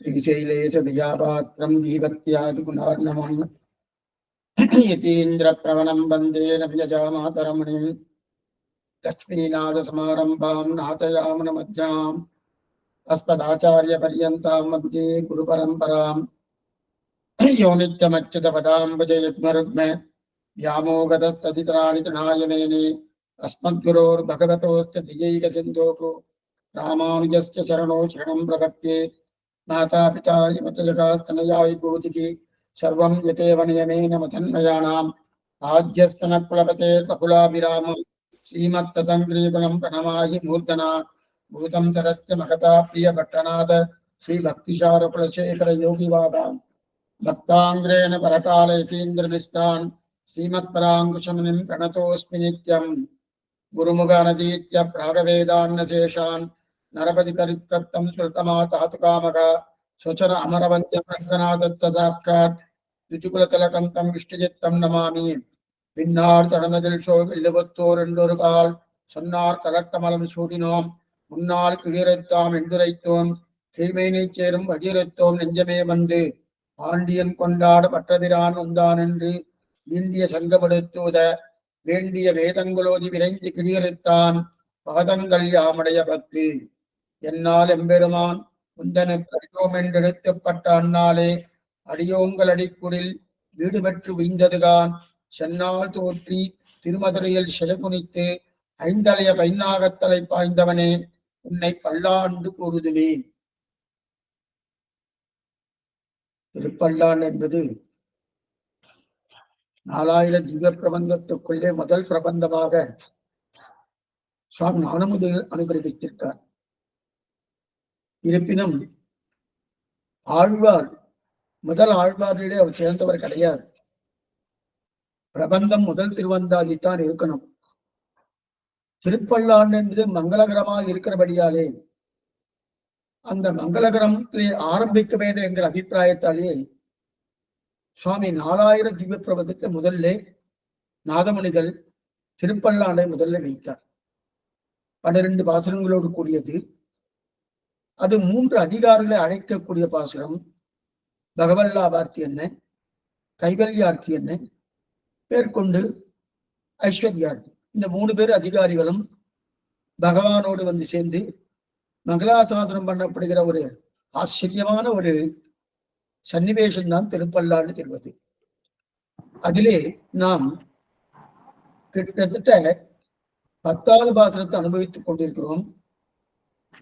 श्रीशैलेशदयापात्रं दीभक्त्यादिगुणार्णवं यतीन्द्रप्रवणं वन्दे रम्यजामातरमणिं लक्ष्मीनाथसमारम्भां नाथयामुनमध्याम् अस्मदाचार्यपर्यन्तां वन्दे गुरुपरम्परां यो नित्यमच्युतपदाम्बुजयुग्मरुग्म व्यामोगतस्तदितराणि तृणायमेने अस्मद्गुरोर्भगवतोऽस्य धियैकसिन्धोः रामानुजस्य चरणौ शरणं प्रपद्ये माता पिता यमतजगास्तनयाय भूतिः सर्वं यतेव नियमेन मथन्मयाणाम् आद्यस्तनकुलपते बकुलाभिरामं श्रीमत्तदङ्ग्रीगुणं प्रणमाहि मूर्धना भूतं सरस्य महता प्रियभट्टनाथ श्रीभक्तिसारकुलशेखर योगिवादान् भक्ताङ्ग्रेण परकालयतीन्द्रनिष्ठान् श्रीमत्पराङ्कुशमुनिं प्रणतोऽस्मि नित्यं गुरुमुखानदीत्य प्रागवेदान्नशेषान् नरपतिकरिप्रप्तं श्रुतमातातुकामक स्वचर अमरवन्द्यप्रङ्गनादत्त साक्षात् द्वितिकुलतलकन्तं विष्णुचित्तं नमामि பின்னார் வெள்ளுவத்தோர் என்றொரு கால் சொன்னார் கலட்டமலம் சூடினோம் முன்னால் கிழிரைத்தாம் என்றுரைத்தோம் கீழ்மையினை சேரும் வகிரைத்தோம் நெஞ்சமே வந்து பாண்டியன் கொண்டாட பற்றபிரான் வந்தான் என்று இந்திய சங்கப்படுத்துவத வேண்டிய வேதங்களோதி விரைந்து கிழிரைத்தான் பாதங்கள் யாமடைய பத்து என்னால் எம்பெருமான் முந்தனுக்கு அடியோம் என்றெடுக்கப்பட்ட அந்நாளே அடியோங்கள் அடிக்குடில் வீடு பெற்று உய்ந்ததுகான் சென்னால் தோற்றி திருமதுரையில் சிலகுனித்து ஐந்தலைய பைநாகத்தலை பாய்ந்தவனே உன்னை பல்லாண்டு கூறுதுமே. திருப்பல்லாண்டு என்பது 4000 திவ்ய பிரபந்தத்துக்குள்ளே முதல் பிரபந்தமாக சுவாமி ஞானமுதல் அனுகிரகித்திருக்கார். இருப்பினும் ஆழ்வார் முதல் ஆழ்வாரிலே அவர் சேர்ந்தவர் கிடையாது. பிரபந்தம் முதல் திருவந்தாதித்தான் இருக்கணும். திருப்பல்லாண்டு என்பது மங்களகரமாக இருக்கிறபடியாலே அந்த மங்களகரத்திலே ஆரம்பிக்க வேண்டும் என்கிற அபிப்பிராயத்தாலே சுவாமி 4000 திவ்ய பிரபந்தத்தை முதல்ல நாதமணிகள் திருப்பல்லாண்டை முதல்ல வைத்தார். 12 பாசுரங்களோடு கூடியது. அது 3 அதிகாரிகளை அழைக்கக்கூடிய பாசுரம். பகவல்லாபார்த்தி என்ன, கைவல்யார்த்தி என்ன, பேர்கொண்டு ஐஸ்வர்யார்த்தி. இந்த 3 பேர் அதிகாரிகளும் பகவானோடு வந்து சேர்ந்து மங்களாசாசனம் பண்ணப்படுகிற ஒரு ஆச்சரியமான ஒரு சன்னிவேஷம் தான் திருப்பல்லாண்டு திருவது. அதிலே நாம் கிட்டத்தட்ட 10வது பாசனத்தை அனுபவித்துக் கொண்டிருக்கிறோம்.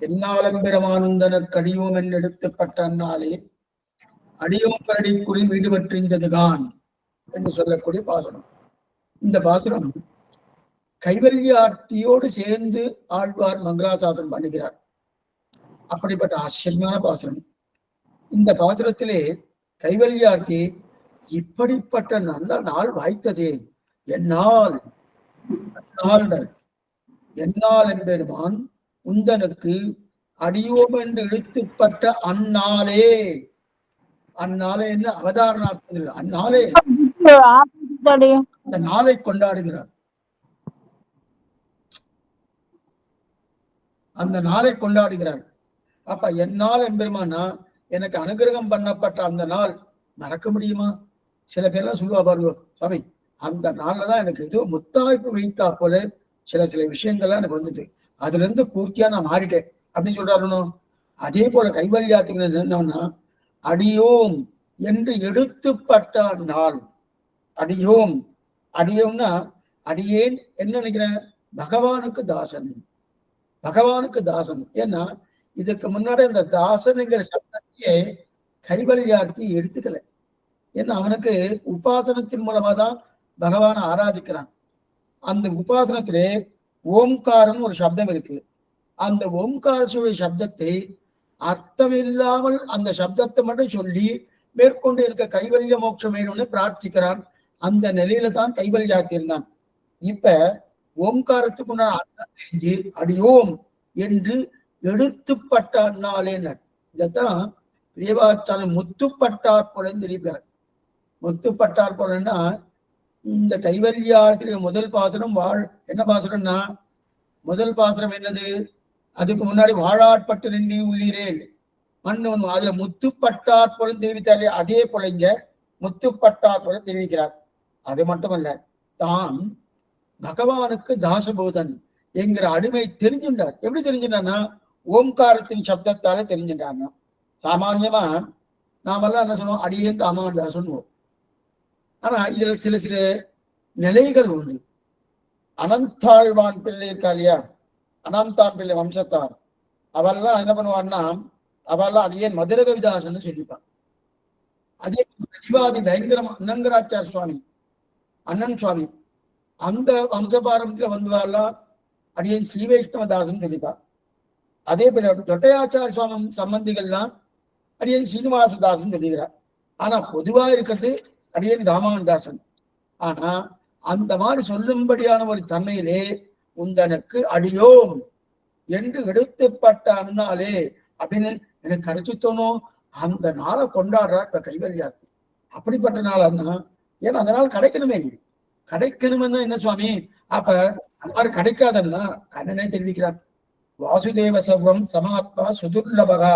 என்னாலம்பெருமானந்தன கடியோம் என்று எடுத்துப்பட்ட அந்நாளே அடியோம் கரடிக்குறில் வீடு பற்றிந்ததுதான் என்று சொல்லக்கூடிய பாசனம். இந்த பாசனம் கைவல்யார்த்தியோடு சேர்ந்து ஆழ்வார் மங்களாசாசனம் பண்ணுகிறார். அப்படிப்பட்ட ஆச்சரியமான பாசனம். இந்த பாசனத்திலே கைவல்யார்த்தி இப்படிப்பட்ட நல்ல நாள் வாய்த்ததே, என்னால் என்னால் எம்பெருமான் உந்தனுக்கு அடியோம் என்று இழுத்துப்பட்ட அந்நாளே. அந்நாளே என்ன அவதாரணார்த்தம், அந்நாளே அந்த நாளை கொண்டாடுகிறார். அந்த நாளை கொண்டாடுகிறார். அப்ப என்னால் எம்பெருமானா எனக்கு அனுகிரகம் பண்ணப்பட்ட அந்த நாள் மறக்க முடியுமா? சில பேர்லாம் சொல்லுவா பாருங்க, சுவாமி அந்த நாள்லதான் எனக்கு ஏதோ முத்தாய்ப்பு வைத்தா போல சில விஷயங்கள்லாம் எனக்கு வந்தது, அதுல இருந்து பூர்த்தியா நான் மாறிட்டேன் அப்படின்னு சொல்றாருனோ. அதே போல கைவல்யாத்துக்கு என்னன்னா அடியோம் என்று எடுத்துப்பட்ட நாள். அடியோம் அடியோம்னா அடியேன் என்ன நினைக்கிறேன், பகவானுக்கு தாசன், பகவானுக்கு தாசன். ஏன்னா இதுக்கு முன்னாடி அந்த தாசனுங்கிற சப்தத்தையே கைவல்யார்த்தி எடுத்துக்கல. ஏன்னா அவனுக்கு உபாசனத்தின் மூலமா தான் பகவானை ஆராதிக்கிறான். அந்த உபாசனத்திலே ஓம்காரம் ஒரு சப்தம் இருக்கு. அந்த ஓம்கார சப்தத்தை அர்த்தமில்லாமல் அந்த சப்தத்தை மட்டும் சொல்லி மேற்கொண்டு இருக்க கைவல்ய மோட்சம் வேணும்னு பிரார்த்திக்கிறான். அந்த நிலையில தான் கைவல்யார்த்தி இருந்தான். இப்ப ஓம்காரத்துக்குள்ள அர்த்தம் தெரிஞ்சு அடியோம் என்று எடுத்துப்பட்ட அந்நாளேனர். இதைத்தான் பிரியவாச்சாலும் முத்துப்பட்டார் போலன்னு தெரிவிக்கிறார். முத்துப்பட்டார் போலன்னா இந்த கைவல்யார்த்திய முதல் பாசனம் என்ன பாசனம்னா, முதல் பாசனம் என்னது, அதுக்கு முன்னாடி வாழாட்பட்டு நின்றி உள்ளீரேன் மண் அதுல முத்துப்பட்டார் போல தெரிவித்தாலே அதே போல இங்க முத்துப்பட்டார் போல தெரிவிக்கிறார். அது மட்டுமல்ல, தான் பகவானுக்கு தாசபூதன் என்கிற அடிமை தெரிஞ்சுட்டார். எப்படி தெரிஞ்சுட்டார்னா ஓம்காரத்தின் சப்தத்தால தெரிஞ்சுட்டார்னா. சாமான்யமா நாமெல்லாம் என்ன சொல்லுவோம், அடியேன் ராமானுஜா சொல்லுவோம். ஆனா இதுல சில சில நிலைகள் உண்டு. அனந்தாழ்வான் பிள்ளை இருக்கா இல்லையா, அனந்தான் பிள்ளை வம்சத்தார், அவெல்லாம் என்ன பண்ணுவான்னா அவெல்லாம் அடியேன் மதுர கவிதாசன்னு சொல்லிப்பான். அதே பிரதிவாதி பயங்கரம் அன்னங்கராச்சார் சுவாமி, அண்ணன் சுவாமி, அந்த வம்சபாரம்பரியத்துல வந்தவாள்லாம் அடியேன் ஸ்ரீ வைஷ்ணவதாசன் சொல்லிப்பார். அதே போல தொட்டையாச்சார சுவாமி சம்பந்திகள்லாம் அடியேன் ஸ்ரீனிவாசதாசன் சொல்லுகிறார். ஆனா பொதுவா இருக்கிறது அடியேன் ராமானுதாசன். ஆனா அந்த மாதிரி சொல்லும்படியான ஒரு தன்மையிலே உந்தனுக்கு அடியோம் என்று எடுத்துப்பட்ட அண்ணாலே அப்படின்னு எனக்கு கிடைச்சித்தோனோ அந்த நாளை கொண்டாடுறார் இப்ப கைவல்யார்த்தி. அப்படிப்பட்ட நாள் அண்ணா, ஏன்னா அந்த நாள் கிடைக்கணுமே. கிடைக்கணும்னா என்ன சுவாமி, அப்ப அந்த மாதிரி கிடைக்காதன்னா கண்ணனே தெரிவிக்கிறார். வாசுதேவ சர்வம் சமாத்மா சுதுர்லபகா,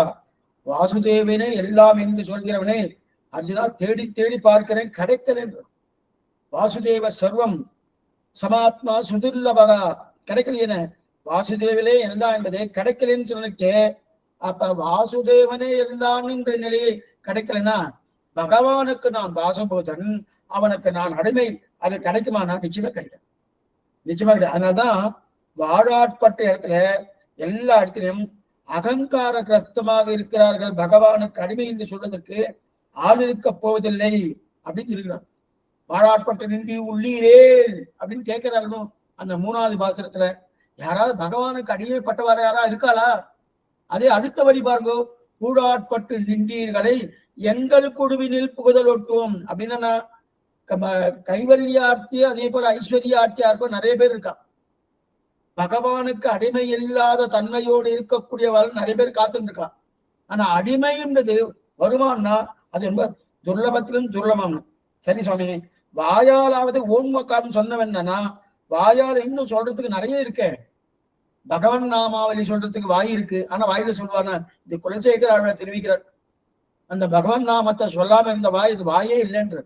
வாசுதேவனே எல்லாம் என்று சொல்கிறவனே அர்ஜுனா தேடி தேடி பார்க்கிறேன் கிடைக்கல. வாசுதேவ சர்வம் சமாத்மா சுதுர்லபகா, கிடைக்கலையேன வாசுதேவனே எல்லாம் என்பதே கிடைக்கலன்னு சொல்லிட்டு, அப்ப வாசுதேவனே எல்லாம் என்ற நிலையை கிடைக்கலன்னா பகவானுக்கு நான் தாசபூதன், அவனுக்கு நான் அடிமை, அது கிடைக்குமானா நிச்சயமா கிடைக்கும், நிச்சயமா கிடையாது. அதனால்தான் வாழாட்பட்ட இடத்துல எல்லா இடத்திலும் அகங்கார கிரஸ்தமாக இருக்கிறார்கள். பகவானுக்கு அடிமை என்று சொல்வதற்கு ஆள் இருக்க போவதில்லை அப்படின்னு இருக்கிறார். வாழாட்பட்டு நின்றி உள்ளீரே அப்படின்னு கேட்கிறார்கள் அந்த 3வது பாசுரத்துல. யாராவது பகவானுக்கு அடிமைப்பட்டவார யாரா இருக்காளா? அதே அடுத்த வரி பாருங்கோ, கூடாட்பட்டு நின்றீர்களை எங்கள் குழுவினில் புகுதல் ஒட்டுவோம் அப்படின்னா கைவல்யார்த்தி அதே போல ஐஸ்வர்யார்த்தியாருக்கும் நிறைய பேர் இருக்கா. பகவானுக்கு அடிமை இல்லாத தன்மையோடு இருக்கக்கூடியவாள் நிறைய பேர் காத்துட்டு இருக்கா. ஆனா அடிமைன்றது வருமானா அது ரொம்ப துர்லபத்திலும் துர்லபம். சரி சுவாமி, வாயாலாவது ஓன்மக்காரன் சொன்னவன்னா வாயால் இன்னும் சொல்றதுக்கு நிறைய இருக்கு. பகவான் நாமாவளி சொல்றதுக்கு வாய் இருக்கு, ஆனா வாயில சொல்லுவானா இது குலசேகர ஆழ்வார் தெரிவிக்கிறார். அந்த பகவான் நாமத்தை சொல்லாம இருந்த வாய் இது வாயே இல்லைன்ற.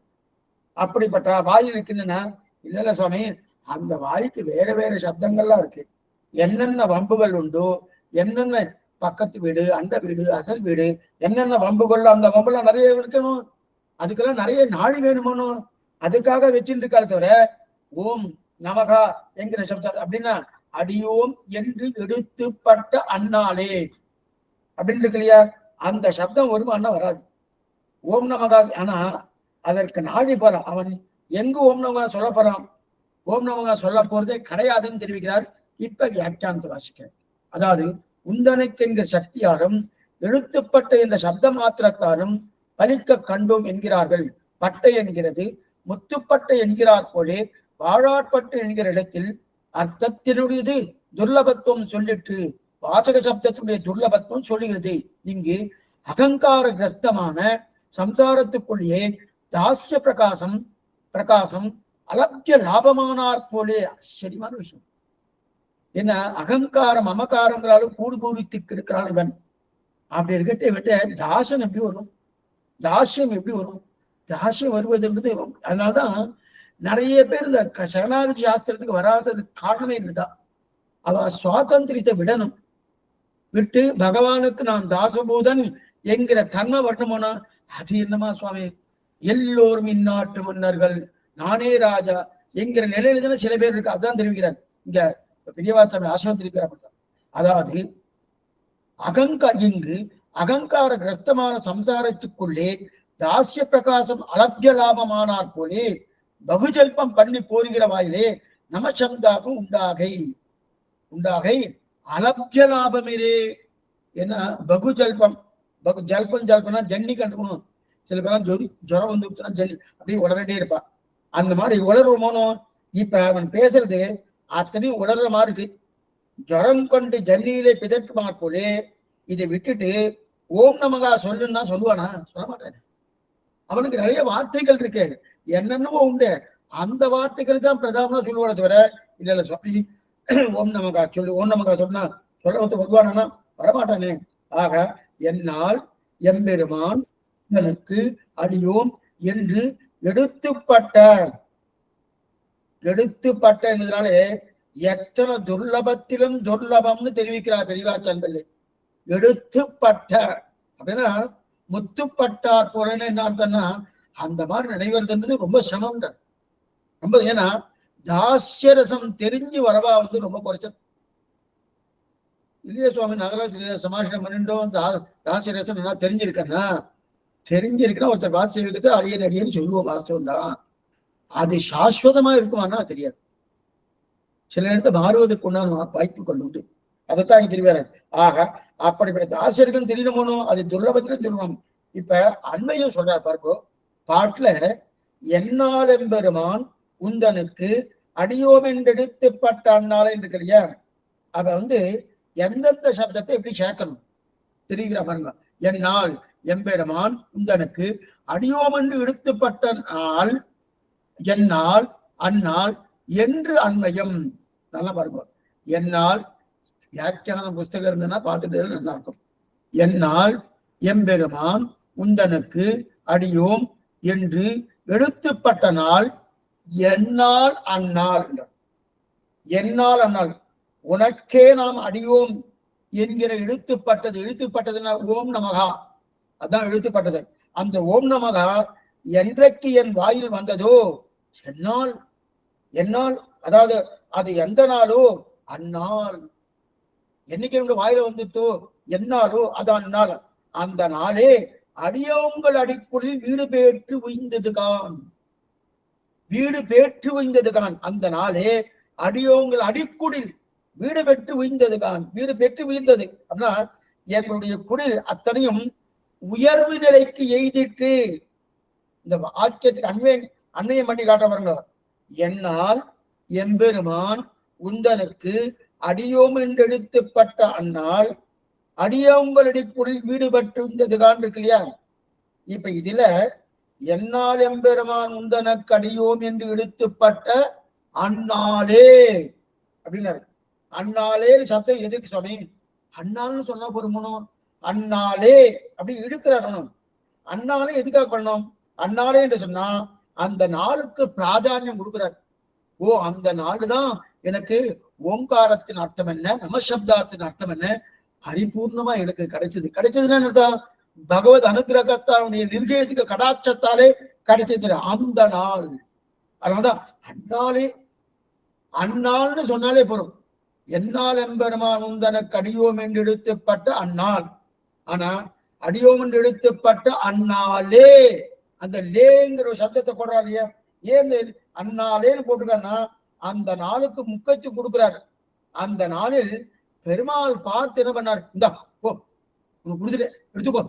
அப்படிப்பட்ட வாய் இருக்குன்னா இல்ல சுவாமி, அந்த வாய்க்கு வேற வேற சப்தங்கள்லாம் இருக்கு. என்னென்ன வம்புகள் உண்டோ, என்னென்ன பக்கத்து வீடு, அண்ட வீடு, அசல் வீடு, என்னென்ன வம்புகள், அந்த வம்புலாம் நிறைய இருக்கணும். அதுக்கெல்லாம் நிறைய நாடி வேணுமோ, அதுக்காக வச்சுட்டு இருக்காரு தவிர ஓம் நமகா என்கிற சப்தம் அப்படின்னா அடியோம் என்று எடுத்துப்பட்ட அண்ணாலே அப்படின்னு இருக்கு இல்லையா, அந்த சப்தம் வருமானா வராது. ஓம் நமகா. ஆனா அதற்கு நாடி போறான் அவன், எங்கு ஓம் நமகா சொல்ல போறான், ஓம் நமகா சொல்ல போறதே கிடையாதுன்னு தெரிவிக்கிறார். இப்ப வியாக்கியானத்தை வாசிக்கிறேன். அதாவது உந்தனைக்கு என்கிற சக்தியாரும் எழுத்துப்பட்ட என்ற சப்த மாத்திரத்தாரும் பலிக்க கண்டோம் என்கிறார்கள். பட்டை என்கிறது முத்துப்பட்டை என்கிறார் போலே வாழாட்பட்டு என்கிற இடத்தில் அர்த்தத்தினுடையது துர்லபத்துவம் சொல்லிட்டு வாசக சப்தத்தினுடைய துர்லபத்துவம் சொல்லுகிறது. இங்கு அகங்கார கிரஸ்தமான சம்சாரத்துக்குள்ளேயே தாஸ்ய பிரகாசம் அலப்ய லாபமானார் போலே. ஆச்சரியமான விஷயம் என்ன, அகங்காரம் மமகாரங்களாலும் கூடு பூரித்துக்கு இருக்கிறான் இவன். அப்படி இருக்கட்டே விட்ட தாசம் எப்படி வரும், தாசியம் எப்படி வரும்? தாசியம் வருவதுன்றது அதனால்தான் நிறைய பேர் இந்த சரணாகதி சாஸ்திரத்துக்கு வராததுக்கு காரணமே இதுதான். அவ சுவாதந்திரத்தை விடணும், விட்டு பகவானுக்கு நான் தாசபூதன் என்கிற தன்மை வரணுமோனா அது என்னமா சுவாமி, எல்லோரும் இந்நாட்டு மன்னர்கள் நானே ராஜா என்கிற நிலையில தானே சில பேர் இருக்கு. அதுதான் தெரிவிக்கிறார் இங்க பெரியவாச்சாமி ஆசிரமத்தில் இருக்கிறார். அதாவது இங்கு அகங்கார கிரஸ்தமான சம்சாரத்துக்குள்ளே தாசிய பிரகாசம் அலப்ய லாபமானார் போலே பகுஜல்பம் பண்ணி போருகிற வாயிலே நமசந்தாகும் உண்டாகை அலப்ய லாபமிரே. ஏன்னா பகுஜல்பம் ஜல்பம்னா ஜன்னி கண்டுக்கணும். சில பேர்லாம் ஜுரம் வந்து ஜன்னி அப்படியே உடனே இருப்பான். அந்த மாதிரி உளர்வோமோனோ இப்ப அவன் பேசுறது அத்தனையும் உணர்ற மாதிரி இருக்கு. ஜுரம் கொண்டு ஜன்னியிலே பிதற்றுமார் போலே இதை விட்டுட்டு ஓம் நமகா சொல்லுன்னா சொல்லுவானா? சொல்ல மாட்டாங்க. அவனுக்கு நிறைய வார்த்தைகள் இருக்கு, என்னென்னவோ உண்டு. அந்த வார்த்தைகள் தான் பிரதானமா சொல்லுவான தவிர இல்ல சுவாமி ஓம் நமகா சொல்லு, ஓம் நமகா சொன்னா சொல்ல வந்து வருவானா? வரமாட்டானே. ஆக என்னால் எம்பெருமான் எனக்கு அடியோம் என்று எடுத்துப்பட்ட என்பதனாலே எத்தனை துர்லபத்திலும் துர்லபம்னு தெரிவிக்கிறார் பெரியவாச்சான் பிள்ளை. எடுத்துப்பட்ட அப்படின்னா முத்துப்பட்டார் போலன்னு என்ன அர்த்தம்னா அந்த மாதிரி நினைவதுன்றது ரொம்ப சிரமம். ரொம்ப ஏன்னா தாசியரசம் தெரிஞ்சு வரவா ரொம்ப குறைச்சல் இல்லையா சுவாமி. நகர சமாஷனம் பண்ணிட்டோம், தாசியரசம் நல்லா தெரிஞ்சிருக்கேன்னா ஒருத்தர் வாசிக்கிறது அடியேன்னு சொல்லுவோம், வாஸ்தவம் தான். அது சாஸ்வதமா இருக்குமானா தெரியாது. சில நேரத்தை மாறுவதற்கு உண்டான வாய்ப்புகள் உண்டு. அதைத்தான் இங்க தெரிவாரு. ஆக அப்படிப்பட்ட தாசியருக்கும் தெரியணுமோ அது துர்லபத்திலும் சொல்லணும். இப்ப அண்மையும் சொல்றார் பார்ப்போ பாட்டுல, என்னால் எம்பெருமான் உந்தனுக்கு அடியோம் என்றெடுத்துப்பட்ட அண்ணால என்று இல்லையா. அவ எந்தெந்த சப்தத்தை எப்படி சேர்க்கணும் தெரிகிற பாருங்க. என்னால் எம்பெருமான் உந்தனுக்கு அடியோம் என்று எடுத்துப்பட்ட நாள், என்னால் அந்நாள் என்று அண்மையம். நல்லா பாருங்க. என்னால் வியாக்கியான புஸ்தகம் இருந்ததுன்னா பார்த்துட்டு நல்லா இருக்கும். என்னால் எம்பெருமான் உந்தனுக்கு அடியோம் என்று எடுத்துப்பட்ட நாள், என்னால் அந்நாள். என்னால் அந்நாள் உனக்கே நாம் அடியோம் என்கிற எழுத்துப்பட்டதுன்னா ஓம் நமகா, அதான் எழுத்துப்பட்டது. அந்த ஓம் நமகா என்றைக்கு என் வாயில் வந்ததோ, என்னால் அதாவது அது எந்த நாளோ அந்நாள். என்னைக்கு வாயில வந்துட்டோ என்னாலோ அது அந்நாள். அந்த நாளே அடியோங்கள் அடிக்குள்ளில் வீடு பேற்று உய்ந்ததுகான். அந்த நாளே அடியோங்கள் அடிக்குடில் வீடு பெற்று உய்ந்ததுகான். வீடு பெற்று உய்ந்தது அப்படின்னா எங்களுடைய குடில் அத்தனையும் உயர்வு நிலைக்கு எய்திட்டு. இந்த வாக்கியத்துக்கு அன்னையம் பண்ணி காட்ட பாருங்க. என்னால் எம்பெருமான் உந்தனுக்கு அடியோம் என்றெடுத்துப்பட்ட அந்நாள் அடியோங்கள் அடிக்குடில் வீடு பெற்று உய்ந்ததுகான் இருக்கு இல்லையா. இப்ப இதுல என்னால் எம்பெருமான் உந்தனக்கு அடியோம் என்று எடுத்துப்பட்ட அந்நாளே அப்படின்னாரு. அந்நாளே சப்தம் எதுக்கு சுவாமி? அந்நாள்னு சொன்னா பொறுமணும். அந்நாளே அப்படி இழுக்கிறாரணும். அந்நாளே எதுக்காக பண்ணணும்? அந்நாளே என்று சொன்னா அந்த நாளுக்கு பிராதானியம் கொடுக்கிறார். ஓ, அந்த நாள் தான் எனக்கு ஓங்காரத்தின் அர்த்தம் என்ன, நமசப்தார்த்தின் அர்த்தம் என்ன பரிபூர்ணமா எனக்கு கிடைச்சதுன்னா என்னதான்? பகவத் அனுகிரகத்தாலுடைய நிர்கேசிக கடாட்சத்தாலே கிடைச்சது அந்த நாள். அதனாலதான் அந்நாள்னு சொன்னாலே போறோம். என்னால் எம்பெருமான் உந்தனக்கு அடியோம் என்று எடுத்துப்பட்ட அந்நாள். ஆனா அடியோம் என்று எடுத்துப்பட்ட அந்நாளே, அந்த லேங்கிற ஒரு சப்தத்தை போடுறா இல்லையா. ஏன் அந்நாளேன்னு போட்டுக்கன்னா அந்த நாளுக்கு முக்கியத்துவம் கொடுக்கிறாரு. அந்த நாளில் பெருமாள் பார்த்து என்ன பண்ணார்? இந்தா போ, உனக்கு கொடுத்துட்டு எடுத்துக்கோ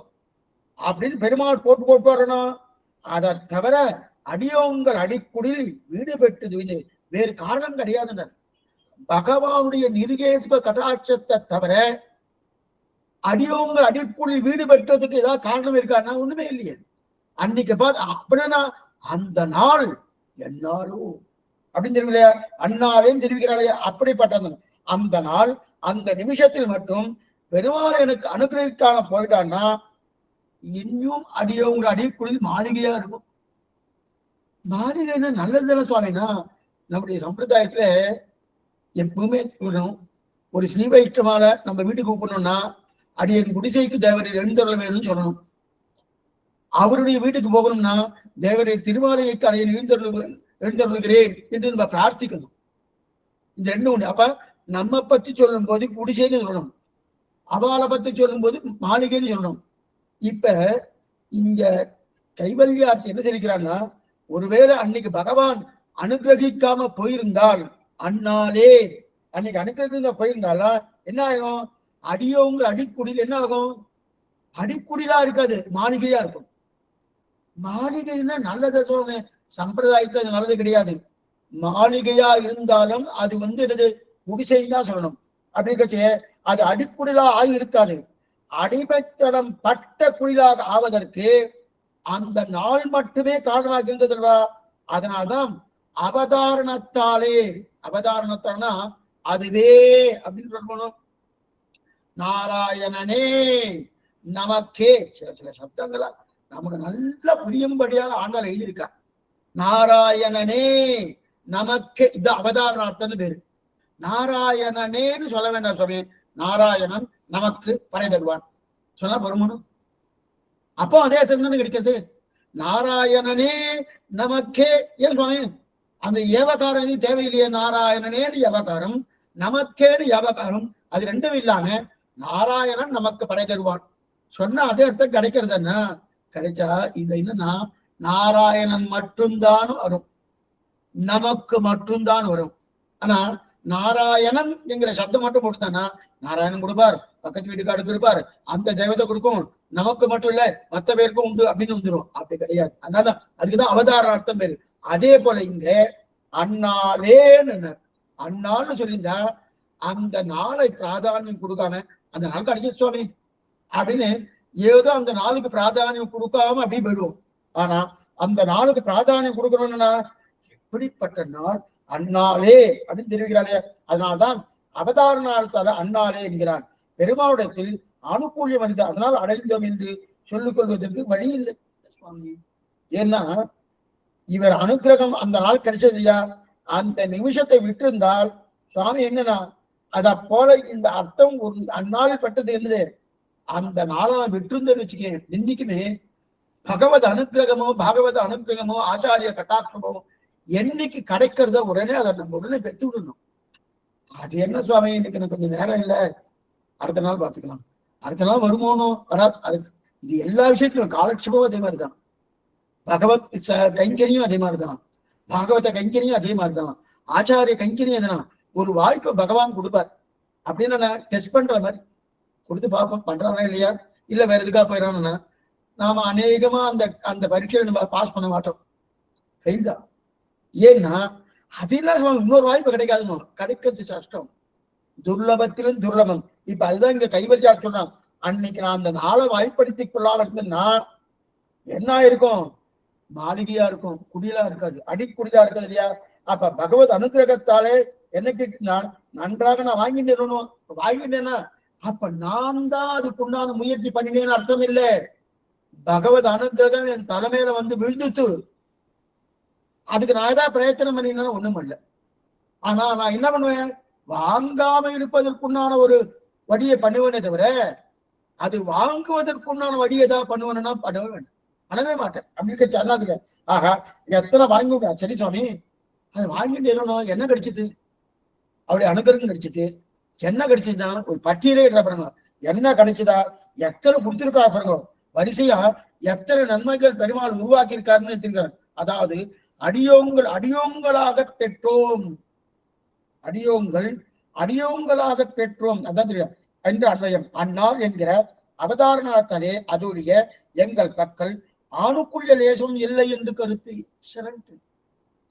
அப்படின்னு பெருமாள் போட்டு வரணும். அதை தவிர அடியோங்கள் அடிக்குடில் வீடு பெற்றது வேறு காரணம் கிடையாதுன்றார். பகவானுடைய நிர்கேதுக கடாட்சத்தை தவிர அடியோங்கள் அடிக்குடில் வீடு பெற்றதுக்கு ஏதாவது காரணம் இருக்கான்னா ஒண்ணுமே இல்லையே. அன்னைக்கு பார்த்து அப்படின்னா அந்த நாள் என்னாலோ அப்படின்னு தெரிவிக்கலையா, அந்நாளையும் தெரிவிக்கிறாளையா. அப்படிப்பட்ட அந்த நாள் அந்த நிமிஷத்தில் மட்டும் பெருமாள் எனக்கு அனுகிரகிக்கான போயிட்டான்னா இன்னும் அடியோங்க அடிக்குடில் மாளிகையா இருக்கும். மாளிகைன்னா நல்லதுதானே சுவாமினா. நம்முடைய சம்பிரதாயத்துல எப்பவுமே ஒரு ஸ்ரீ வைஷ்ணவால நம்ம வீட்டுக்கு கூப்பிடணும்னா அடியன் குடிசைக்கு தேவரீர் எழுந்தருள வேணும்னு சொல்லணும். அவருடைய வீட்டுக்கு போகணும்னா தேவரை திருவாலயக்கு அடையன் எழுந்தருளுகிறேன் என்று நம்ம பிரார்த்திக்கணும். இந்த ரெண்டும் உண்டு. அப்ப நம்ம பத்தி சொல்லும் போது குடிசைன்னு சொல்லணும், அவளை பத்தி சொல்லும் போது மாளிகைன்னு சொல்லணும். இப்ப இங்க கைவல்யார்த்தி என்ன தெரிவிக்கிறான்னா, ஒருவேளை அன்னைக்கு பகவான் அனுகிரகிக்காம போயிருந்தால், அந்நாளே அன்னைக்கு அனுகிரகிக்க போயிருந்தாலும் என்ன ஆகும்? அடியோங்க அடிக்குடியில் என்ன ஆகும்? அடிக்குடிலா இருக்காது, மாளிகையா இருக்கும். மாளிகைன்னா நல்லதை சொல்லுங்க, சம்பிரதாயத்துல அது நல்லது கிடையாது. மாளிகையா இருந்தாலும் அது என்னது குடிசைன்னு தான் சொல்லணும். அப்படி அது அடிக்குடிலா ஆகி இருக்காது. அடிமைத்தளம் பட்ட குடிலாக ஆவதற்கு அந்த நாள் மட்டுமே காரணமாக இருந்ததுல்வா. அதனால்தான் அவதாரணத்தாலே, அவதாரணத்தானா அதுவே அப்படின்னு சொல்லணும். நாராயணனே நமக்கே சில சில சப்தங்களா நமக்கு நல்லா புரியும்படியாக ஆண்டாள் எழுதியிருக்கார். நாராயணனே நமக்கே, இது அவதாரணார்த்தம்னு பேரு. நாராயணனேன்னு சொல்ல வேண்டாம் சுவாமி, நாராயணன் நமக்கு பறை தருவான் சொன்னா வருமானம். அப்போ அதே அர்த்தம் கிடைக்கிறது. நாராயணனே நமக்கே, ஏன் சுவாமி அந்த ஏவகாரம் இது தேவையில்லையே? நாராயணனேன்னு ஏவகாரம், நமக்கேன்னு ஏவகாரம், அது ரெண்டும் இல்லாம நாராயணன் நமக்கு பறை தருவான் சொன்னா அதே அர்த்தம் கிடைக்கிறதுன்னா கிடைச்சா இது என்னன்னா நாராயணன் மட்டும்தான் வரும், நமக்கு மட்டும்தான் வரும். ஆனா நாராயணன் என்கிற சப்தம் மட்டும் கொடுத்தானா நாராயணன் கொடுப்பார், பக்கத்து வீட்டுக்காருக்கு கொடுப்பார், அந்த தெய்வத்தை கொடுக்கும், நமக்கு மட்டும் இல்ல மற்ற பேருக்கும் உண்டு அப்படின்னு வந்துடும். அப்படி கிடையாது. அதனால அதுக்குதான் அவதார அர்த்தம் பேரு. அதே போல இங்க அந்நாளேன்னு அந்நாள்னு சொல்லியிருந்தா அந்த நாளை பிராதானியம் கொடுக்காம அந்த நாள் கிடைச்ச சுவாமி அப்படின்னு ஏதோ அந்த நாளுக்கு பிராதானியம் கொடுக்காம அப்படி போயிடுவோம். ஆனா அந்த நாளுக்கு பிராதானியம் கொடுக்கணும்னா எப்படிப்பட்ட நாள்? அந்நாளே அப்படின்னு தெரிவிக்கிறாளே, அதனால்தான் அவதார நாளத்தால அந்நாளே என்கிறான். பெருமாவிடத்தில் அனுகூல்யம் வந்து அதனால் அடைந்தோம் என்று சொல்லிக் கொள்வதற்கு வழி இல்லை சுவாமி. ஏன்னா இவர் அனுகிரகம் அந்த நாள் கிடைச்சது இல்லையா, அந்த நிமிஷத்தை விட்டிருந்தால் சுவாமி என்னன்னா அத போல இந்த அர்த்தம் ஒரு அந்நாளில் பட்டது என்னது, அந்த நாளான விட்டிருந்தேன்னு வச்சுக்கேன் இன்னைக்குமே பகவத் அனுகிரகமோ ஆச்சாரிய கட்டாட்சமோ என்னைக்கு கிடைக்கிறத உடனே அதை நம்ம உடனே பெற்று விடணும். அது என்ன சுவாமி இன்னைக்கு எனக்கு கொஞ்சம் நேரம் இல்லை, அடுத்த நாள் பார்த்துக்கலாம், அடுத்த நாள் வருமானோ வராது. அதுக்கு இது எல்லா விஷயத்திலும் காலட்சேபமும் அதே மாதிரிதான், பகவத் கைங்கரியும் அதே மாதிரிதான், பாகவத கைங்கரியும் அதே மாதிரிதான், ஆச்சாரிய கைங்கரியும் எதுனா ஒரு வாய்ப்பை பகவான் கொடுப்பார் அப்படின்னு நான் டெஸ்ட் பண்ற மாதிரி கொடுத்து பார்ப்போம், பண்றானா இல்லையா, இல்ல வேற எதுக்காக போயிடறான்னா நாம அநேகமா அந்த அந்த பரீட்சையை நம்ம பாஸ் பண்ண மாட்டோம், கைதான். ஏன்னா அதெல்லாம் இன்னொரு வாய்ப்பு கிடைக்காதுமோ, கிடைக்கிறது கஷ்டம், துர்லபத்திலும் துர்லபம். இப்ப அதுதான் இங்க கைவல்யா சொன்னான், அன்னைக்கு நான் அந்த நாளை வாய்ப்படுத்திக் கொள்ளாம இருந்தேன்னா என்ன இருக்கும், மாளிகையா இருக்கும், குடிலா இருக்காது, அடிக்குடிலா இருக்காது இல்லையா. அப்ப பகவத் அனுகிரகத்தாலே என்னைக்கு நான் நன்றாக நான் வாங்கிட்டேன்னா அப்ப நான் தான் அதுக்குண்டான முயற்சி பண்ணினேன்னு அர்த்தம் இல்லை. பகவத் அனுகிரகம் என் தலைமையில வந்து விழுந்துட்டு அதுக்கு நான் ஏதாவது பிரயத்தனம் பண்ணினா ஒண்ணும் இல்லை. ஆனா நான் என்ன பண்ணுவேன், வாங்காம இருப்பதற்குண்டான ஒரு வழியை பண்ணுவேனே தவிர அது வாங்குவதற்குண்டான வழி ஏதாவது பண்ணுவேன்னா பண்ணவே வேண்டாம், பண்ணவே மாட்டேன். அப்படி இருக்க ஆகா எத்தனை வாங்கி விட்டா சரி சுவாமி, அது வாங்கிட்டு இருக்கணும், என்ன கிடைச்சிது, அவருடைய அனுகிரகம் கிடைச்சிது, என்ன கிடைச்சதுன்னா ஒரு பட்டியலே இருக்கிற பாருங்க, என்ன கிடைச்சதா, எத்தனை கொடுத்திருக்கா பாருங்க, வரிசையா எத்தனை நன்மைகள் பெருமாள் உருவாக்கி இருக்காருன்னு எடுத்திருக்காரு. அதாவது அடியோங்களாக பெற்றோம், அடியோங்களாக பெற்றோம், அதான் தெரியும் என்று அன்வயம். அந்நாள் என்கிற அவதாரணத்தாலே அதுடைய எங்கள் பக்கல் ஆணுக்குள்ள லேசம் இல்லை என்று கருத்து.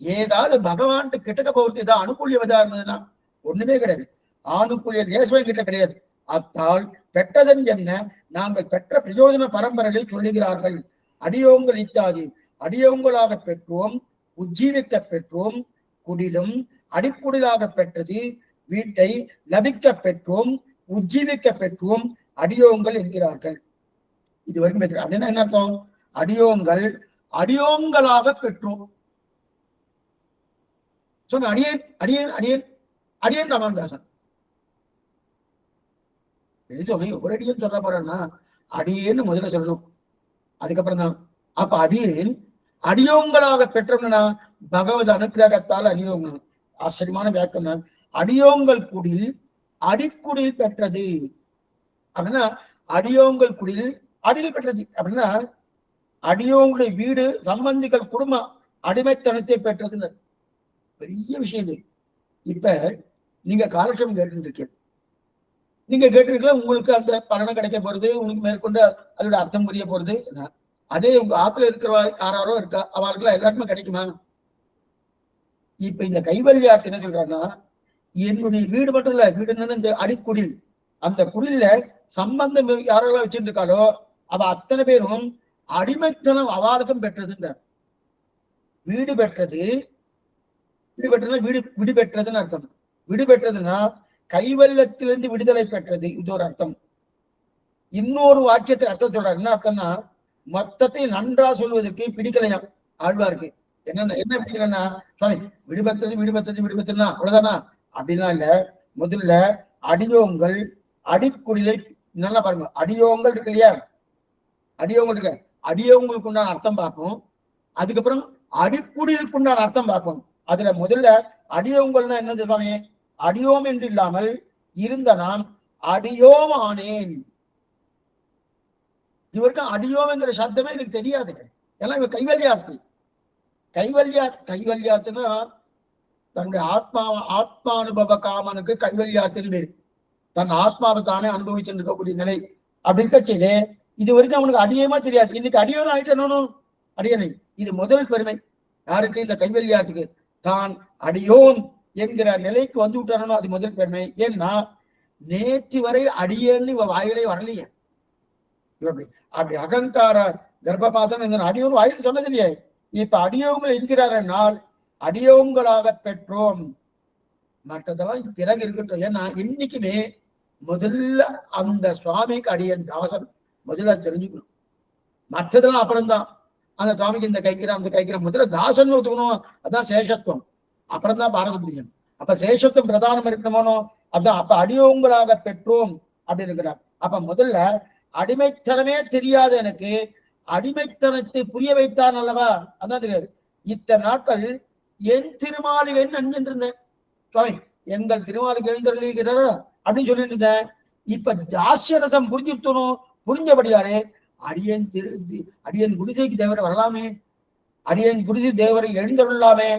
ஏதாவது பகவான் கிட்டக்க போகிறது ஏதாவது அனுகூலியவதா இருந்ததுன்னா ஒண்ணுமே கிடையாது, ஆணுக்குள்ள லேசம் கிட்ட கிடையாது. அத்தால் பெற்றதன் என்ன நாங்கள் பெற்ற பிரயோஜன பரம்பரையில் சொல்லுகிறார்கள். அடியோங்கள் இத்தாதி அடியோங்களாக பெற்றோம், உஜ்ஜீவிக்க பெற்றோம், குடிலும் அடிக்குடிலாக பெற்றது, வீட்டை லபிக்க பெற்றோம், உஜ்ஜீவிக்க பெற்றோம், அடியோங்கள் என்கிறார்கள். இது வரைக்கும் அப்படின்னா என்ன அர்த்தம், அடியோங்களாக பெற்றோம் சொன்ன அடியேன் அடியேன் அடியேன் அடியேன் ராமதாசன் ஒரு அடியேன்னு சொல்ல போறேன்னா அடியேன்னு முதல்ல சொல்லணும், அதுக்கப்புறம் தான். அப்ப அடியோங்களாக பெற்றோம்னா பகவத் அனுகிரகத்தால் அடியோங்க, ஆச்சரியமான வியாக்கம். அடியோங்கள் குடில் அடிக்குடில் பெற்றது அப்படின்னா அடியோங்கள் குடில் அடியில் பெற்றது அப்படின்னா அடியோங்களுடைய வீடு சம்பந்திகள் குடும்பம் அடிமைத்தனத்தை பெற்றதுன்னு பெரிய விஷயம். இப்ப நீங்க காலட்சேபம் கேட்டு இருக்கீங்க, நீங்க கேட்டிருக்கீங்களா, உங்களுக்கு அந்த பலனை கிடைக்க போறது, உங்களுக்கு மேற்கொண்டு அதோட அர்த்தம் புரிய போறது. அதே உங்க ஆத்துல இருக்கிற யாரோ இருக்கா அவளுக்குலாம் எல்லாருக்குமே கிடைக்குமா? இப்ப இந்த கைவல்யார்த்தி என்ன சொல்றாங்கன்னா, என்னுடைய வீடு மட்டும் இல்ல, வீடுன்னு இந்த அடிக்குடில், அந்த குடில சம்பந்தம் யாரெல்லாம் வச்சுட்டு இருக்காளோ அவ அத்தனை பேரும் அடிமைத்தனம் அவளுக்கும் பெற்றதுன்றார். வீடு பெற்றது, வீடு பெற்றதுன்னா விடு பெற்றதுன்னு அர்த்தம். விடு பெற்றதுன்னா கைவல்லத்திலிருந்து விடுதலை பெற்றது, இது ஒரு அர்த்தம். இன்னொரு வாக்கியத்தை அர்த்தம் சொல்றாரு. என்ன அர்த்தம்னா, மொத்தத்தை நன்றா சொல்வதற்கு பிடிக்கலையா ஆழ்வாருக்கு. என்ன பிடிக்கலன்னா, சுவாமி விடுபத்தது அவ்வளவுதானா அப்படின்னா இல்ல. முதல்ல அடியோங்கள் அடிக்குடிலை நல்லா பாருங்க. அடியோங்கள் இருக்கு இல்லையா, அடியோங்கள் இருக்கு, அடியோங்களுக்கு உண்டான அர்த்தம் பார்ப்போம். அதுக்கப்புறம் அடிக்குடிலுக்கு உண்டான அர்த்தம் பார்ப்போம். அதுல முதல்ல அடியோங்கள்னா என்ன சொல்லுவாங்க, அடியோம் என்று இல்லாமல் இருந்த நான் அடியோம் ஆனேன். இவருக்கும் அடியோம்ங்கிற சப்தமே எனக்கு தெரியாது. ஏன்னா இவ கைவல்யார்த்தி. கைவல்யார்த்தினா தன்னுடைய ஆத்மானுபவ காமனுக்கு கைவல்யார்த்தின்னு பேரு. தன் ஆத்மாவை தானே அனுபவிச்சுட்டு இருக்கக்கூடிய நிலை. அப்படி இருக்க செய்து இது வரைக்கும் அவனுக்கு அடியமா தெரியாது. இன்னைக்கு அடியோன்னு ஆயிட்டனும் அடியனை. இது முதல் பெருமை யாருக்கு, இந்த கைவல்யார்த்திக்கு. தான் அடியோன் என்கிற நிலைக்கு வந்து விட்டானோ அது முதல் பெருமை. ஏன்னா நேற்று வரை அடியேன்னு இவ வாயிலே வரலையே. அப்படி அகங்கார கர்ப்பபாதம் இந்த அடியோன் வாயில் சொன்னது இல்லையே. இப்ப அடியோங்கள் என்கிறார்கள், அடியோங்களாக பெற்றோம். மற்றதெல்லாம் பிறகு இருக்கட்டும். ஏன்னா இன்னைக்குமே முதல்ல அந்த சுவாமிக்கு அடியன் தாசன் முதல்ல தெரிஞ்சுக்கணும். மற்றதெல்லாம் அப்புறம்தான். அந்த சுவாமிக்கு இந்த கைக்கிறோம் அந்த கைக்கிறோம், முதல்ல தாசன் ஒத்துக்கணும். அதான் சேஷத்துவம். அப்புறம்தான் பாரத முடியும். அப்ப சேஷத்துவம் பிரதானம் இருக்கணுமோ. அதான் அப்ப அடியோங்களாக பெற்றோம் அப்படி இருக்கிறார். அப்ப முதல்ல அடிமைத்தனமே தெரியாது எனக்கு அடிமைத்தனத்தை புரிய வைத்தான் அல்லவா, அதான் தெரியாது. இத்தனை நாட்கள் என் திருமாளிகை நன்றிட்டு இருந்தேன். சுவாமி எங்கள் திருமாளிகை எழுந்தருளுகிறாரா அப்படின்னு சொல்லிட்டு இருந்தேன். இப்ப தாசியரசம் புரிஞ்சுட்டணும். புரிஞ்சபடியாலே அடியன் குடிசைக்கு தேவரை வரலாமே, அடியன் குடிசை தேவரை எழுந்தருளாமே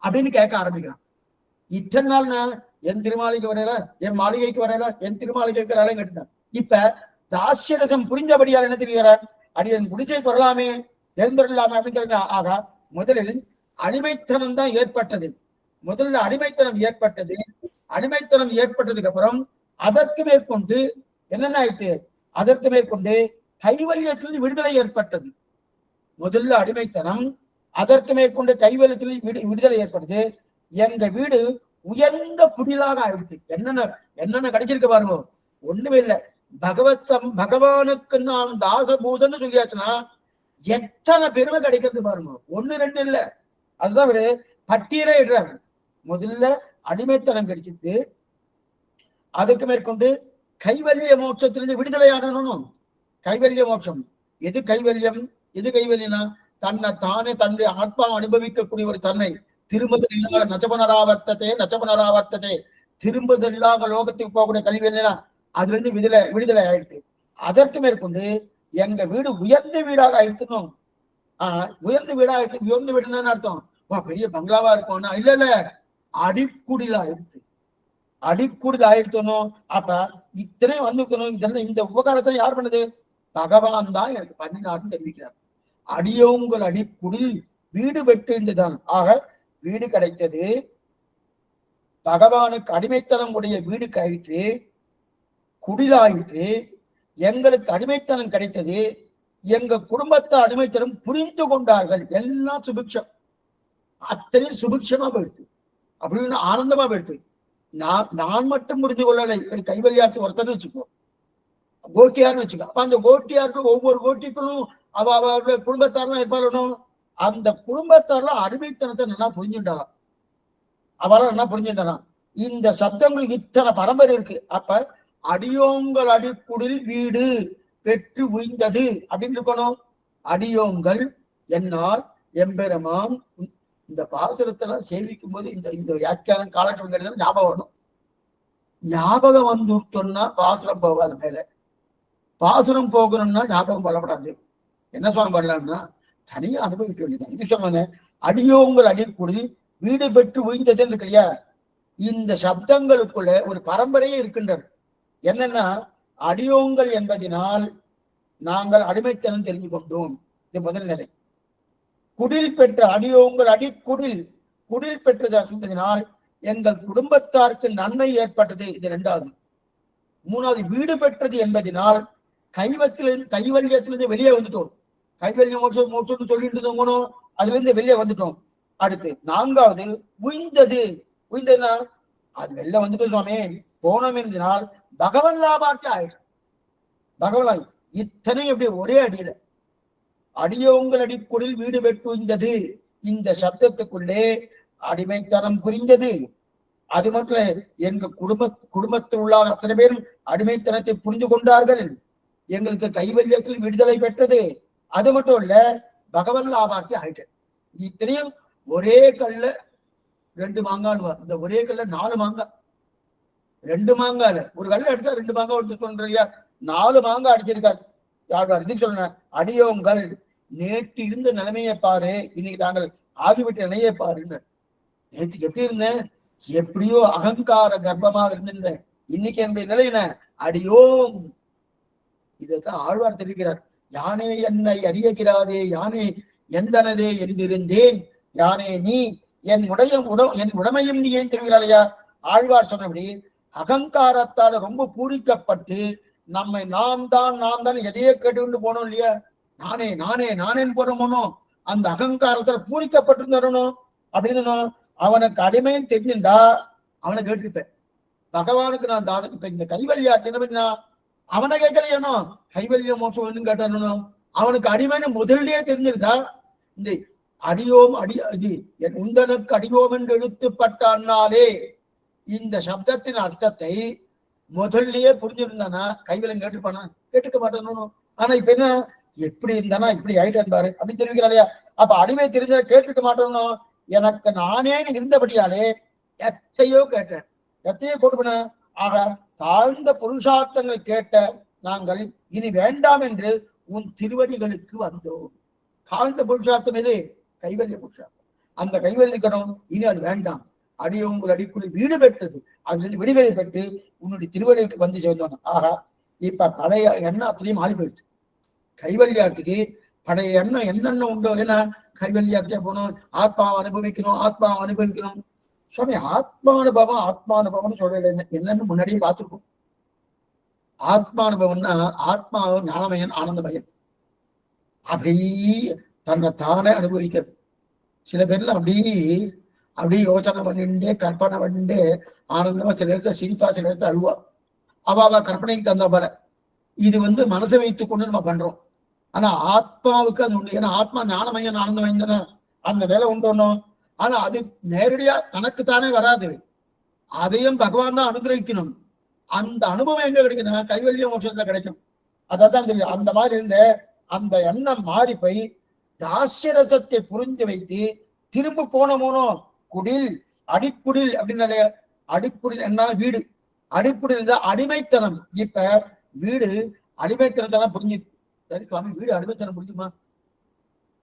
அப்படின்னு கேட்க ஆரம்பிக்கிறான். இத்தனை நாள் நான் என் திருமாளிகை வரையில, என் மாளிகைக்கு வரையில, என் திருமாளிகைக்கு வரையில கேட்டுதான். இப்ப தாசியரசம் புரிஞ்சபடியால் என்ன தெரிகிறார், அடியன் குடிசைக்கு வரலாமே எழுந்தருளாமே அப்படிங்கிறாங்க. ஆக முதலில் அடிமைத்தனம் தான் ஏற்பட்டது. முதல்ல அடிமைத்தனம் ஏற்பட்டது. அடிமைத்தனம் ஏற்பட்டதுக்கு அப்புறம் அதற்கு மேற்கொண்டு என்னென்ன ஆயிடுச்சு, அதற்கு மேற்கொண்டு கைவல்யத்திலிருந்து விடுதலை ஏற்பட்டது. முதல்ல அடிமைத்தனம், அதற்கு மேற்கொண்டு கைவல்யத்திலிருந்து விடுதலை ஏற்பட்டது. எங்க வீடு உயர்ந்த குடிலாக ஆயிடுச்சு. என்னென்ன கிடைச்சிருக்க பாருங்க, ஒண்ணுமே இல்லை. பகவானுக்கு நான் தாசபூதன்னு சொல்லியாச்சுன்னா எத்தனை பெருமை கிடைக்கிறது பாருங்க. ஒண்ணு ரெண்டு இல்ல, அதுதான் ஒரு பட்டியலே இடுறாங்க. முதல்ல அடிமைத்தனம் கிடைச்சிட்டு அதுக்கு மேற்கொண்டு கைவல்ய மோட்சத்திலிருந்து விடுதலை ஆகணும். கைவல்ய மோட்சம் எது கைவல்யம், எது கைவல்யனா தன்னை தானே தன்னுடைய ஆத்மா அனுபவிக்கக்கூடிய ஒரு தன்மை. திரும்புதலில்லாத நச்சபனராவர்த்ததே திரும்புதலில்லாத லோகத்துக்கு போகக்கூடிய கைவல்யனா அதுல இருந்து விடுதலை ஆயிடுச்சு. அதற்கு மேற்கொண்டு எங்க வீடு உயர்ந்த வீடாக ஆயிடுத்தணும். உயர்ந்த வீடாயிட்டு, உயர்ந்த வீடுன்னு அர்த்தம் பெரிய பங்களாவா இருக்கும்னா இல்ல, அடிக்குடில ஆயிடுத்து. அடிக்குடில் ஆயிடுத்தணும். அப்ப இத்தனை வந்துக்கணும். இதெல்லாம் இந்த உபகாரத்தை யார் பண்ணது, பகவான் தான் எனக்கு பண்ணினார்னு தெரிவிக்கிறார். அடியோங்கள் அடிக்குடில் வீடு பெற்றுதான். ஆக வீடு கிடைத்தது, பகவானுக்கு அடிமைத்தனம் உடைய வீடு கழித்து குடிலாயிற்று. எங்களுக்கு அடிமைத்தனம் கிடைத்தது. எங்க குடும்பத்தை அடிமைத்தனம் புரிந்து கொண்டார்கள். எல்லாம் சுபிக்ஷம், அத்தனையும் சுபிக்ஷமா போயிடுது, அப்படின்னு ஆனந்தமா போயிடுது. நான் மட்டும் புரிந்து கொள்ளலை. கைவல்யார்த்தி ஒருத்தன்னு வச்சுக்கோ, கோட்டியார்னு வச்சுக்கோ. அப்ப அந்த கோட்டியாருக்கு ஒவ்வொரு கோட்டிக்கும் அவ குடும்பத்தாரெல்லாம் இருப்பாளணும். அந்த குடும்பத்தாரெல்லாம் அடிமைத்தனத்தை நல்லா புரிஞ்சுட்டாலாம். அவெல்லாம் நல்லா புரிஞ்சுட்டாலாம். இந்த சப்தங்களுக்கு இத்தனை பரம்பரை இருக்கு. அப்ப அடியோங்கள் அடிக்குடில் வீடு பெற்று உய்ந்தது அப்படின்னு இருக்கணும். அடியோங்கள் என்னால் எம்பெருமான். இந்த பாசுரத்தெல்லாம் சேவிக்கும் போது இந்த வியாக்கியானம் காலட்சம் ஞாபகம் வரணும். ஞாபகம் வந்துட்டோம்னா பாசுரம் போகாது. மேல பாசுரம் போகணும்னா ஞாபகம் கொள்ளப்படாது. என்ன சுவாமி பண்ணலாம்னா தனியா அனுபவிக்க வேண்டியதான். இது சொன்னாங்க அடியோங்கள் அடிக்குடில் வீடு பெற்று உய்ந்ததுன்னு இருக்கு இல்லையா. இந்த சப்தங்களுக்குள்ள ஒரு பரம்பரையே இருக்கின்றது. என்னன்னா அடியோங்கள் என்பதனால் நாங்கள் அடிமைத்தனம் தெரிஞ்சு கொண்டோம். இது முதல் நிலை. குடில் பெற்ற அடியோங்கள் அடிக்குடில் குடில் பெற்றது என்பதனால் எங்கள் குடும்பத்தாருக்கு நன்மை ஏற்பட்டது. இது இரண்டாவது. மூணாவது வீடு பெற்றது என்பதனால் கைவல்யத்திலிருந்து வெளியே வந்துட்டோம். கைவல்யம் மோட்சம் சொல்லிட்டு இருந்தோம், அதுல இருந்து வெளியே வந்துட்டோம். அடுத்து நான்காவது உய்ந்தது. உய்ந்ததுன்னா அது வெளில வந்துட்டு சுவாமி போனோம் என்றால் பகவன் லாபார்த்தி ஆயிடும். பகவான் இத்தனை எப்படி ஒரே அடியில அடியோங்கள் அடிக்குடில் வீடு வெட்டுந்தது, இந்த சப்தத்துக்குள்ளே அடிமைத்தனம் புரிந்தது. அது மட்டும் எங்க குடும்பத்தில் உள்ள அத்தனை பேரும் அடிமைத்தனத்தை புரிந்து கொண்டார்கள். எங்களுக்கு கைவல்யத்தில் விடுதலை பெற்றது. அது மட்டும் இல்ல, பகவன் லாபார்த்தி ஆயிட்டேன். இத்தனையும் ஒரே கல்ல 2 மாங்காய், இந்த ஒரே கல்ல 4 மாங்காய், 2 மாங்காய் ஒரு கல்ல எடுத்தா 2 மாங்காய் எடுத்துக்கொண்டியா, 4 மாங்காய் அடிச்சிருக்காரு. யார் இது சொன்ன அடியோங்கள் நேற்று இருந்த நிலைமையை பாரு, இன்னைக்கு நாங்கள் ஆகிவிட்ட நிலையை பாருன்னு. நேற்றுக்கு எப்படி இருந்தேன், எப்படியோ அகங்கார கர்ப்பமாக இருந்திருந்தேன். இன்னைக்கு என்னுடைய நிலை என்ன, அடியோம். இதைத்தான் ஆழ்வார் தெரிவிக்கிறார். யானே என்னை அறியகிறாதே, யானே எந்தனதே என்றிருந்தேன், யானே நீ என் உடமையும் நீ ஏன் தெரிவிக்கிறாளையா. ஆழ்வார் சொன்னபடி அகங்காரத்தால ரொம்ப பூரிக்கப்பட்டு நம்மை நாம் தான் எதையே கேட்டுக்கொண்டு போனோம் இல்லையா. நானே நானே நானேன்னு போறோமோ, அந்த அகங்காரத்தால பூரிக்கப்பட்டிருந்தோம் அப்படின்னு அவனுக்கு அடிமைன்னு தெரிஞ்சிருந்தா அவனை கேட்டிருப்பேன். பகவானுக்கு நான் தாசன். இப்ப இந்த கைவல்யார்த்தி என்ன பண்ணா, அவனை கேட்கலையானோ, கைவல்ய மோட்சம் கேட்டானோ, அவனுக்கு அடிமைன்னு முதல்லையே தெரிஞ்சிருந்தா இந்த அடியோம் உந்தனுக்கு அடியோம் என்று எழுத்துப்பட்டாலே இந்த சப்தத்தின் அர்த்தத்தை முதல்லயே புரிஞ்சிருந்தானா கைவல்யம் கேட்டுப்பானா, கேட்டுக்க மாட்டானோ. ஆனா இப்ப என்ன, எப்படி இருந்தானா இப்படி ஆயிட்டான் பாரு அப்படின்னு தெரிவிக்கிறாளையா. அப்ப அடிமை தெரிஞ்ச கேட்டுக்க மாட்டோம்னோ, எனக்கு நானே இருந்தபடியாலே எத்தையோ கேட்டேன், எத்தையோ கொடுப்பன. ஆக தாழ்ந்த புருஷார்த்தங்களை கேட்ட நாங்கள் இனி வேண்டாம் என்று உன் திருவடிகளுக்கு வந்தோம். தாழ்ந்த புருஷார்த்தம் எது, கைவல்ய புருஷார்த்தம். அந்த கைவல்யக்கணும் இனி அது வேண்டாம். அடியவங்கள் அடிக்குள்ளே வீடு பெற்றது, அதுல விடுதலை பெற்று உன்னுடைய திருவடிகளுக்கு வந்து சேர்ந்தோம். ஆகா, இப்ப பழைய எண்ணம் அப்படியே மாறி போயிடுச்சு. கைவல்யார்த்துக்கு பழைய எண்ணம் என்னென்ன உண்டோ, ஏன்னா கைவல்யார்த்தியா போனோம், ஆத்மாவை அனுபவிக்கணும். சுவாமி ஆத்மானுபவம் சொல்றது என்னன்னு முன்னாடியே பார்த்துருக்கோம். ஆத்மானுபவம்னா ஆத்மாவும் ஞானமயன் ஆனந்தமயன் அப்படி தன்னை தானே அனுபவிக்கிறது. சில பேர்ல அப்படி யோசனை பண்ணிட்டு கற்பனை பண்ணிட்டு ஆனந்தமா, சில இடத்துல சிரிப்பா, சில இடத்துல அழுவா. அவ கற்பனைக்கு தந்த போல. இது மனசை வைத்துக் கொண்டு நம்ம பண்றோம். ஆனா ஆத்மாவுக்கு அது உண்டு. ஏன்னா ஆத்மா ஞானமயன் ஆனந்தமயன் தானே, அந்த வேலை உண்டு. ஆனா அது நேரடியா தனக்குத்தானே வராது, அதையும் பகவான் தான் அனுகிரகிக்கணும். அந்த அனுபவம் எங்க கிடைக்குதுன்னா கைவல்ய மோட்சத்துல கிடைக்கும். அதான் தெரியும். அந்த மாதிரி இருந்த அந்த எண்ணம் மாறி போய் தாசியரசத்தை புரிஞ்சு வைத்து திரும்ப போனோமோனோ குடில் அடிக்குடில் அப்படின்னு. அடிக்குடில் என்ன, வீடு. அடிக்குடில் இருந்தா அடிமைத்தனம். இப்ப வீடு அடிமைத்தனத்தெல்லாம் புரிஞ்சு. சரி சுவாமி, வீடு அடிமைத்தனம் புரிஞ்சுமா?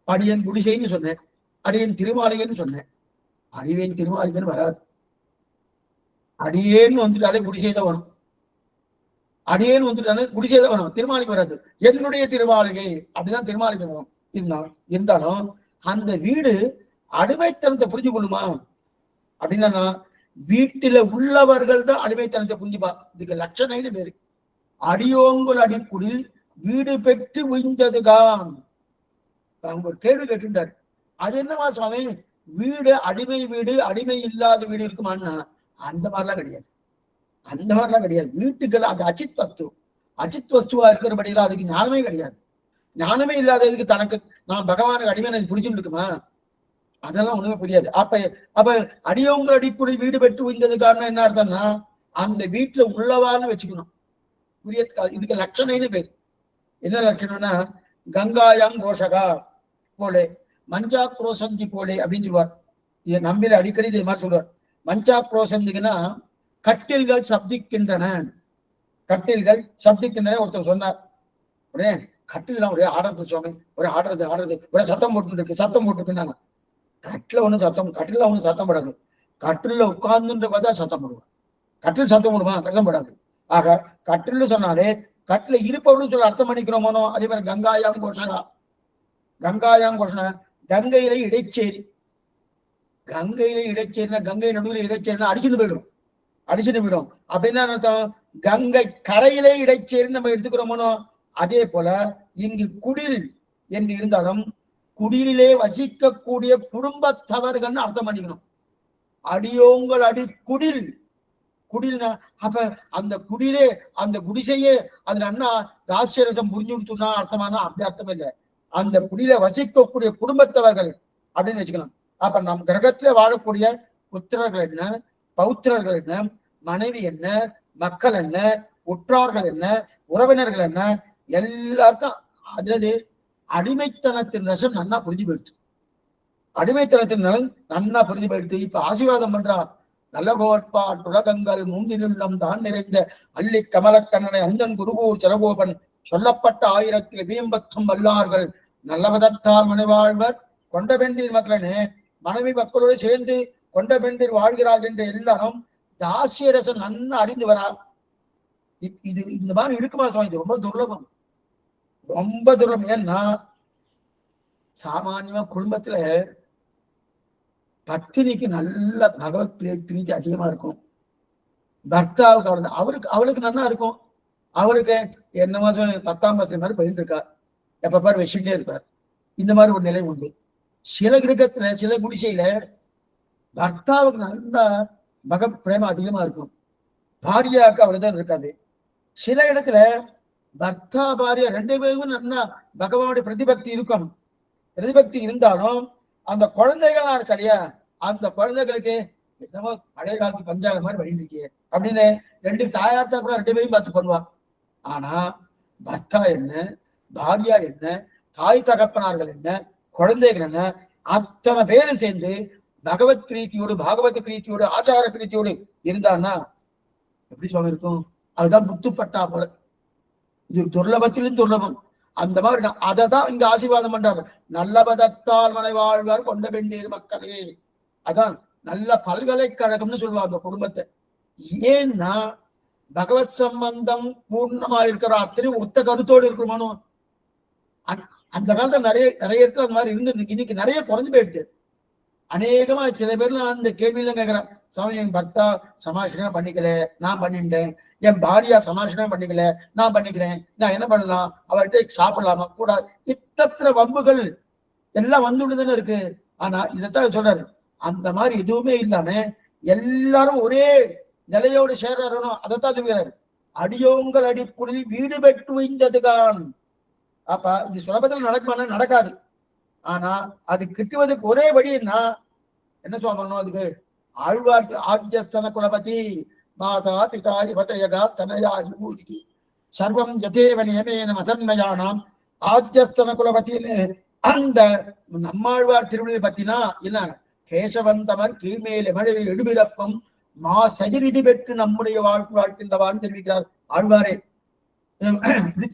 அடியன் குடிசைன்னு சொன்னேன், அடியன் திருமாளிகைன்னு சொன்னேன். அடியேன் திருமாளிகைன்னு வராது. அடியேன்னு வந்துட்டாலே குடிசைதான் வரும். அடியேன்னு வந்துட்டாலே குடிசைதான் வரும், திருமாளிகை வராது. என்னுடைய திருமாளிகை அப்படிதான் திருமாளிகை வரும். இருந்தாலும் அந்த வீடு அடிமைத்தனத்தை புரிஞ்சு கொள்ளுமா அப்படின்னா, வீட்டுல உள்ளவர்கள் தான் அடிமைத்தனத்தை புரிஞ்சுப்பா. இதுக்கு லட்சணைன்னு பேரு. அடியோங்குள் அடிக்குடில் வீடு பெற்று உய்ந்ததுதான். அவங்க ஒரு கேள்வி கேட்டுட்டாரு, அது என்னமா சுவாமி, வீடு அடிமை இல்லாத வீடு இருக்குமான்னா அந்த மாதிரிலாம் கிடையாது. வீட்டுகள் அது அச்சித் வஸ்துவா இருக்கிறபடியில அதுக்கு ஞானமே கிடையாது. ஞானமே இல்லாததுக்கு தனக்கு நான் பகவானுக்கு அடிமை எனக்கு புரிஞ்சுட்டு இருக்குமா, அதெல்லாம் ஒண்ணுமே புரியாது. அப்ப அடியோங்கிற அடிக்குடி வீடு பெற்று உய்ந்தது காரணம் என்ன அர்த்தம்னா, அந்த வீட்டுல உள்ளவான்னு வச்சுக்கணும். புரியதுக்கு இதுக்கு லட்சணைன்னு பேரு. என்ன லட்சணம்னா, கங்காயாம் ரோஷகா போலே மஞ்சா புரோசந்தி போலே அப்படின்னு சொல்லுவார். இதை நம்பில அடிக்கடி இது மாதிரி சொல்லுவார். மஞ்சா புரோசந்திக்குன்னா கட்டில்கள் சப்திக்கின்றன. ஒருத்தர் சொன்னார், ஒரே கட்டில்லாம் ஒரே ஆடுறது சுவாமி, ஒரே ஆடுறது ஒரே சத்தம் போட்டுருக்குன்னாங்க. கட்டில ஒண்ணும் சத்தம் போடாது. கட்டில உட்கார்ந்துன்ற பார்த்தா சத்தம் போடுவான். கட்டில் சத்தம் போடுமா, கஷ்டம் போடாது. ஆக கட்டில்னு சொன்னாலே கட்டில இருப்பவர்கள் சொல்ல அர்த்தம் பண்ணிக்கிறோமோ. அதே மாதிரி கங்காயாம் கோஷனா கங்கையில இடைச்சேரி. கங்கை நடுவில் இடைச்சேரினா அடிச்சுட்டு போயிடும். அப்படின்னா அர்த்தம், கங்கை கரையிலே இடைச்சேரின்னு நம்ம எடுத்துக்கிறோமோ. அதே போல இங்கு குடில் என்று இருந்தாலும் குடிலே வசிக்கக்கூடிய குடும்பத்தவர்கள்னு அர்த்தம் பண்ணிக்கணும். அடியோங்கள் அடி குடில், குடில்னா அப்ப அந்த குடிலே அந்த குடிசையே அதுல அண்ணா தாசியரசம் புரிஞ்சு கொடுத்துனா அர்த்தமானா அப்படி அர்த்தம் இல்லை. அந்த குடியில வசிக்கக்கூடிய குடும்பத்தவர்கள் அப்படின்னு வச்சுக்கலாம். அப்ப நம் கிரகத்துல வாழக்கூடிய புத்திரர்கள் என்ன, பௌத்திரர்கள் என்ன, மனைவி என்ன, மக்கள் என்ன, உற்றார்கள் என்ன, உறவினர்கள் என்ன, எல்லாருக்கும் அதாவது அடிமைத்தனத்தின் ரசம் நன்னா புரிஞ்சு போயிடுச்சு. அடிமைத்தனத்தின் நலன் நன்னா புரிஞ்சு போயிடுச்சு. இப்ப ஆசீர்வாதம் பண்றார். நல்ல கோட்பாட்டுலகங்கள் மூந்தினுள்ளம் தான் நிறைந்த அள்ளி கமலக்கண்ணனை அந்தன் குருகூர் செலகோபன் சொல்லப்பட்ட 1000 வீம்பத்தும் வல்லார்கள் நல்லபதத்தால் மனைவாழ்வர் கொண்ட பெண்டிர் மக்களனே மனைவி மக்களோடு சேர்ந்து கொண்ட பெண்டிர் வாழ்கிறார்கள் என்று எல்லாரும் தாசியரசன் நன்னா அறிந்து வரா. இது இந்த மாதிரி இருக்குமா சுவாமி? இது ரொம்ப துர்லபம், ரொம்ப துர்லபம். ஏன்னா சாமானியமா குடும்பத்துல பத்தினிக்கு நல்ல பகவத் பிரீத்தி அதிகமா இருக்கும். பர்த்தாவுக்கு அவளுக்கு நல்லா இருக்கும். அவளுக்கு என்ன மாசம் 10ஆம் மாசம் மாதிரி பயின்று இருக்கா, எப்ப பாரு வச்சுட்டே இருப்பார். இந்த மாதிரி ஒரு நிலை உண்டு. சில கிரகத்துல சில குடிசையில பர்த்தாவுக்கு நல்ல பகவத் பிரேமம் அதிகமா இருக்கும், பாரியாவுக்கு அவ்வளவுதான் இருக்காது. சில இடத்துல பர்த்தா பாரியா 2 பேருக்கும் நல்லா பகவானுடைய பிரதிபக்தி இருக்கும். பிரதிபக்தி இருந்தாலும் அந்த குழந்தைகளா இருக்கு இல்லையா, அந்த குழந்தைகளுக்கு என்னமோ பழைய காலத்து பஞ்சாங்க மாதிரி வழிருக்கு அப்படின்னு 2 தாயார் தான் கூட 2 பேரையும் பார்த்து பண்ணுவா. ஆனா பர்த்தா என்ன, பாரியா என்ன, தாய் தகப்பனார்கள் என்ன, குழந்தைகள் என்ன, அத்தனை பேரும் சேர்ந்து பகவத் பிரீத்தியோடு பாகவத பிரீத்தியோடு ஆச்சார பிரீத்தியோடு இருந்தான்னா எப்படி சுவாமி இருக்கும்? அதுதான் முத்துப்பட்டா போல. இது துர்லபத்திலும் துர்லபம். அந்த மாதிரி அதை தான் இங்க ஆசீர்வாதம் பண்றாரு. நல்லபதத்தால் மனை வாழ்வார் கொண்ட பெண்டீர் மக்களே. அதான் நல்ல பல்கலைக்கழகம்னு சொல்லுவாங்க அந்த குடும்பத்தை. ஏன்னா பகவத் சம்பந்தம் பூர்ணமா இருக்கிற அத்தனை ஒத்த கருத்தோடு இருக்கணுமானோ. அந்த காலத்துல நிறைய இடத்துல அந்த மாதிரி இருந்திருக்கு. இன்னைக்கு நிறைய குறைஞ்சு போயிடுச்சு. அநேகமா சில பேர்லாம் அந்த கேள்வியெல்லாம் கேட்கிறான், சாமி என் பர்த்தா சமாஷனா பண்ணிக்கல, நான் பண்ணிட்டேன். என் பாரியா சமாஷனா பண்ணிக்கல, நான் பண்ணிக்கிறேன். நான் என்ன பண்ணலாம்? அவர்கிட்ட சாப்பிடலாமா கூடாது? இத்தனை வம்புகள் எல்லாம் வந்துட்டுதானே இருக்கு. ஆனா இதைத்தான் சொல்றாரு, அந்த மாதிரி எதுவுமே இல்லாம எல்லாரும் ஒரே நிலையோடு சேரணும். அதைத்தான் சொல்கிறாரு. அடியோங்கள் அடிக்குடில் வீடு பெற்று வைந்ததுதான். அப்ப இது சுலபத்தில் நடக்குமானா நடக்காது. ஆனா அது கிட்டுவதுக்கு ஒரே வழின்னா என்ன சொல்லணும்? அதுக்கு ஆழ்வார் ஆத்யஸ்தன குலபதி மாதா பிதா யுவதயகா ஸ்தனயா விபூதி சர்வம் யதேவ நியமேன மதன்மயானாம் ஆத்யஸ்தன குலபதின்னு அந்த நம்மாழ்வார் திருவிழை பத்தினா என்ன? கேசவந்தமர் கீழ்மேல் எமழி எடுபிறப்பம் மா சதிரிதி பெற்று நம்முடைய வாழ்க்கின்றவான்னு தெரிவிக்கிறார் ஆழ்வாரே.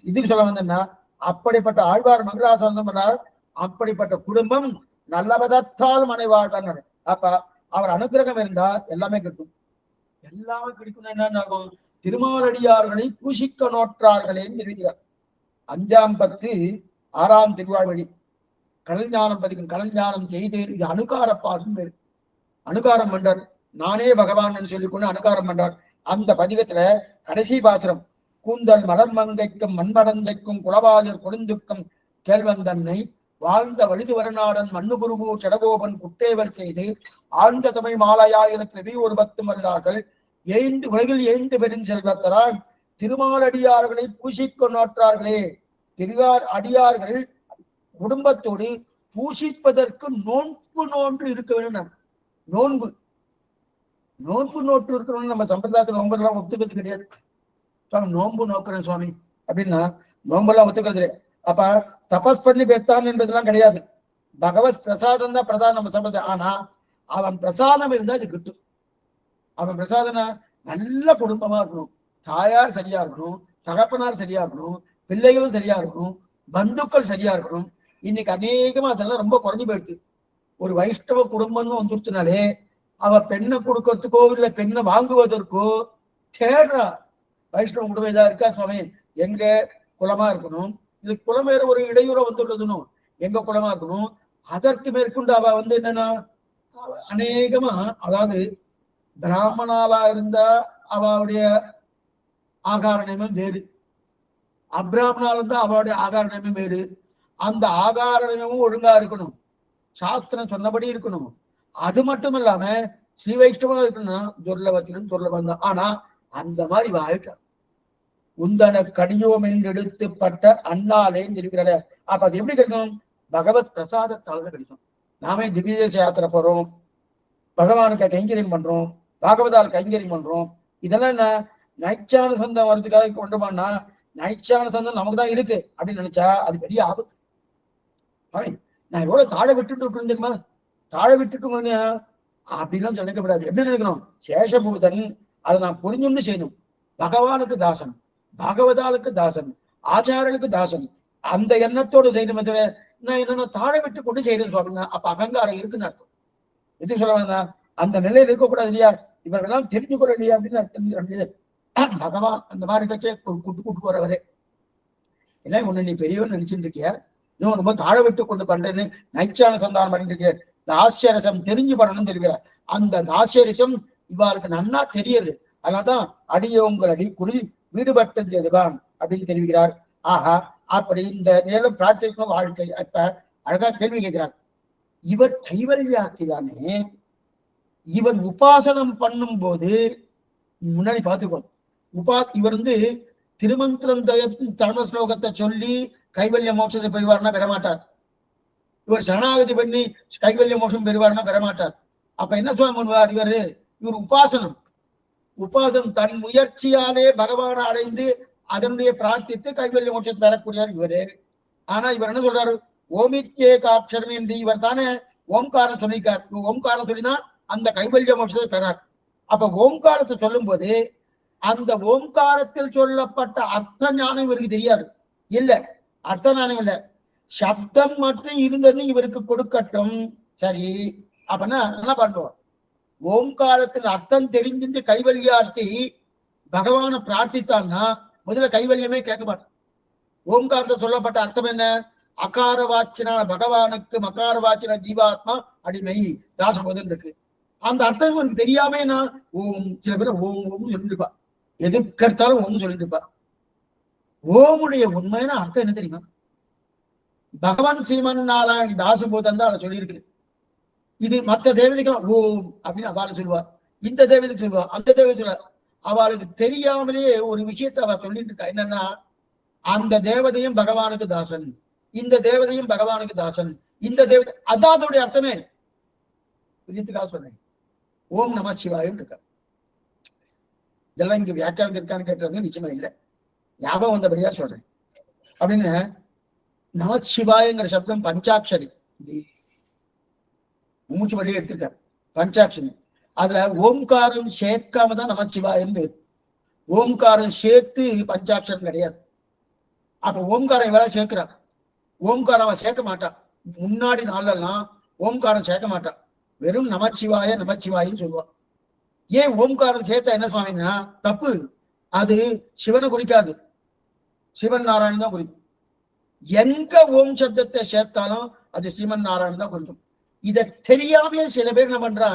இதுக்கு சொல்ல வந்தேன்னா அப்படிப்பட்ட ஆழ்வார் மங்களாசாசனம் பண்றார். அப்படிப்பட்ட குடும்பம் நல்லபதத்தால் மனை வாழ்றாங்க. அப்ப அவர் அனுகிரகம் இருந்தா எல்லாமே கிடைக்கும். எல்லாமே கிடைக்கும். என்ன ஆகும்? திருமாலடியார்களை பூசிக்க நோற்றார்களேன்னு தெரிவிக்கிறார். 5ஆம் பத்து 6ஆம் திருவாழ்வழி கடல் ஞானம் பதிக்கும் கடல் ஞானம் செய்து இது அனுகார பாடும் பேரு. அனுகாரம் பண்றார். நானே பகவான் சொல்லிக்கொண்டு அனுகாரம் பண்றார். அந்த பதிகத்துல கடைசி பாசுரம், கூந்தல் மலர் மங்கைக்கும் மண்மடந்தைக்கும் குலவாளர் கொடுந்துக்கும் கேள்வந்தன்னை வாழ்ந்த வழுது வரநாடன் மண்ணு குருகூர் செடகோபன் குட்டேவல் செய்து ஆழ்ந்த தமிழ் மாலையாயிரத்திலே ஒரு 10 வருடார்கள் உலகில் ஏந்து பெருஞ்செல்வத்தரால் திருமாலடியார்களை பூசிக்க நோற்றார்களே. திருவார் அடியார்கள் குடும்பத்தோடு பூசிப்பதற்கு நோன்பு இருக்க வேண்டும். நோன்பு நோட்டு இருக்கணும்னு நம்ம சம்பிரதாயத்தில் நோன்பெல்லாம் ஒத்துக்கிறது கிடையாது. நோன்பு நோக்கிறேன் சுவாமி அப்படின்னா நோன்பெல்லாம் ஒத்துக்கிறது. அப்ப தபஸ் பண்ணி பெத்தான் என்பதெல்லாம் கிடையாது. பகவத் பிரசாதம் தான் பிரதானம் நம்ம சம்பிரதாயம். ஆனா அவன் பிரசாதம் இருந்தா இது கிட்டும். அவன் பிரசாதனா நல்ல குடும்பமா இருக்கணும், தாயார் சரியா இருக்கணும், தகப்பனார் சரியா இருக்கணும், பிள்ளைகளும் சரியா இருக்கணும், பந்துக்கள் சரியா இருக்கணும். இன்னைக்கு அநேகமா அதெல்லாம் ரொம்ப குறைஞ்சு போயிடுச்சு. ஒரு வைஷ்ணவ குடும்பம்னு வந்துருச்சுனாலே அவ பெண்ணை கொடுக்கறதுக்கோ இல்ல பெண்ணை வாங்குவதற்கோ தேடுறா. வைஷ்ணவ குடும்பம் இதா இருக்கா சுவாமி, எங்க குலமா இருக்கணும், இது குலம் வேற ஒரு இடையூற வந்துடுறதுன்னு எங்க குலமா இருக்கணும். அதற்கு மேற்கொண்டு அவ என்னன்னா அநேகமா அதாவது பிராமணாலா இருந்தா அவளுடைய ஆகார நியமம் வேறு, அப்ராமணால இருந்தா அவளுடைய ஆகார நியமம் வேறு. அந்த ஆகார நியமமும் ஒழுங்கா இருக்கணும், சாஸ்திரம் சொன்னபடி இருக்கணும். அது மட்டும் இல்லாம ஸ்ரீ வைஷ்ணவா இருக்குன்னா துர்லபத்திலும் துர்லபம் தான். ஆனா அந்த மாதிரி வாழ்க்கை உந்தன கடியோம் என்று எடுத்துப்பட்ட அண்ணாலே இருக்கிற. அப்ப அது எப்படி கிடைக்கும்? பகவத் பிரசாதத்தால் தான் கிடைக்கும். நாமே திவ்யதேச யாத்திரை போறோம், பகவானுக்கு கைங்கரியம் பண்றோம், பாகவதால் கைங்கரியம் பண்றோம். இதெல்லாம் என்ன நைச்சான சந்தம் வர்றதுக்காக கொண்டு போனா நைச்சான சந்தம் நமக்கு தான் இருக்கு அப்படின்னு நினைச்சா அது பெரிய ஆபத்து. நான் எவ்வளவு தாழ விட்டுட்டு தெரியுமா? தாழ விட்டுட்டு அப்படிலாம் நினைக்கப்படாது. எப்படி நினைக்கணும்? சேஷபூதன் அதை நான் புரிஞ்சுன்னு செய்யணும். பகவானுக்கு தாசன், பாகவதாளுக்கு தாசன், ஆச்சாரனுக்கு தாசன், அந்த எண்ணத்தோடு செய்யணும். நான் என்னன்னா தாழ விட்டு கொண்டு செய்யறது சுவாமிங்க. அப்ப அகங்காரம் இருக்குன்னு அர்த்தம். எது சொல்ல வேண்டாம், அந்த நிலையில இருக்கக்கூடாது இல்லையா? இவர்களெல்லாம் தெரிஞ்சுக்கொள்ள இல்லையா அப்படின்னு பகவான் அந்த மாதிரி கூட்டு போறவரே எல்லாம் ஒண்ணு நீ பெரியவன் நினைச்சுட்டு இருக்கிய, இன்னும் ரொம்ப தாழ விட்டு கொண்டு பண்றேன்னு நைச்சான சந்தானம் பண்ணிட்டு இருக்க. தாசியரசம் தெரிஞ்சு பண்ணணும்னு தெரிகிறார். அந்த தாசியரசம் இவாளுக்கு நன்னா தெரியுது. அதனால்தான் அடியோங்கள் அடிக்குறில் வீடுபட்டது எதுதான் அப்படின்னு தெரிவிக்கிறார். ஆஹா, அப்படி இந்த நேரம் பிரார்த்திக்கும் வாழ்க்கை. அப்ப அழகா கேள்வி கேட்கிறார். இவர் கைவல்யார்த்தி தானே, இவர் உபாசனம் பண்ணும் போது முன்னாடி பார்த்துக்கோம். இவர் திருமந்திரம் தர்ம ஸ்லோகத்தை சொல்லி கைவல்ய மோட்சத்தை பெறுவார்னா பெறமாட்டார். இவர் சரணாகதி பண்ணி கைவல்ய மோட்சம் பெறுவார்னா பெறமாட்டார். அப்ப என்ன சுவாமி பண்ணுவார்? இவர் உபாசனம் தன் முயற்சியாலே பகவானை அடைந்து அதனுடைய பிரார்த்தித்து கைவல்ய மோட்சத்தை பெறக்கூடியவர் இவரு. ஆனா இவர் என்ன சொல்றாரு? ஓமித்யே காட்சரம் என்று இவர் தானே ஓம்காரம் சொல்லியிருக்கார். ஓம்காரம் சொல்லிதான் அந்த கைவல்ய மோட்சத்தை பெறார். அப்ப ஓம்காரத்தை சொல்லும் போது அந்த ஓம்காரத்தில் சொல்லப்பட்ட அர்த்த ஞானம் இவருக்கு தெரியாது. இல்ல, அர்த்த ஞானம் இல்ல, சப்தம் மட்டும் இருந்ததுன்னு இவருக்கு கொடுக்கட்டும். சரி, அப்படின்னா என்ன பண்ணுவோம்? ஓம்காரத்தின் அர்த்தம் தெரிஞ்சிருந்து கைவல்யார்த்தி பகவானை பிரார்த்தித்தான்னா முதல்ல கைவல்யமே கேட்க மாட்டான். ஓம்காரத்தை சொல்லப்பட்ட அர்த்தம் என்ன? அகார வாச்சினான பகவானுக்கு மகார வாச்சின ஜீவாத்மா அடிமை தாசபோதன் இருக்கு. அந்த அர்த்தம் எனக்கு தெரியாம நான் ஓம், சில பேர் ஓம் ஓம் சொல்லிட்டு இருப்பா, எதுக்கெடுத்தாலும் ஓம் சொல்லிட்டு இருப்பா. ஓமுடைய உண்மையான அர்த்தம் என்ன தெரியுமா? பகவான் ஸ்ரீமன் நாராயண தாசபோதன் தான் அதை சொல்லியிருக்கு. இது மற்ற தேவதைகள் ஓம் அப்படின்னு அவளை சொல்லுவார், இந்த தேவதைக்கு சொல்லுவார், அந்த தேவதை சொல்லுவார். அவளுக்கு தெரியாமலேயே ஒரு விஷயத்தை அவ சொல்லிட்டு இருக்கா. என்னன்னா, அந்த தேவதையும் பகவானுக்கு தாசன், இந்த தேவதையும் பகவானுக்கு தாசன், இந்த தேவதை அதான் அதோடைய அர்த்தமே. புரியுதுக்காக சொன்னேன். ஓம் நம சிவாயும் இருக்கா. இதெல்லாம் இங்க வியாக்கியானம் இருக்கான்னு கேட்டுறது நிச்சயமா இல்லை, ஞாபகம் வந்தபடியா சொல்றேன். அப்படின்னு நமச்சிவாயங்கிற சப்தம் பஞ்சாட்சரி, மூச்சு வழியே எடுத்திருக்காரு. பஞ்சாட்சரி அதுல ஓம்காரம் சேர்க்காம தான் நமச்சிவாயன்னு. ஓம்காரம் சேர்த்து பஞ்சாட்சரம் கிடையாது. அப்ப ஓம்காரம் இவெல்லாம் சேர்க்கிறான். ஓம்காரம் அவன் சேர்க்க மாட்டான். முன்னாடி நாளெல்லாம் ஓம்காரம் சேர்க்க மாட்டான், வெறும் நமச்சிவாய நமச்சிவாயின்னு சொல்லுவான். ஏன் ஓம்காரம் சேர்த்தா என்ன சுவாமின்னா தப்பு. அது சிவனை குறிக்காது, சிவன் நாராயணன் தான் குறிக்கும். எங்க ஓம் சப்தத்தை சேர்த்தாலும் அது ஸ்ரீமன் நாராயணன் தான் குறிக்கும். இதை தெரியாம சில பேர் என்ன பண்றா,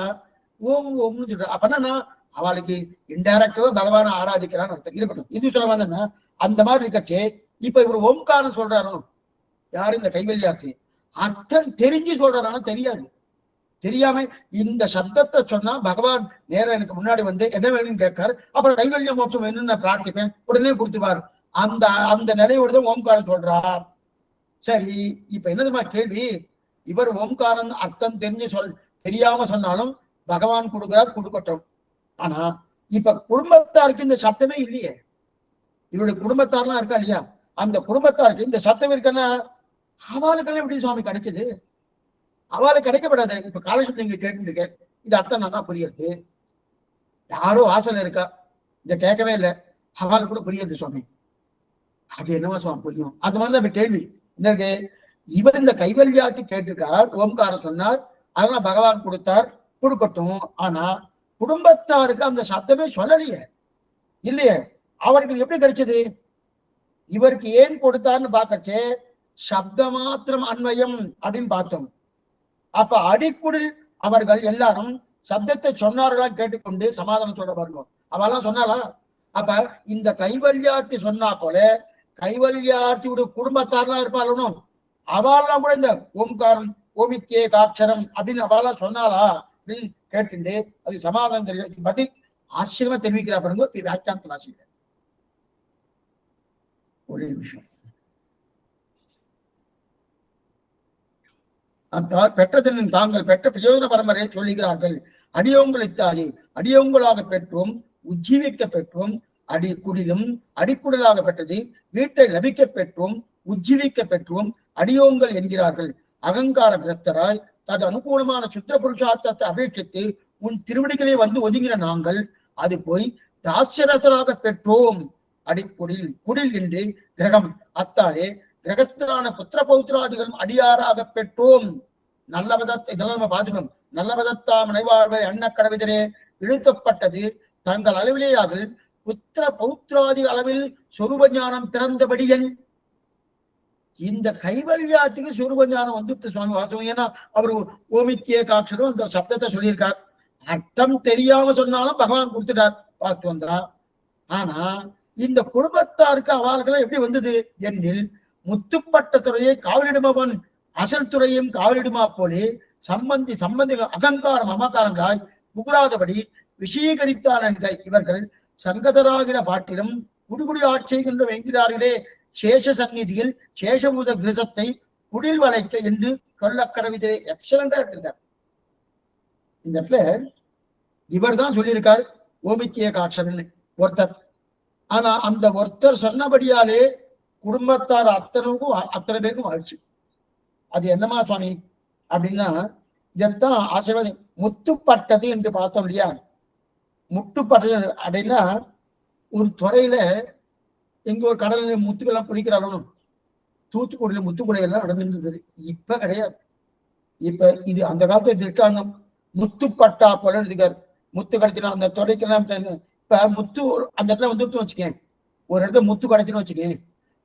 ஓம் ஓம்னு சொல்ற. அப்பனா அவளுக்கு இன்டைரக்டாவா பகவானை ஆராதிக்கிறான்னு அர்த்தம். இருக்கட்டும், இது சொல்ல வந்தேன்னா அந்த மாதிரி இருக்கச்சே. இப்ப இவர் ஓம்காரம் சொல்றாரோ யாரு? இந்த கைவல்யார்த்தி. அர்த்தம் தெரிஞ்சு சொல்றாரானா தெரியாது. தெரியாம இந்த சப்தத்தை சொன்னா பகவான் நேரம் எனக்கு முன்னாடி என்ன வேணும்னு கேட்காரு. அப்புறம் கைவல்ய மோட்சம் வேணும்னு நான் பிரார்த்திப்பேன், உடனே கொடுத்துவாரு. அந்த அந்த நிலையோடு தான் ஓம்காரம் சொல்றார். சரி, இப்ப என்னதுமா கேள்வி? இவர் ஓம்காரம் அர்த்தம் தெரியாம சொன்னாலும் பகவான் கொடுக்கிறார், கொடுக்கட்டும். ஆனா இப்ப குடும்பத்தாருக்கு இந்த சப்தமே இல்லையே. இவருடைய குடும்பத்தார்லாம் இருக்கா இல்லையா? அந்த குடும்பத்தாருக்கு இந்த சப்தம் இருக்குன்னா அவளுக்கெல்லாம் எப்படி சுவாமி கிடைச்சது? அவளுக்கு கிடைக்கப்படாது. இப்ப காலேஜ் நீங்க கேட்டுருக்க, இது அர்த்தம் நல்லா புரியுது. யாரோ வாசல் இருக்கா, இதை கேட்கவே இல்லை, அவளுக்கு கூட புரியுது சுவாமி. அது என்னவா சுவாமி புரியும்? அந்த மாதிரிதான் இப்ப கேள்வி என்ன இருக்கு. இவர் இந்த கைவல்யாக்கு கேட்டிருக்கார், ஓம்காரம் சொன்னார், அதெல்லாம் பகவான் கொடுத்தார், கொடுக்கட்டும். ஆனா குடும்பத்தாருக்கு அந்த சப்தமே சொல்லலையே, இல்லையே. அவருக்கு எப்படி கிடைச்சது? இவருக்கு ஏன் கொடுத்தார்னு பார்க்கச்சே சப்த மாத்திரம் அன்வயம் அப்படின்னு பார்த்தோம். அப்ப அடிக்குடில் அவர்கள் எல்லாரும் சப்தத்தை சொன்னார்களா கேட்டுக்கொண்டு சமாதானம் சொல்ற பாருங்க. அவெல்லாம் சொன்னாலா? அப்ப இந்த கைவல்யார்த்தி சொன்னா போல கைவல்யார்த்தியுடைய குடும்பத்தாரெல்லாம் இருப்பாளும், அவெல்லாம் கூட இந்த ஓம்காரம் ஓமித்யே காட்சரம் அப்படின்னு அவெல்லாம் சொன்னாலா அப்படின்னு கேட்டுண்டு அது சமாதானம் தெரிவிக்க பதில் ஆச்சரியமா தெரிவிக்கிறா பாருங்க. வியாக்கியானத்தை வாசிக்கிறேன் ஒரே நிமிஷம். பெற்றதின் தாங்கள் பெற்ற பிரயோஜன பரம்பரையை சொல்லுகிறார்கள். அடியோங்களித்தாலே அடியோங்களாக பெற்றோம், உஜ்ஜீவிக்க பெற்றோம், குடிலும் அடிக்குடலாக பெற்றது, வீட்டை லபிக்க பெற்றோம், உஜ்ஜீவிக்க பெற்றோம், அடியோங்கள் என்கிறார்கள். அகங்கார கிரஸ்தராய் தது அனுகூலமான சுத்திர புருஷார்த்தத்தை அபேட்சித்து உன் திருவடிகளே வந்து ஒதுங்கின நாங்கள் அது போய் தாசியரசராக பெற்றோம். அடிக்குடில் குடில் என்று கிரகம் அத்தாலே கிரகஸ்தரான புத்திர பௌத்திராதிகளும் அடியாராக பெற்றோம். நல்ல விதத்தை இதெல்லாம் நம்ம பார்த்துக்கணும். நல்ல விதத்தா மனைவாழ்வை அன்ன கடவிதரே இழுத்தப்பட்டது தங்கள் அளவிலேயாக புத்திர பௌத்திராதி அளவில் சொரூப ஞானம் பிறந்தபடியன். இந்த கைவல்யாத்துக்கு சொரூப ஞானம் வந்து சுவாமி வாசவம். ஏன்னா அவர் ஓமித்திய காட்சரும் அந்த சப்தத்தை சொல்லியிருக்கார். அர்த்தம் தெரியாம சொன்னாலும் பகவான் கொடுத்துட்டார் வாஸ்தவம் தான். ஆனா இந்த குடும்பத்தாருக்கு அவர்களும் எப்படி வந்தது என்னில் முத்துப்பட்ட துறையை காவலிடுமவன் அசல் துறையும் காவலிடுமா போலே சம்பந்திகள் அகங்காரம் அமகாரங்களாய் புகுறாதபடி விஷயீகரித்தான் என்க இவர்கள் சங்கதராகிற பாட்டிலும் குடிகுடி ஆட்சிகின்ற என்கிறார்களே சேஷ சந்நிதியில் சேஷபூத கிரசத்தை குடில் வளைக்க என்று சொல்ல கடவிதே. எக்ஸலண்டா எடுத்திருக்கார் இந்த இடத்துல. இவர் தான் சொல்லியிருக்கார் ஓமித்திய காட்சர்னு ஒருத்தர். ஆனா அந்த ஒருத்தர் சொன்னபடியாலே குடும்பத்தார் அத்தனை பேருக்கும் வாழ்ச்சி. அது என்னமா சுவாமி அப்படின்னா இதைத்தான் ஆசீர்வாதம் முத்துப்பட்டது என்று பார்த்தோம் இல்லையா. முட்டுப்பட்டது அப்படின்னா ஒரு துறையில எங்க ஒரு கடல்ல முத்துக்கெல்லாம் குடிக்கிறாரோ, தூத்துக்குடியில முத்துக்குடையெல்லாம் நடந்துட்டு இருந்தது. இப்ப கிடையாது. இப்ப இது அந்த காலத்துல இருக்காங்க. முத்துப்பட்டா போல இருக்காரு. முத்து கிடைச்சினா அந்த துறைக்கெல்லாம் இப்ப முத்து அந்த இடத்துல வந்துட்டு வச்சுக்கேன். ஒரு இடத்துல முத்து கிடைச்சுன்னு வச்சுக்கேன்.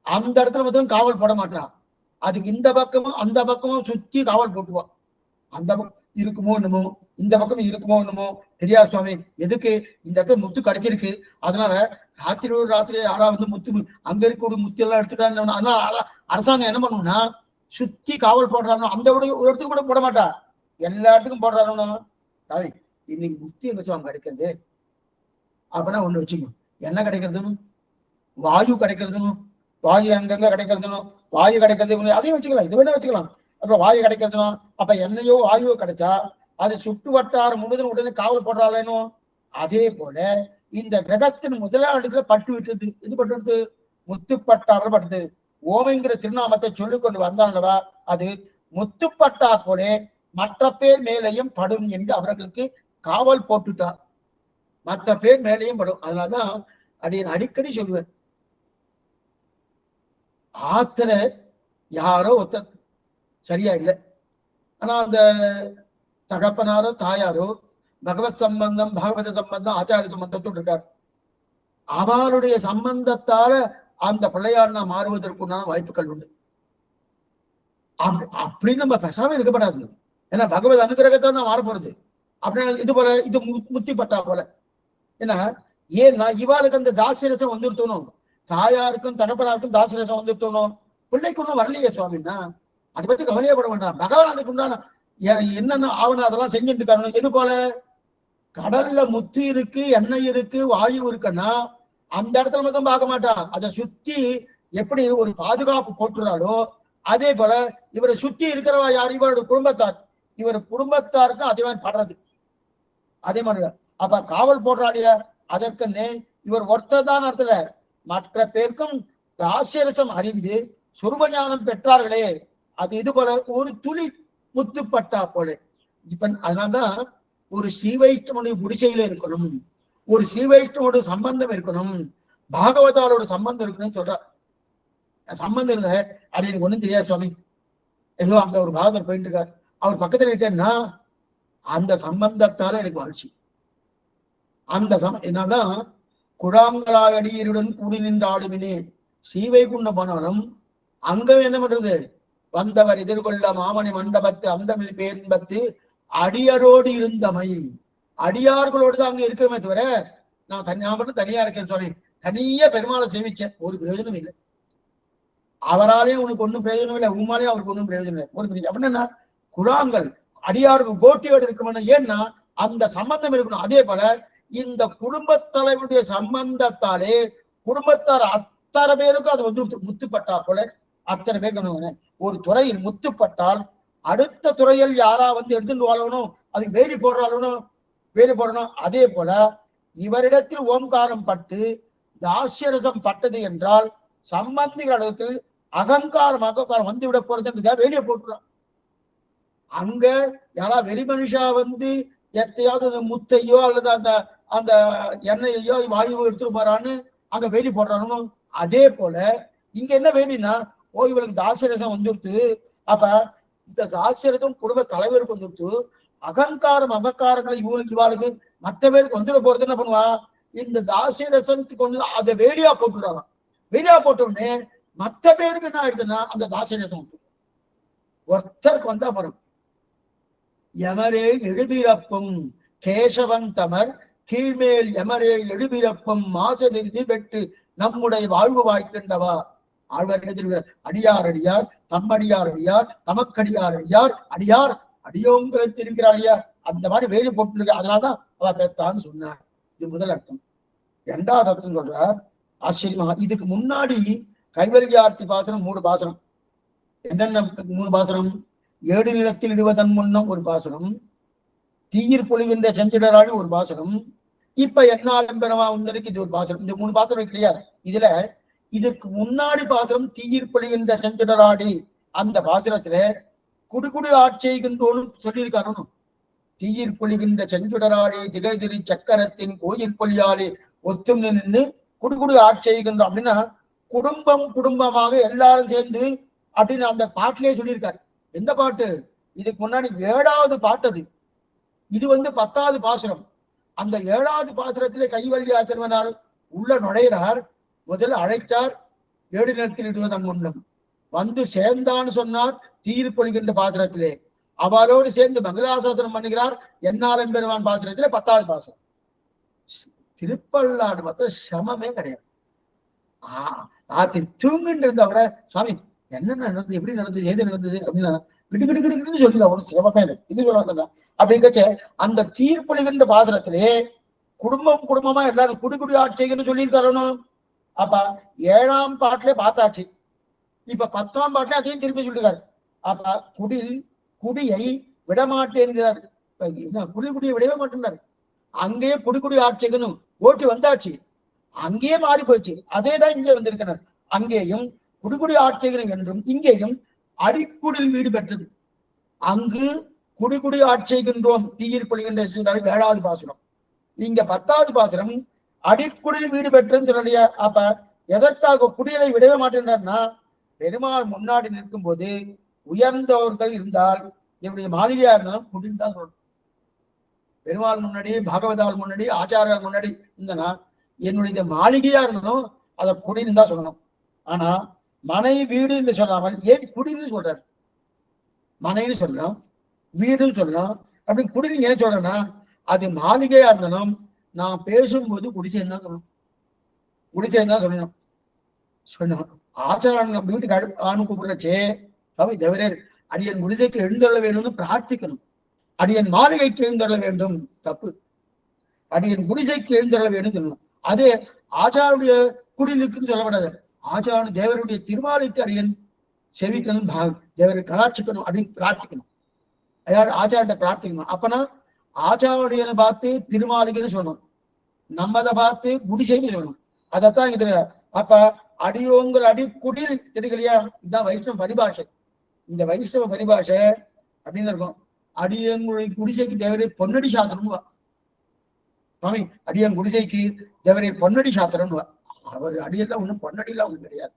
அந்த இடத்துல மட்டும் காவல் போட மாட்டான். அதுக்கு இந்த பக்கமும் அந்த பக்கமும் சுத்தி காவல் போட்டுவான். அந்த பக்கம் இருக்குமோ என்னமோ, இந்த பக்கம் இருக்குமோ என்னமோ தெரியாது சுவாமி. எதுக்கு இந்த இடத்துல முத்து கிடைச்சிருக்கு, அதனால ராத்திரி ஒரு ராத்திரி யாரா வந்து முத்து அங்க இருக்க முத்து எல்லாம் எடுத்துட்டாங்க. அதனால அரசாங்கம் என்ன பண்ணும்னா சுத்தி காவல் போடுறாங்க. அந்த ஒரு இடத்துக்கு கூட போட மாட்டா, எல்லா இடத்துக்கும் போடுறாங்கன்னா இன்னைக்கு முத்தி எங்க சுவாமி கிடைக்கிறது அப்படின்னா ஒண்ணு வச்சுக்கணும். என்ன கிடைக்கிறதுன்னு வாயு கிடைக்கிறதுன்னு, வாயு அங்கங்க கிடைக்கிறதுனும், வாயு கிடைக்கிறது அதையும் வச்சுக்கலாம், இது வேணா வச்சுக்கலாம். அப்புறம் வாயு கிடைக்கிறதுனா அப்ப என்னையோ வாயுவோ கிடைச்சா அது சுட்டு வட்டாரம் முழுதும் உடனே காவல் போடுறாளேனோ. அதே போல இந்த கிரகத்தின் முதலாளிகளை பட்டு விட்டது. இது பட்டு முத்துப்பட்டாவில் பட்டது. ஓமைங்கிற திருநாமத்தை சொல்லிக் கொண்டு வந்தாங்களவா அது முத்துப்பட்டா போல மற்ற பேர் மேலேயும் படும் என்று அவர்களுக்கு காவல் போட்டுட்டார். மற்ற பேர் மேலேயும் படும். அதனாலதான் அடிக்கடி சொல்லுவேன், ஆத்துல யாரோ ஒருத்தர் சரியா இல்லை, ஆனா அந்த தகப்பனாரோ தாயாரோ பகவத் சம்பந்தம் பாகவத சம்பந்தம் ஆச்சாரிய சம்பந்தத்தோடு இருக்கார். அவருடைய சம்பந்தத்தால அந்த பிள்ளையார்னா மாறுவதற்குண்டான வாய்ப்புகள் உண்டு. அப்படின்னு நம்ம பேசாம இருக்கப்படாது. ஏன்னா பகவத் அனுகிரகத்தை தான் மாற போறது. அப்படின்னா இது போல இது முத்திப்பட்டா போல. ஏன்னா ஏன்னா இவாளுக்கு அந்த தாசிரசம் வந்துருத்தணும், தாயாருக்கும் தகப்பனாருக்கும் தாசிரசம் வந்துருத்தணும். பிள்ளைக்கு ஒன்றும் வரலையே சுவாமின்னா அதை பத்தி கவலையப்பட வேண்டாம். பகவான் அதுக்கு உண்டான என்னென்ன ஆவணம் அதெல்லாம் செஞ்சுட்டு இருக்காங்க. எது போல கடல்ல முத்து இருக்கு, எண்ணெய் இருக்கு, வாயு இருக்குன்னா அந்த இடத்துல மட்டும் பார்க்க மாட்டான். அதை சுத்தி எப்படி ஒரு பாதுகாப்பு போட்டுறாளோ அதே போல இவரை சுத்தி இருக்கிறவா யார், இவரோட குடும்பத்தார். இவர் குடும்பத்தாருக்கும் அதே மாதிரி படுறது. அதே மாதிரி அப்ப காவல் போடுறாளியா அதற்குன்னு இவர் ஒருத்தர் தான் அர்த்தல மற்ற பேருக்கும் தாசியரசம் அறிந்து சுரூப ஞானம் பெற்றார்களே அது இது போல ஒரு துளி முத்துப்பட்டா போல. இப்ப அதனால்தான் ஒரு ஸ்ரீவைஷ்ணவனுடைய குடிசையில இருக்கணும், ஒரு ஸ்ரீவைஷ்ணவோட சம்பந்தம் இருக்கணும், பாகவதாரோட சம்பந்தம் இருக்கணும்னு சொல்றார். சம்பந்தம் இருந்த அது எனக்கு ஒண்ணும் தெரியாது சுவாமி, ஏதோ அங்க ஒரு பாகவதர் போயிட்டு இருக்கார், அவர் பக்கத்துல இருக்கேன்னா அந்த சம்பந்தத்தால எனக்கு வாழ்ச்சி. அந்த என்னதான் குழாங்களாயடியருடன் கூடி நின்று ஆடுவினே ஸ்ரீவைகுண்டம் போனாலும் அங்க என்ன பண்றது, வந்தவர் எதிர்கொள்ள மாமணி மண்டபத்து அந்தமிழ் பேரின்பத்து அடியாரோடு இருந்தமை. அடியார்களோடு தான் அங்க இருக்கிறமே தவிர நான் தனியா இருக்கேன் சுவாமி, தனியா பெருமாளை சேவிச்சேன், ஒரு பிரயோஜனம் இல்லை. அவராலே உனக்கு ஒன்றும் பிரயோஜனம் இல்லை, உமாலே அவருக்கு ஒன்றும் பிரயோஜனம் இல்லை. ஒரு அப்படின்னா குழாங்கள் அடியாருக்கு கோட்டியோடு இருக்கணும். ஏன்னா அந்த சம்பந்தம் இருக்கணும். அதே போல இந்த குடும்ப தலைவருடைய சம்பந்தத்தாலே குடும்பத்தார் அத்தனை பேருக்கும் அது வந்து முத்துப்பட்டா போல அத்தனை பேருக்கு ஒரு துறையில் முத்துப்பட்டால் அடுத்த துறையில் யாரா வந்து எடுத்துட்டு வாழணும், அதுக்கு வேலி போடுறாலும் வேலி போடணும். அதே போல இவரிடத்தில் ஓம்காரம் பட்டு தாசியரசம் பட்டது என்றால் சம்பந்திகள் இடத்தில் அகங்காரம் அகங்காரம் வந்து விட போறது வேலியை போட்டுறான். அங்க யாரா வெளி மனுஷா வந்து எத்தையாவது முத்தையோ அல்லது அந்த அந்த எண்ணெயையோ வாயுவோ எடுத்துட்டு போறான்னு அங்க வேலி போடுறானோ அதே போல இங்க என்ன வேலின்னா இவளுக்கு தாசியரசம் வந்துடுத்து. அப்ப இந்த தாசியரசம் குடும்ப தலைவருக்கு வந்துடுத்து. அகங்காரம் அகங்காரங்களை இவாளுக்கு மற்ற பேருக்கு வந்துட போறது என்ன பண்ணுவா, இந்த தாசியரசத்துக்கு வந்து அதை வேலியா போட்டுடுறாங்க. வேலியா போட்ட உடனே மற்ற பேருக்கு என்ன ஆயிடுதுன்னா அந்த தாசியரசம் ஒருத்தருக்கு வந்தா வரும். எமரே எழுபிறப்பும் கேசவந்தமர் கீழ்மேல் எமரே எழுபிறப்பும் மாசதிருதி பெற்று நம்முடைய வாழ்வு வாய்க்கின்றவா. ஆழ்வார் அடியார் அடியார் தம்மடியார் அடியார் தமக்கடியார் அடியார் அடியார் அடியோங்களுக்கு இருக்கிறார் அடியார். அந்த மாதிரி வேலி போட்டு அதனால்தான் அவ பேத்தான்னு சொன்னார். இது முதல் அர்த்தம். இரண்டாவது அர்த்தம் சொல்றார் ஆச்சரியமாக. இதுக்கு முன்னாடி கைவல்யார்த்தி பாசனம் 3 பாசனம். என்னென்ன 3 பாசனம்? 7 நிலத்தில் இடுவதன் முன்னம் ஒரு பாசனம், தீயிர் பொழிகின்ற செஞ்சிடராடி ஒரு பாசனம், இப்ப என்னாலும் பெறமா உந்தருக்கு இது ஒரு பாசனம். இந்த 3 பாசனம் இல்லையா? இதுல இதற்கு முன்னாடி பாசனம் தீயிர் பொழிகின்ற செஞ்சிடராடி அந்த பாசனத்துல குடுகுடு ஆட்சிகின்றோனும் சொல்லியிருக்காரு. தீயிர் பொழிகின்ற செஞ்சுடராடி திகழ் திரு சக்கரத்தின் கோயில் பொழியாலே ஒத்தும் நின்று குடுகுடு ஆட்சிகின்றோம் அப்படின்னா குடும்பம் குடும்பமாக எல்லாரும் சேர்ந்து அப்படின்னு அந்த பாட்டிலே சொல்லியிருக்காரு. எந்த பாட்டு? இதுக்கு முன்னாடி 7வது பாட்டு. அது இது வந்து 10வது பாசுரம். அந்த 7வது பாசுரத்திலே கைவல்யா திருவனார் உள்ள நுழைகிறார். முதல்ல அழைத்தார் 7 நிலத்தில் இடுவதன் முன்னம் வந்து சேர்ந்தான்னு சொன்னார். தீர் பொழிகின்ற பாசுரத்திலே அவளோடு சேர்ந்து மங்களாசாசனம் பண்ணுகிறார். என்னாலும் பெருமான் பாசுரத்திலே 10வது பாசுரம். திருப்பல்லாடு மாத்திரம் சமமே கிடையாது. ராத்திரி தூங்கிட்டு இருந்தா கூட சுவாமி என்னென்ன நடந்தது, எப்படி நடந்தது, ஏது நடந்தது அப்படின்னா கிடுக்கிடுக்கிடுன்னு சொல்லல. ஒன்றும் சிரமமே இல்லை. இது சொல்ல அப்படிங்கச்ச அந்த தீர்ப்பொழிகின்ற பாசுரத்திலே குடும்பம் குடும்பமா எல்லாரும் குடி ஆட்சின்னு சொல்லியிருக்காரு. அப்ப 7ஆம் பாட்டிலே பார்த்தாச்சு. இப்ப 10ஆம் பாட்டிலே அதையும் திருப்பி சொல்லிருக்காரு. அப்ப குடியை விடமாட்டேன்கிறார். குடியை விடவே மாட்டேன்றாரு. அங்கேயே குடி ஆட்சிகனும் ஓட்டி வந்தாச்சு. அங்கேயே மாறி போயிடுச்சு. அதேதான் இங்கே வந்திருக்கிறார். அங்கேயும் குடி ஆட்சிகனும் என்றும் இங்கேயும் அடிக்குடில் வீடு பெற்றது. அங்கு குடி ஆட்சிகின்றோம் தீயிர் பொழிகின்ற 7வது பாசுரம். இங்க 10வது பாசுரம் அடிக்குடில் வீடு பெற்றதுன்னு சொல்லலையா? அப்ப எதற்காக குடிகளை விடவே மாட்டேன்றார்னா பெருமாள் முன்னாடி நிற்கும் போது உயர்ந்தவர்கள் இருந்தால் என்னுடைய மாளிகையா இருந்தாலும் குடின்னு தான் சொல்லணும். பெருமாள் முன்னாடி பாகவதால் முன்னாடி ஆச்சாரியால் முன்னாடி இருந்தனா என்னுடைய மாளிகையா இருந்தாலும் அதை குடின்னு தான் சொல்லணும். ஆனா மனை வீடு என்று சொல்லாமல் ஏன் குடின்னு சொல்றாரு? மனைன்னு சொல்லலாம், வீடுன்னு சொல்லலாம், அப்படி குடின்னு ஏன் சொல்றேன்னா அது மாளிகையா இருந்தாலும் நான் பேசும்போது குடிசைன்னு தான் சொல்லணும். குடிசைன்னு தான் சொல்லணும். சொன்னோம் ஆச்சாரம் நம்ம வீட்டுக்கு ஆணு கூப்பிடுறச்சே அவை தவிர அடியன் குடிசைக்கு எழுந்தருள வேணும்னு பிரார்த்திக்கணும். அடியன் மாளிகைக்கு எழுந்தருள வேண்டும் தப்பு. அடியன் குடிசைக்கு எழுந்தருள வேண்டும் சொல்லணும். அதே ஆச்சாருடைய குடிலுக்குன்னு சொல்லப்படாது. ஆச்சாரன் தேவருடைய திருமாலைக்கு அடியன் செவிக்கணும், தேவரை கலாட்சிக்கணும் அப்படின்னு பிரார்த்திக்கணும். யார் ஆச்சாரத்தை பிரார்த்திக்கணும். அப்பனா ஆச்சாரியனை பார்த்து திருமாளிகைன்னு சொல்லணும், நம்மதை பார்த்து குடிசைன்னு சொல்லணும். அதைத்தான் இது. அப்ப அடியோங்கள் அடிக்குடில் தெரியலையா? இதுதான் வைஷ்ணவ பரிபாஷை. இந்த வைஷ்ணவ பரிபாஷை அப்படின்னு இருக்கும். அடியங்களுடைய குடிசைக்கு தேவரை பொன்னடி சாத்திரம் சுவாமி, அடியன் குடிசைக்கு தேவரை பொன்னடி சாத்திரம். அவர் அடியெல்லாம் ஒண்ணும் பொன்னடிலாம் ஒண்ணு கிடையாது.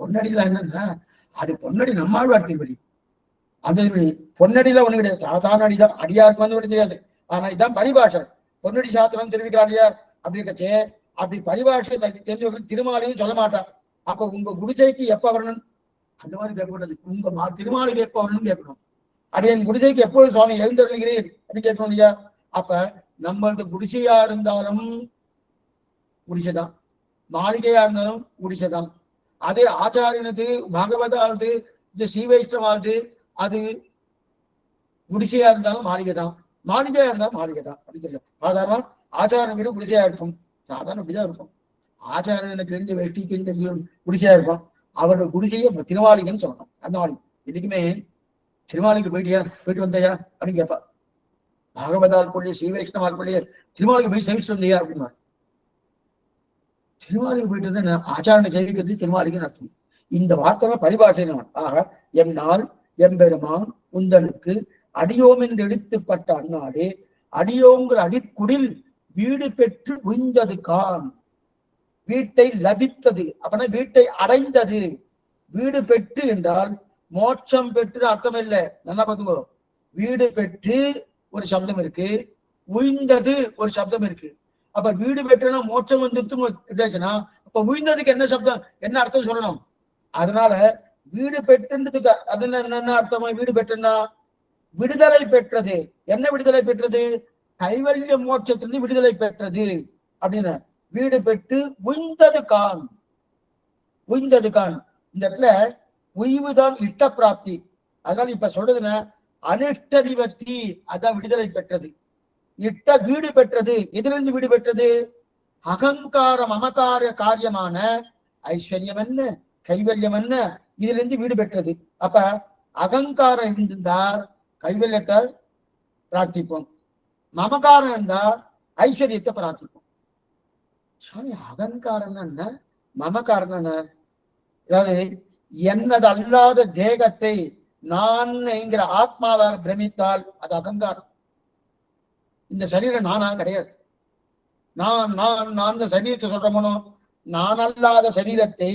பொன்னடிலாம் என்னன்னா அது பொன்னடி நம்மாழ்வார் திருவடி. அந்த திருவடி பொன்னடிலாம் ஒண்ணு கிடையாது. சாதாரண அடிதான். அடியாருக்கு வந்து தெரியாது. ஆனா இதுதான் பரிபாஷை. பொன்னடி சாத்திரம் தெரிவிக்கிறார் இல்லையா? அப்படி இருக்கச்சே அப்படி பரிபாஷை தெரிஞ்சவர்கள் திருமாலையும் சொல்ல மாட்டான். அப்ப உங்க குடிசைக்கு எப்ப வரணும் அந்த மாதிரி கேட்கக்கூடாது. உங்க திருமாலைக்கு எப்ப வரணும்னு கேட்கணும். அடியன் குடிசைக்கு எப்போது சுவாமி எழுந்தருளுகிறீர் அப்படின்னு கேட்கணும் இல்லையா? அப்ப நம்மளது குடிசையா இருந்தாலும் குடிசைதான், மாளிகையா இருந்தாலும் குடிசைதான். அதே ஆச்சாரியனது பாகவதானது இந்த ஸ்ரீ வைஷ்ணவானது அது குடிசையா இருந்தாலும் மாளிகை தான், மாளிகையா இருந்தாலும் மாளிகை தான் அப்படின்னு சொல்லல. சாதாரண ஆச்சாரம் வீடு குடிசையா இருக்கும், சாதாரண இப்படிதான் இருக்கும். ஆச்சாரம் எனக்கு தெரிஞ்ச வெட்டி கிழிஞ்ச குடிசையா இருக்கும், அவரோட குடிசையை திருமாளிகைன்னு சொல்லணும். அந்த மாளிகை என்னைக்குமே திருமாளிகை போயிட்டு வந்தையா அப்படின்னு கேட்பா. பாகவதால் கொள்ளைய ஸ்ரீ வைஷ்ணவால் கொள்ளைய திருமாளிகை போய் சேவிச்சுட்டு வந்தையா அப்படின்னா, திருமாளிகை போயிட்டு வந்து ஆச்சாரனை சேவிக்கிறது திருமாளிகைன்னு அர்த்தம். இந்த வார்த்தை பரிபாஷைன்னு. ஆக என்னால் எம்பெருமான் உந்தனுக்கு அடியோம் என்று எடுத்துப்பட்ட அந்நாடே அடியோங்கள் அடிக்குடில் வீடு பெற்று உய்ந்தது கான். வீட்டை லபித்தது அப்படின்னா வீட்டை அடைந்தது. வீடு பெற்று என்றால் மோட்சம் பெற்று அர்த்தம் இல்லை. நல்லா பார்த்துக்கோ, வீடு பெற்று ஒரு சப்தம் இருக்கு, உய்ந்தது ஒரு சப்தம் இருக்கு. அப்ப வீடு பெற்றுனா மோட்சம் வந்துருச்சுன்னா அப்ப உய்ந்ததுக்கு என்ன சப்தம், என்ன அர்த்தம் சொல்லணும்? அதனால வீடு பெற்றுன்றதுக்கு அது என்ன அர்த்தமா? வீடு பெற்றுனா விடுதலை பெற்றது. என்ன விடுதலை பெற்றது? கைவல்ய மோட்சத்திலிருந்து விடுதலை பெற்றது அப்படின்னு. வீடு பெற்று உய்ந்தது கான். உய்ந்தது கான் இந்த இடத்துல உய்வுதான் இஷ்ட பிராப்தி. அதனால இப்ப சொல்றதுன்னா அனிஷ்ட நிவர்த்தி, அதான் விடுதலை பெற்றது. இட்ட வீடு பெற்றது. எதிலிருந்து வீடு பெற்றது? அகங்கார மமகார காரியமான ஐஸ்வர்யம் என்ன, கைவல்யம் என்ன, இதுல இருந்து வீடு பெற்றது. அப்ப அகங்காரம் இருந்தால் கைவல்யத்தை பிரார்த்திப்போம், மமகாரம் இருந்தா ஐஸ்வர்யத்தை பிரார்த்திப்போம். சாமி அகங்காரம் என்ன, மமகாரம் என்ன? அதாவது என்னது அல்லாத தேகத்தை நான் என்கிற ஆத்மாவாக பிரமித்தால் அது அகங்காரம். இந்த சரீரம் நானா கிடையாது. நான் நான் நான் சரீரத்தை சொல்றோமோ, நான் அல்லாத சரீரத்தை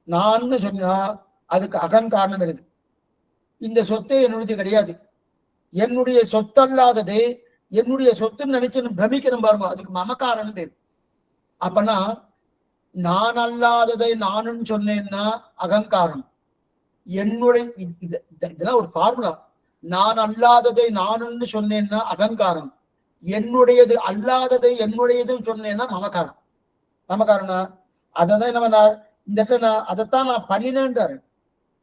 நான் சொன்னா அதுக்கு அகங்காரணம் வருது. இந்த சொத்தை என்னுடைய கிடையாது, என்னுடைய சொத்தல்லாதது என்னுடைய சொத்துன்னு நினைச்சு பிரமிக்கணும் பாருங்க, அதுக்கு மமக்காரன்னு பேரு. அப்பனா நான் அல்லாததை நானுன்னு சொன்னேன்னா அகங்காரம். என்னுடைய இதெல்லாம் ஒரு ஃபார்முலா. நான் அல்லாததை நானுன்னு சொன்னேன்னா அகங்காரம், என்னுடையது அல்லாததை என்னுடையதுன்னு சொன்னேன்னா மமக்காரம். மமக்காரம்னா அதான் என்ன பண்ணார் இந்த இடத்துல, அதைத்தான் நான் பண்ணினேன்றாரு.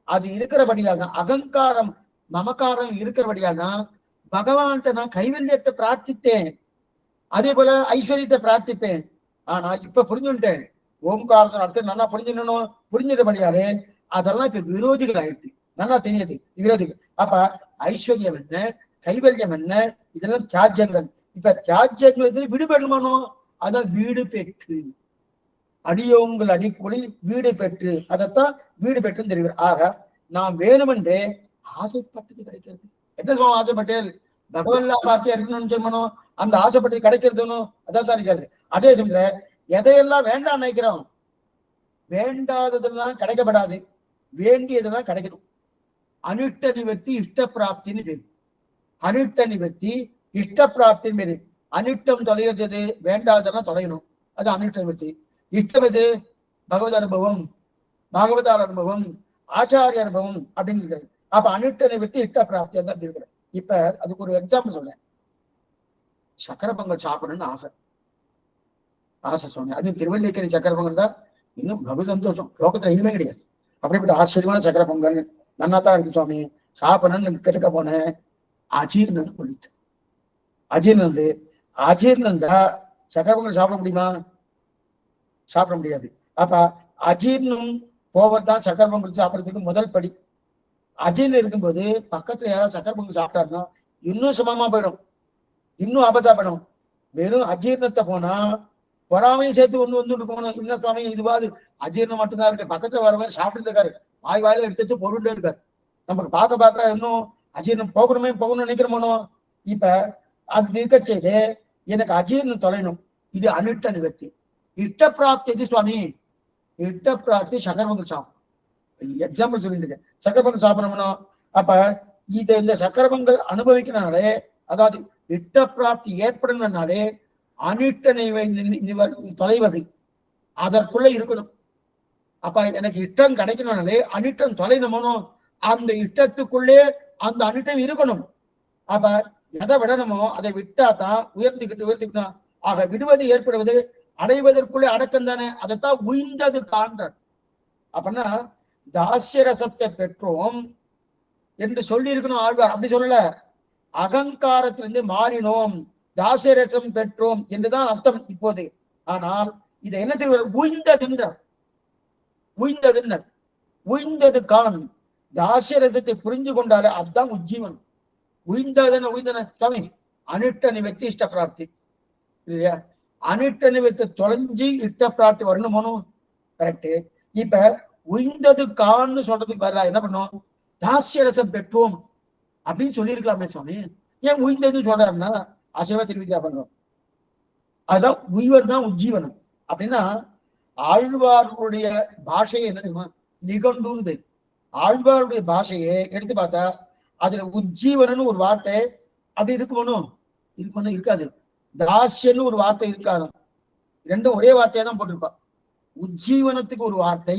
அது இருக்கிறபடியாக தான் அகங்காரம் மமக்காரம் இருக்கிறபடியாக தான் பகவான்கிட்ட நான் கைவல்யத்தை பிரார்த்தித்தேன், அதே போல ஐஸ்வர்யத்தை பிரார்த்திப்பேன். ஆனா இப்ப புரிஞ்சுட்டேன், ஓம்காரத்தின் அர்த்தம் நல்லா புரிஞ்சுக்கணும். புரிஞ்சிட்டபடியாலே அதெல்லாம் இப்ப விரோதிகள் ஆயிடுச்சு, நல்லா தெரியுது விரோதிகள். அப்ப ஐஸ்வர்யம் என்ன, கைவல்யம் என்ன, இதெல்லாம் தியாஜ்யங்கள். இப்ப தியாஜ்யங்கள் விடுபடணுமானோ, அதான் வீடு பெற்று அடியோங்கள் அடிக்குடில் வீடு பெற்று, அதைத்தான் வீடு பெற்றுன்னு தெரிவிக்கிறார். ஆக நாம் வேணுமென்றே ஆசைப்பட்டது கிடைக்கிறது. என்ன சொல்லுவோம்? ஆசைப்பட்டேன் பகவல்லா பார்த்தியா இருக்கணும்னு சொல்லணும், அந்த ஆசைப்பட்டது கிடைக்கிறதுன்னு அதான் தான் இருக்கிறது. அதே சமயத்துல எதையெல்லாம் வேண்டாம் நினைக்கிறோம், வேண்டாததெல்லாம் கிடைக்கப்படாது, வேண்டியதெல்லாம் கிடைக்கணும். அனிஷ்ட நிவர்த்தி இஷ்ட பிராப்தின்னு பேரு. அனிஷ்ட நிவர்த்தி இஷ்ட பிராப்தின்னு பேரு. அனிஷ்டம் தொலைகிறது, வேண்டாதெல்லாம் தொலையணும், அது அனிஷ்ட நிவர்த்தி. இஷ்டம் எது? பகவத் அனுபவம், பாகவதார் அனுபவம், ஆச்சாரிய அனுபவம் அப்படின்னு இருக்கிறது. அப்ப அனிஷ்ட நிவர்த்தி இஷ்ட பிராப்தி தான் இருக்கிறது. இப்ப அதுக்கு ஒரு எக்ஸாம்பிள் சொல்றேன். சக்கரை பொங்கல் சாப்பிடணும்னு ஆசை சுவாமி, அது திருவள்ளிக்கேணி சக்கரை பொங்கல் தான் இன்னும் பகு சந்தோஷம், லோகத்துல இனிமே கிடையாது. அப்படிப்பட்ட ஆச்சரியமான சக்கரை பொங்கல் நன்னா தான் இருக்கு சுவாமி, சாப்பிடணும்னு கெடுக்க போனேன், அஜீர்ணம் சொல்லிட்டு. அஜீர்ணம் அஜீர்ணம் தான் சக்கரை பொங்கல் சாப்பிட முடியுமா? சாப்பிட முடியாது. அப்ப அஜீர்ணம் போவதுதான் சக்கரை பொங்கல் சாப்பிடறதுக்கு முதல் படி. அஜீர்ணம் இருக்கும்போது பக்கத்துல யாராவது சக்கரை பொங்கல் சாப்பிட்டாருன்னா இன்னும் சமமா போயிடும், இன்னும் ஆபத்தா போயிடும். வெறும் அஜீர்ணத்தை போனா பொறாமையும் சேர்த்து வந்துட்டு போகணும். என்ன சுவாமி இதுவாது அஜீர்ணம் மட்டும்தான் இருக்கு, பக்கத்துல வரவே சாப்பிட்டு இருக்காரு, வாயில எடுத்து போட்டுட்டே இருக்காரு, நமக்கு பார்க்க இன்னும் அஜீர்ணம் போகணும்னு நினைக்கிறோமோ. இப்ப அது இருக்க செய்து எனக்கு அஜீர்ணம் தொலைணும், இது அனிஷ்ட நிவர்த்தி. இஷ்ட பிராப்தி எது சுவாமி? இஷ்ட பிராப்தி சக்கரை பொங்கல் சாப்பிடும். எக்ஸாம்பிள் சொல்லிட்டு இருக்கேன், சக்கரை பொங்கல் சாப்பிடணும்னா அப்ப இந்த சக்கரை பொங்கல் அனுபவிக்கிறனாலே, அதாவது இஷ்ட பிராப்தி ஏற்படணும்னாலே அனிஷ்ட தொலைவது அதற்குள்ள இருக்கணும். அப்ப எனக்கு இஷ்டம் கிடைக்கணும்னாலே அனிஷ்டம் தொலைணுமோ, அந்த இஷ்டத்துக்குள்ளே அந்த அனிஷ்டம் இருக்கணும். அப்ப எதை விடணுமோ அதை விட்டாதான் உயர்ந்துக்கிட்டு. ஆக விடுவது ஏற்படுவது அடைவதற்குள்ளே அடக்கம் தானே, அதைத்தான் உய்ந்தது காண்றார். அப்படின்னா தாசிய ரசத்தை பெற்றோம் என்று சொல்லி இருக்கணும் ஆழ்வார், அப்படி சொல்லல. அகங்காரத்திலிருந்து மாறினோம், தாசரசம் பெற்றோம் என்றுதான் அர்த்தம் இப்போது. ஆனால் இதை என்ன தெரியும், உய்ந்ததுன்றார். உய்ந்ததுன்னர் உய்ந்தது கான். தாசரசத்தை புரிஞ்சு கொண்டாலே அதுதான் உஜ்ஜீவன். உய்ந்ததன உய்ந்தன சுவாமி அனிட்ட நிவர்த்தி இஷ்ட பிராப்தி இல்லையா? அனிட்ட நிவர்த்தி தொலைஞ்சி இஷ்ட பிராப்தி வரணும். கரெக்டு. இப்ப உய்ந்தது கான்னு சொல்றதுக்கு பதிலா என்ன பண்ணும், தாசியரசம் பெற்றோம் அப்படின்னு சொல்லியிருக்கலாமே சுவாமி. ஏன் உய்ந்ததுன்னு சொல்றாருன்னா அசைவா தெரிவிக்கா பண்றோம். அதுதான் உய்வர் தான் உஜ்ஜீவனம் அப்படின்னா. ஆழ்வார்களுடைய பாஷையை என்ன தெரியுமா, நிகண்டுன்னு. ஆழ்வாருடைய பாஷையை எடுத்து பார்த்தா அதுல உஜ்ஜீவனன்னு ஒரு வார்த்தை அப்படி இருக்குமோ? இருக்குமோ? இருக்காது. தாசியன்னு ஒரு வார்த்தை இருக்காது. ரெண்டும் ஒரே வார்த்தையா தான் போட்டிருப்பா. உஜ்ஜீவனத்துக்கு ஒரு வார்த்தை,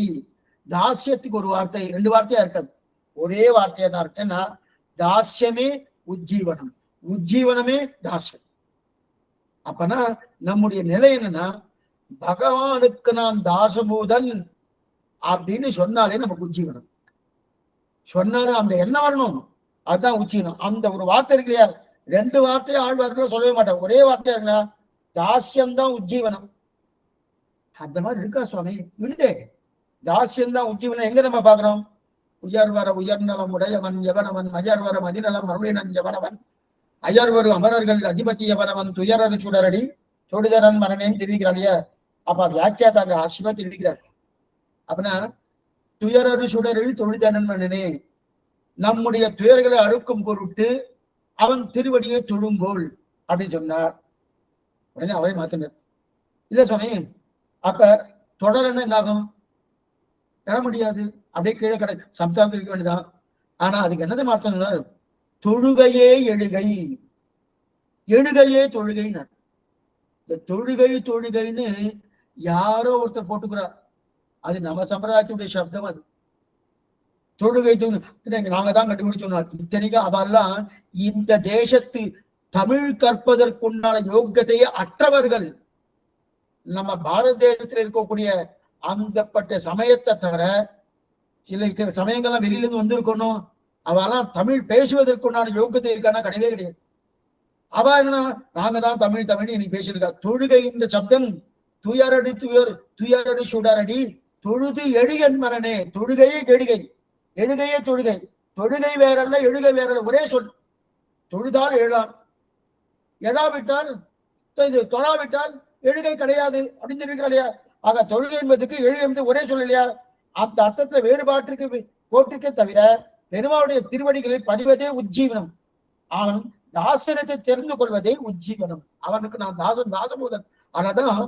தாசியத்துக்கு ஒரு வார்த்தை, ரெண்டு வார்த்தையா இருக்காது, ஒரே வார்த்தையா தான் இருக்கு. ஏன்னா தாசியமே உஜ்ஜீவனம், உஜ்ஜீவனமே தாசியம். அப்பனா நம்முடைய நிலை என்னன்னா, பகவானுக்கு நான் தாசபூதன் அப்படின்னு சொன்னாலே நமக்கு உஜ்ஜீவனம். சொன்னாரு அந்த என்ன வரணும், அதுதான் உஜ்ஜீவனம். அந்த ஒரு வார்த்தை இருக்கு இல்லையா, ரெண்டு வார்த்தையும் ஆழ்வார்கள் சொல்லவே மாட்டேன், ஒரே வார்த்தையா இருக்குன்னா தாசியம்தான் உஜ்ஜீவனம். அந்த மாதிரி இருக்கா சுவாமி? இல்லை, தாசியம்தான் உஜ்ஜீவனம். எங்க நம்ம பாக்குறோம்? உயர்வர உயர்நலம் உடையவன் எவனவன், அயர்வர மதிநலம் அருளினன் எவனவன், அயர்வரு அமரர்கள் அதிபதி எவனவன், துயரரு சுடரடி தொடுதரன் மரணேன்னு தெரிவிக்கிறான். அப்ப வியாக்கியாத்தாங்க ஆசிவா தெரிவிக்கிறார். அப்படின்னா துயரரு சுடரடி தொழுதனன் மரணனே, நம்முடைய துயர்களை அறுக்கும் பொருட்டு அவன் திருவடியை தொழுங்கோள் அப்படின்னு சொன்னார். உடனே அவரை மாத்தினார். இல்ல சுவாமி, அப்ப தொடரன்னு என்ன ஆகும்? பெற முடியாது, அப்படியே கீழே கடை சம்சாரத்தில் இருக்க வேண்டியதான். ஆனா அதுக்கு என்னது மாத்தம்? தொழுகையே எழுகை, எழுகையே தொழுகைன்னு. இந்த தொழுகை தொழுகைன்னு யாரோ ஒருத்தர் போட்டுக்கிறார், அது நம்ம சம்பிரதாயத்துடைய சப்தம். அது தொழுகை நாங்க தான் கண்டுபிடிச்சோம். இத்தனைக்கும் அவெல்லாம் இந்த தேசத்து தமிழ் கற்பதற்குண்டான யோக்கியத்தையே அற்றவர்கள். நம்ம பாரத தேசத்துல இருக்கக்கூடிய அந்தப்பட்ட சமயத்தை தவிர சில சமயங்கள்லாம் வெளியிலிருந்து வந்திருக்கணும், அவெல்லாம் தமிழ் பேசுவதற்குண்டான யோக்கியத்தை இருக்கானா? கிடையவே கிடையாது. அவ என்ன, நாங்க தான் தமிழ் தமிழ் இன்னைக்கு பேசியிருக்கா. தொழுகை என்ற சப்தம் துயரடி துயரடி சுடரடி தொழுது எழுகன் மரணே. தொழுகையே எழுகை, எழுகையே தொழுகை. தொழுகை வேறல்ல, எழுகை வேறல்ல, ஒரே சொல். தொழுதால் எழலாம், எழாவிட்டால் இது தொழாவிட்டால் எழுகை கிடையாது அப்படின்னு தெரிவிக்கிறார் இல்லையா? ஆக தொழுகை என்பதுக்கு எழுகை என்பது ஒரே சொல் இல்லையா? அந்த அர்த்தத்துல வேறுபாட்டிற்கு போட்டிருக்கே தவிர பெருமாளுடைய திருவடிகளில் பணிவதே உஜ்ஜீவனம். அவன் தாசனத்தை தெரிந்து கொள்வதே உஜ்ஜீவனம். அவனுக்கு நான் தாசன், தாசபூதன். ஆனாதான்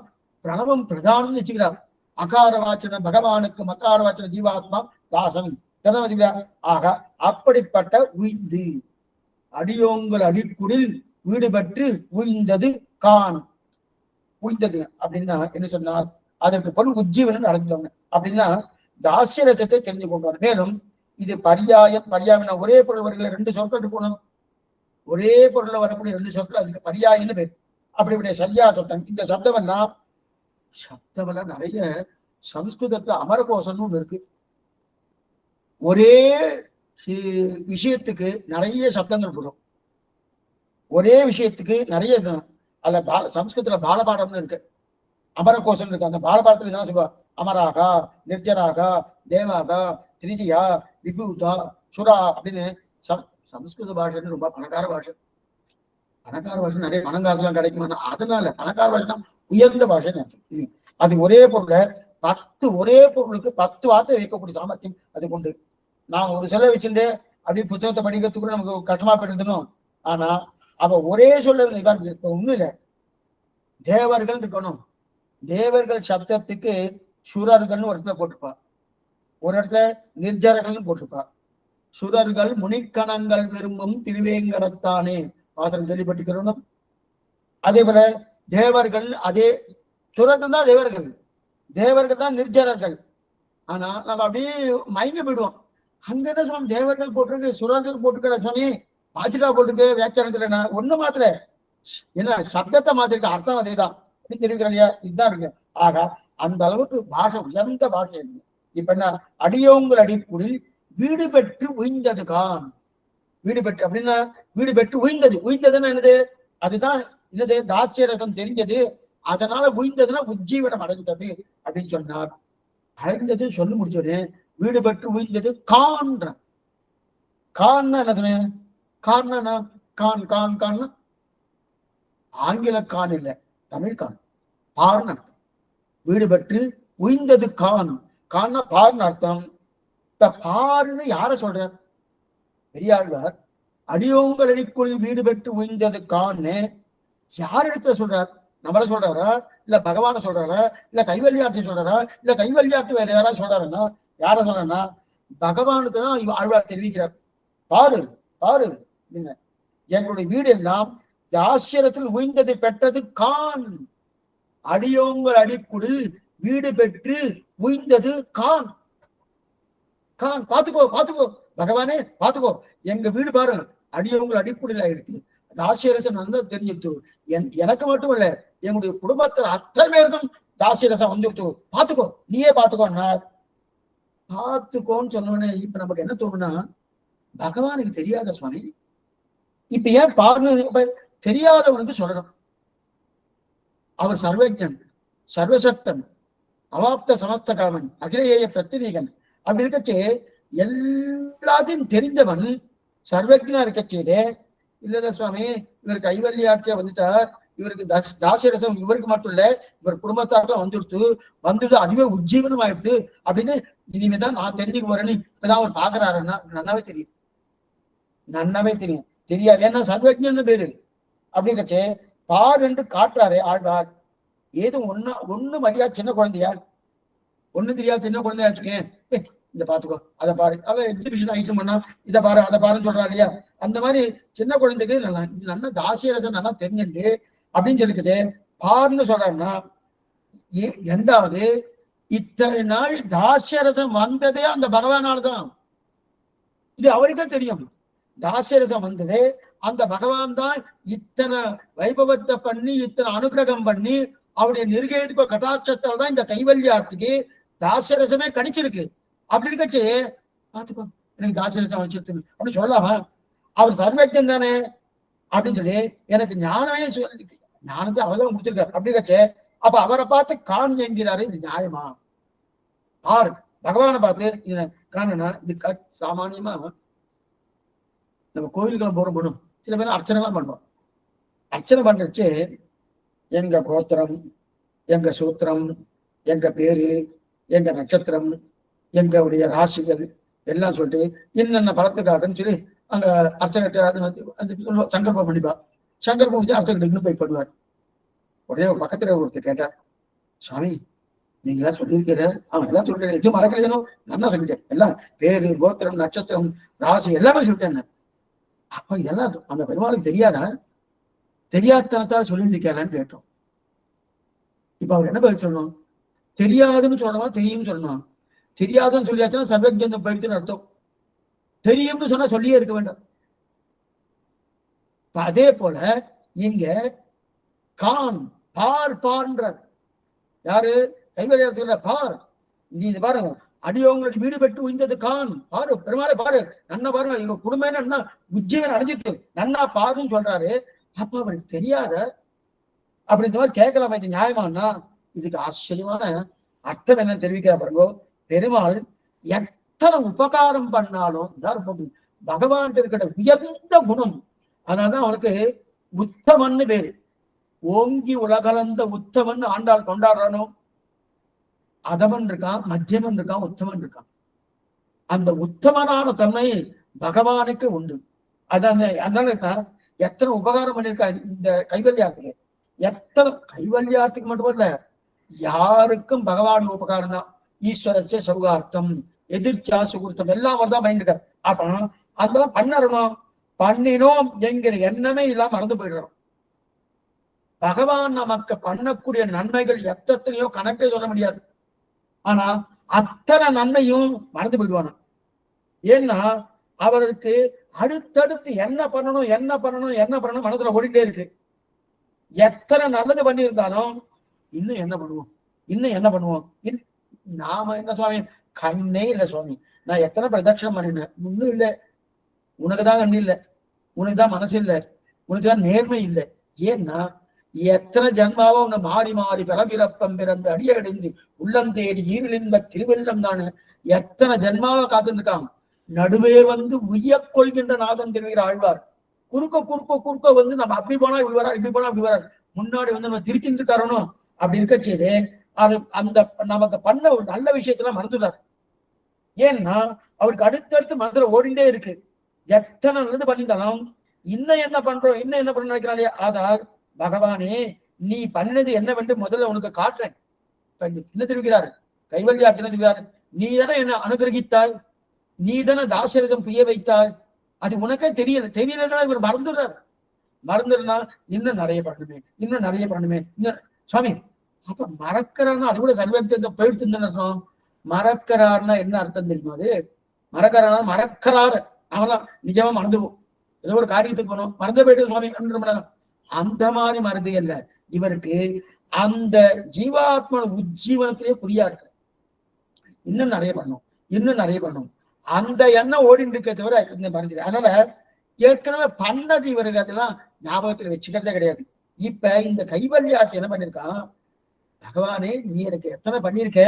பிரணவம் பிரதானம் வச்சுக்கிறார். அகார வாச்சன பகவானுக்கு மக்கார வாச்சன ஜீவாத்மா தாசன். ஆக அப்படிப்பட்ட உய்ந்து அடியோங்கள் அடிக்குடில் வீடு பெற்று உய்ந்தது கான். உய்ந்தது அப்படின்னா என்ன சொன்னார்? அதற்கு பொருள் உஜ்ஜீவனம் அடைஞ்சவங்க அப்படின்னா தாசியரசத்தை தெரிஞ்சு கொண்டார். மேலும் இது பரியாயம், பரியாயம்னா ஒரே பொருள் வருகிற ரெண்டு சொற்கள் இருக்கணும். ஒரே பொருள்ல வரக்கூடிய ரெண்டு சொற்கள், அதுக்கு பரியாயம்னு பேர். அப்படிப்பட்ட சரியா சப்தம். இந்த சப்தம் எல்லாம் நிறைய சம்ஸ்கிருதத்துல அமரகோஷம்னு ஒண்ணு இருக்கு. ஒரே விஷயத்துக்கு நிறைய சப்தங்கள் போடும், ஒரே விஷயத்துக்கு நிறைய. அதுல சம்ஸ்கிருதத்துல பாலபாடம்னு இருக்கு, அமரகோஷம் இருக்கு. அந்த பாலபாடத்துல தான் சொல்லுவா, அமராகா, நிர்ஜராகா, தேவாகா, திரிதியா, விபூதா, சுரா அப்படின்னு. சம்ஸ்கிருத பாஷைன்னு ரொம்ப பணக்கார பாஷை. பணக்கார பாஷை நிறைய பணங்காசுலாம் கிடைக்குமா? அதனால பணக்கார பாஷைனா உயர்ந்த பாஷைன்னு அர்த்தம். அது ஒரே பொருளை ஒரே பொருளுக்கு 10 வார்த்தை வைக்கக்கூடிய சாமர்த்தியம் அது கொண்டு. நான் ஒரு சொல்ல வச்சுட்டு அப்படி புத்தகத்தை படிக்கிறதுக்கு கூட நமக்கு கஷ்டமா போயிருந்தோம். ஆனா அவ ஒரே சொல்ல ஒண்ணும் இல்லை. தேவர்கள் இருக்கணும், தேவர்கள் சப்தத்துக்கு சுரர்கள்னு ஒரு இடத்துல போட்டிருப்பா, ஒரு இடத்துல நிர்ஜரர்கள்னு போட்டிருப்பா. சுரர்கள் முனிக்கணங்கள் விரும்பும் திருவேங்கடத்தானே வாசனம் கேள்விப்பட்டிருக்கணும். அதே போல தேவர்கள், அதே சுரர்கள் தான் தேவர்கள், தேவர்கள் தான் நிர்ஜரர்கள். ஆனா நம்ம அப்படியே மயங்கி போயிடுவோம். அங்க என்ன சுவாமி தேவர்கள் போட்டிருக்கு, சுரர்கள் போட்டிருக்கிற சுவாமி, பாச்சிட்டா போட்டிருக்கு வியாக்கியானத்துல ஒண்ணு மாத்திர, ஏன்னா சப்தத்தை மாத்திருக்க, அர்த்தம் அதே தான் அப்படின்னு தெரிவிக்கிறேன் இல்லையா? இதுதான் இருக்கு. ஆக அந்த அளவுக்கு பாஷை உயர்ந்த பாஷை இருக்கு. இப்ப என்ன, அடியோங்கள் அடிக்குடில் வீடு பெற்று உய்ந்ததுகான். வீடு பெற்று அப்படின்னா வீடு பெற்று உயிர்ந்தது. உயிர்ந்ததுன்னா என்னது? அதுதான் என்னது? தாசியரசம் தெரிஞ்சது, அதனால உயிர்ந்ததுன்னா உஜ்ஜீவனம் அடைந்தது அப்படின்னு சொன்னார். அடைந்தது சொல்லி முடிச்சோடனே வீடு பெற்று உயிர்ந்தது கான்ற. கான்னா என்ன சொன்னேன்? கான்னா கான் கான் கான் ஆங்கில கான் இல்ல, தமிழ் கான். பார்ன்னு அர்த்தம். வீடு பெற்று உயிர்ந்தது கான். கான்னா பார்ன்னு அர்த்தம். இந்த பார்ன்னு யார சொல்றார்? பெரியாழ்வார் அடியோங்கள் அடிக்குள் வீடு பெற்று உயிர்ந்தது கான்னு யார் இடத்துல சொல்றார்? நம்மள சொல்றாரா, இல்ல பகவான சொல்றாரா, இல்ல கைவல்யார்த்தி சொல்றாரா, இல்ல கைவல்யார்த்தி வேற யாராவது சொல்றாருன்னா யார சொல்றா? பகவானுக்கு தான் ஆழ்வார் தெரிவிக்கிறார். பாரு பாரு, எங்களுடைய வீடு எல்லாம் தாசியரத்தில் உயிர்ந்ததை பெற்றது கான். அடியோங்கள் அடிக்குடில் வீடு பெற்று உயிர்ந்தது கான். கான் பாத்துக்கோ பாத்துக்கோ பகவானே பாத்துக்கோ, எங்க வீடு பாரு அடியோங்கள் அடிக்குடில் ஆயிடுச்சு. தாசியரசன் நல்லா தெரிஞ்சுட்டு எனக்கு மட்டும் இல்ல, எங்களுடைய குடும்பத்தில் அத்தனை பேருக்கும் தாசியரசம் வந்துட்டு பாத்துக்கோ, நீயே பாத்துக்கோன்னா. பாத்துக்கோன்னு சொன்னோடனே இப்ப நமக்கு என்ன தோணுனா, பகவானுக்கு தெரியாத சுவாமி, இப்ப ஏன் பாருங்க தெரியாதவனுக்கு சொல்லணும். அவர் சர்வஜன், சர்வசக்தன், அவாப்த சமஸ்த காமன், அகிலேய பிரத்தினீகன் அப்படி இருக்கச்சே எல்லாத்தையும் தெரிந்தவன் சர்வஜனா இருக்கச்சேதே. இல்ல சுவாமி, இவருக்கு கைவல்யார்த்தியா வந்துட்டார், இவருக்கு தாசியரசம் இவருக்கு மட்டும் இல்ல இவர் குடும்பத்தாருக்கும் வந்துட்டு அதுவே உஜ்ஜீவனம் ஆயிடுச்சு அப்படின்னு இனிமேதான் நான் தெரிஞ்சுக்க போறேன்னு இப்பதான் அவர் பாக்குறாருன்னா நன்னாவே தெரியும். நன்னாவே தெரியும். தெரியாது, ஏன்னா சர்வஜன்னு பேரு. அப்படிங்கச்சே பார் என்று காட்டுறாரே ஆழ்வார். ஏதோ ஒண்ணு மரியா சின்ன குழந்தையா, ஒண்ணு தெரியாது சின்ன குழந்தையா வச்சுக்கேன், இதை பாத்துக்கோ அதை பாரு, அதை எக்ஸிபிஷன் ஆகிட்டு பண்ணா இதை பாரு அதை பாருன்னு சொல்றா இல்லையா? அந்த மாதிரி சின்ன குழந்தைக்கு நல்லா இது நல்லா தாசியரசன் நல்லா தெரிஞ்சுண்டு அப்படின்னு சொல்லிக்குது பாருன்னு சொல்றாருன்னா, ரெண்டாவது இத்தனை நாள் தாசியரசம் வந்ததே அந்த பகவானால்தான். இது அவருக்கே தெரியும். தாசியரசம் வந்தது அந்த பகவான் தான் இத்தனை வைபவத்தை பண்ணி இத்தனை அனுகிரகம் பண்ணி அவருடைய நிர்கேதுக்க கட்டாட்சத்தால் தான் இந்த கைவல்யார்த்திக்கு தாசியரசமே கிடைச்சிருக்கு. அப்படி இருக்கச்சு பாத்துக்கோ எனக்கு தாசியரசம் வச்சிருக்கு அப்படின்னு சொல்லலாமா? அவர் சர்வஜன் தானே அப்படின்னு சொல்லி எனக்கு ஞானமே ஞானத்தை அவர்தான் கொடுத்திருக்காரு. அப்படி இருக்கச்சு அப்ப அவரை பார்த்து கான் என்கிறாரு, இது நியாயமா? ஆறு பகவானை பார்த்து இது காணனா? இது சாமானியமா நம்ம கோயிலுக்கெல்லாம் போறோம், சில பேர் அர்ச்சனை எல்லாம் பண்ணுவோம். அர்ச்சனை பண்றச்சு எங்க கோத்திரம், எங்க சூத்திரம், எங்க பேரு, எங்க நட்சத்திரம், எங்களுடைய ராசிகள் எல்லாம் சொல்லிட்டு என்னென்ன பலத்துக்காகன்னு சொல்லி அங்க அர்ச்சனை சங்கல்பம் பண்ணிப்பா. சங்கல்பம் முடிஞ்சு அர்ச்சனை இன்னும் போய் பண்ணுவார். உடனே ஒரு பக்கத்துல ஒருத்தர் கேட்டார், சுவாமி நீங்க எல்லாம் சொல்லியிருக்கிற? அவன் எல்லாம் சொல்லிட்டேன், எதுவும் மறக்கலையோ? நல்லா சொல்லிட்டேன், எல்லாம் பேரு கோத்திரம் நட்சத்திரம் ராசி எல்லாமே சொல்லிட்டேன். அப்ப இதெல்லாம் அந்த பெருமாளுக்கு தெரியாதா? தெரியாதனத்தால் சொல்லிட்டு இருக்கலான்னு கேட்டோம். இப்ப அவர் என்ன பதில் சொல்லணும்? தெரியாதுன்னு சொல்லணுமா தெரியும்னு சொல்லணும்? தெரியாதுன்னு சொல்லியாச்சுன்னா சர்வஜன் போயிடுச்சுன்னு அர்த்தம். தெரியும்னு சொன்னா சொல்லியே இருக்க வேண்டாம். அதே போல இங்க கான் பார் பார்ன்றார். யாரு? கைவல்யார்த்தி பார், நீ பாருங்க அடியோங்களுக்கு வீடு பெற்று உயிர்ந்தது கான், பாரு பெருமாளை பாரு, நன்னா பாருங்க எங்க குடும்பம் நன்னா உஜ்ஜீவன் அடைஞ்சிட்டு நன்னா பாருன்னு சொல்றாரு. அப்ப அவருக்கு தெரியாத அப்படின்ற மாதிரி கேட்கலாமா? இது நியாயமானா? இதுக்கு ஆச்சரியமான அர்த்தம் என்ன தெரிவிக்கிற பாருங்க. பெருமாள் எத்தனை உபகாரம் பண்ணாலும் பகவான் இருக்கிற உயர்ந்த குணம், அதனாலதான் அவருக்கு உத்தமன்னு பேரு. ஓங்கி உலகலந்த உத்தமன் ஆண்டாள் கொண்டாடுறானோ, அதமன் இருக்கான், மத்தியமன் இருக்கான், உத்தமன் இருக்கான். அந்த உத்தமனான தன்மை பகவானுக்கு உண்டு. அதனால எத்தனை உபகாரம் பண்ணியிருக்காரு இந்த கைவல்யார்த்திக்கு. எத்தனை கைவல்யார்த்திக்கு மட்டும் இல்ல, யாருக்கும் பகவான் உபகாரம் தான். ஈஸ்வரசே சௌகார்த்தம் எதிர்ச்சா சுகுர்த்தம் எல்லாம் அவர் தான் பண்ணிருக்காரு. அப்ப அதெல்லாம் பண்ணணும், பண்ணினோம் என்கிற எண்ணமே இல்லாம மறந்து போயிடுறோம். பகவான் நமக்கு பண்ணக்கூடிய நன்மைகள் எத்தனையோ கணக்கே சொல்ல முடியாது. ஆனா அத்தனை நன்மையும் மறந்து போயிடுவானா. ஏன்னா அவருக்கு அடுத்தடுத்து என்ன பண்ணணும் என்ன பண்ணணும் என்ன பண்ணணும் மனசுல ஓடிட்டே இருக்கு. எத்தனை நல்லது பண்ணியிருந்தாலும் இன்னும் என்ன பண்ணுவோம், இன்னும் என்ன பண்ணுவோம். நாம என்ன சுவாமி, கண்ணே இல்லை சுவாமி, நான் எத்தனை பிரதட்சணம் பண்ணினேன், இன்னும் இல்லை. உனக்குதான் கண்ணு இல்லை, உனக்குதான் மனசு இல்லை, உனக்குதான் நேர்மை இல்லை. ஏன்னா எத்தனை ஜன்மாவோ உன்னை மாறி மாறி பிறப்பிறப்பம் பிறந்து அடியடைந்து உள்ளம் தேடி ஈரிலின்ப திருவெல்லம் தானே எத்தனை ஜன்மாவா காத்துட்டு இருக்காங்க. நடுவே வந்து உய்ய கொள்கின்ற நாதன் திருவிகிற ஆழ்வார் குறுக்க குறுக்க குறுக்க வந்து நம்ம அப்படி போனா இப்படி வரார், இப்படி போனா அப்படி வரார், முன்னாடி வந்து நம்ம திருத்திட்டு இருக்காரணும். அப்படி இருக்க செய்து அது அந்த நமக்கு பண்ண ஒரு நல்ல விஷயத்தெல்லாம் மறந்துடுறாரு. ஏன்னா அவருக்கு அடுத்தடுத்து மனசுல ஓடிண்டே இருக்கு. எத்தனை நல்லது பண்ணியிருந்தாலும் இன்னும் என்ன பண்றோம், இன்னும் என்ன பண்ண நினைக்கிறானே. ஆதார் பகவானே நீ பண்ணது என்னவென்று முதல்ல உனக்கு காட்டுறேன். என்ன தெரிவிக்கிறார் கைவல்யார்? என்ன தெரிவிக்கிறார்? நீ தானே என்ன அனுகிரகித்தாய், நீ தானே தாசரதம் புரிய வைத்தாய், அது உனக்கே தெரியல. தெரியலன்னா இவர் மறந்துடுறார். மறந்துடுனா இன்னும் நிறைய பண்ணணுமே, இன்னும் நிறைய பண்ணணுமே. இன்னும் சுவாமி அப்ப மறக்கிறார்னா அது கூட சர்வத்தை போயிடுச்சுன்னு அர்த்தம். மறக்கிறார்னா என்ன அர்த்தம் தெரியுமா? அது மறக்கிறாரா மறக்கிறாரு அவெல்லாம் நிஜமா மறந்துடுவோம். ஏதோ ஒரு காரியத்துக்கு போனோம் மறந்து போயிட்டு சுவாமி அந்த மாதிரி மறந்து அல்ல. இவருக்கு அந்த ஜீவாத்ம உஜ்ஜீவனத்திலேயே புரியா இருக்கு. இன்னும் நிறைய பண்ணும், இன்னும் நிறைய பண்ணும், அந்த எண்ணம் ஓடிட்டு இருக்க தவிர இந்த மறந்து. அதனால ஏற்கனவே பண்ணது இவருக்கு அதெல்லாம் ஞாபகத்துல வச்சுக்கிறதே கிடையாது. இப்ப இந்த கைவல்யாத்தை என்ன பண்ணிருக்கான், பகவானே நீ எனக்கு எத்தனை பண்ணிருக்க,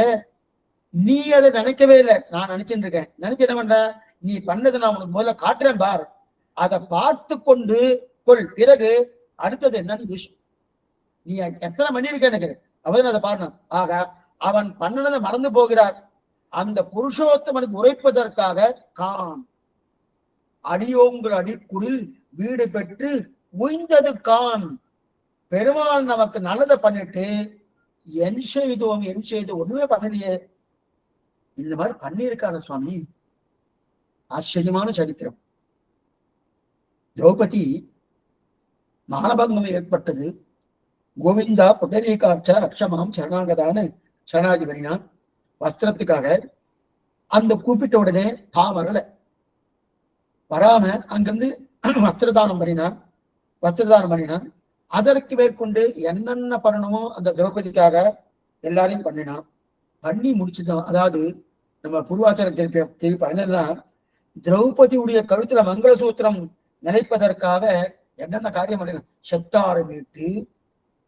நீ அதை நினைக்கவே இல்லை, நான் நினைச்சுட்டு இருக்கேன். நினைச்சு என்ன பண்ற, நீ பண்ணதை நான் உனக்கு முதல்ல காட்டுறேன் பார், அதை பார்த்து கொண்டு கொள், பிறகு அடுத்தது என்னன்னு யோசி. நீ எத்தனை பண்ணிருக்க எனக்கு அவன் அதை பாருனான். ஆக அவன் பண்ணனதை மறந்து போகிறார். அந்த புருஷோத்தமனுக்கு உரைப்பதற்காக கான் அடியோங்கள் அடிக்குடில் வீடு பெற்று உய்ந்தது கான். பெருமாள் நமக்கு நல்லதை பண்ணிட்டு என் செய்தோம் என் செய்து ஒண்ணுமே பண்ணலையே. இந்த மாதிரி பண்ணியிருக்காரு சுவாமி. ஆச்சரியமான சரித்திரம். திரௌபதி மானபங்கம் ஏற்பட்டது. கோவிந்தா புண்டரீகாட்ச ரக்ஷமாம் சரணாகதான்னு சரணாதி பண்ணினான். வஸ்திரத்துக்காக அந்த கூப்பிட்ட உடனே தான் வரல. வராம அங்கிருந்து வஸ்திரதானம் பண்ணினான். அதற்கு மேற்கொண்டு என்னென்ன பண்ணணுமோ அந்த திரௌபதிக்காக எல்லாரையும் பண்ணினான். பண்ணி முடிச்சுதான். அதாவது நம்ம பூர்வாச்சாரம் திருப்பி என்னன்னா, திரௌபதியுடைய கழுத்துல மங்களசூத்திரம் நினைப்பதற்காக என்னென்ன காரியம் பண்ணினான். செத்தாறு மீட்டு,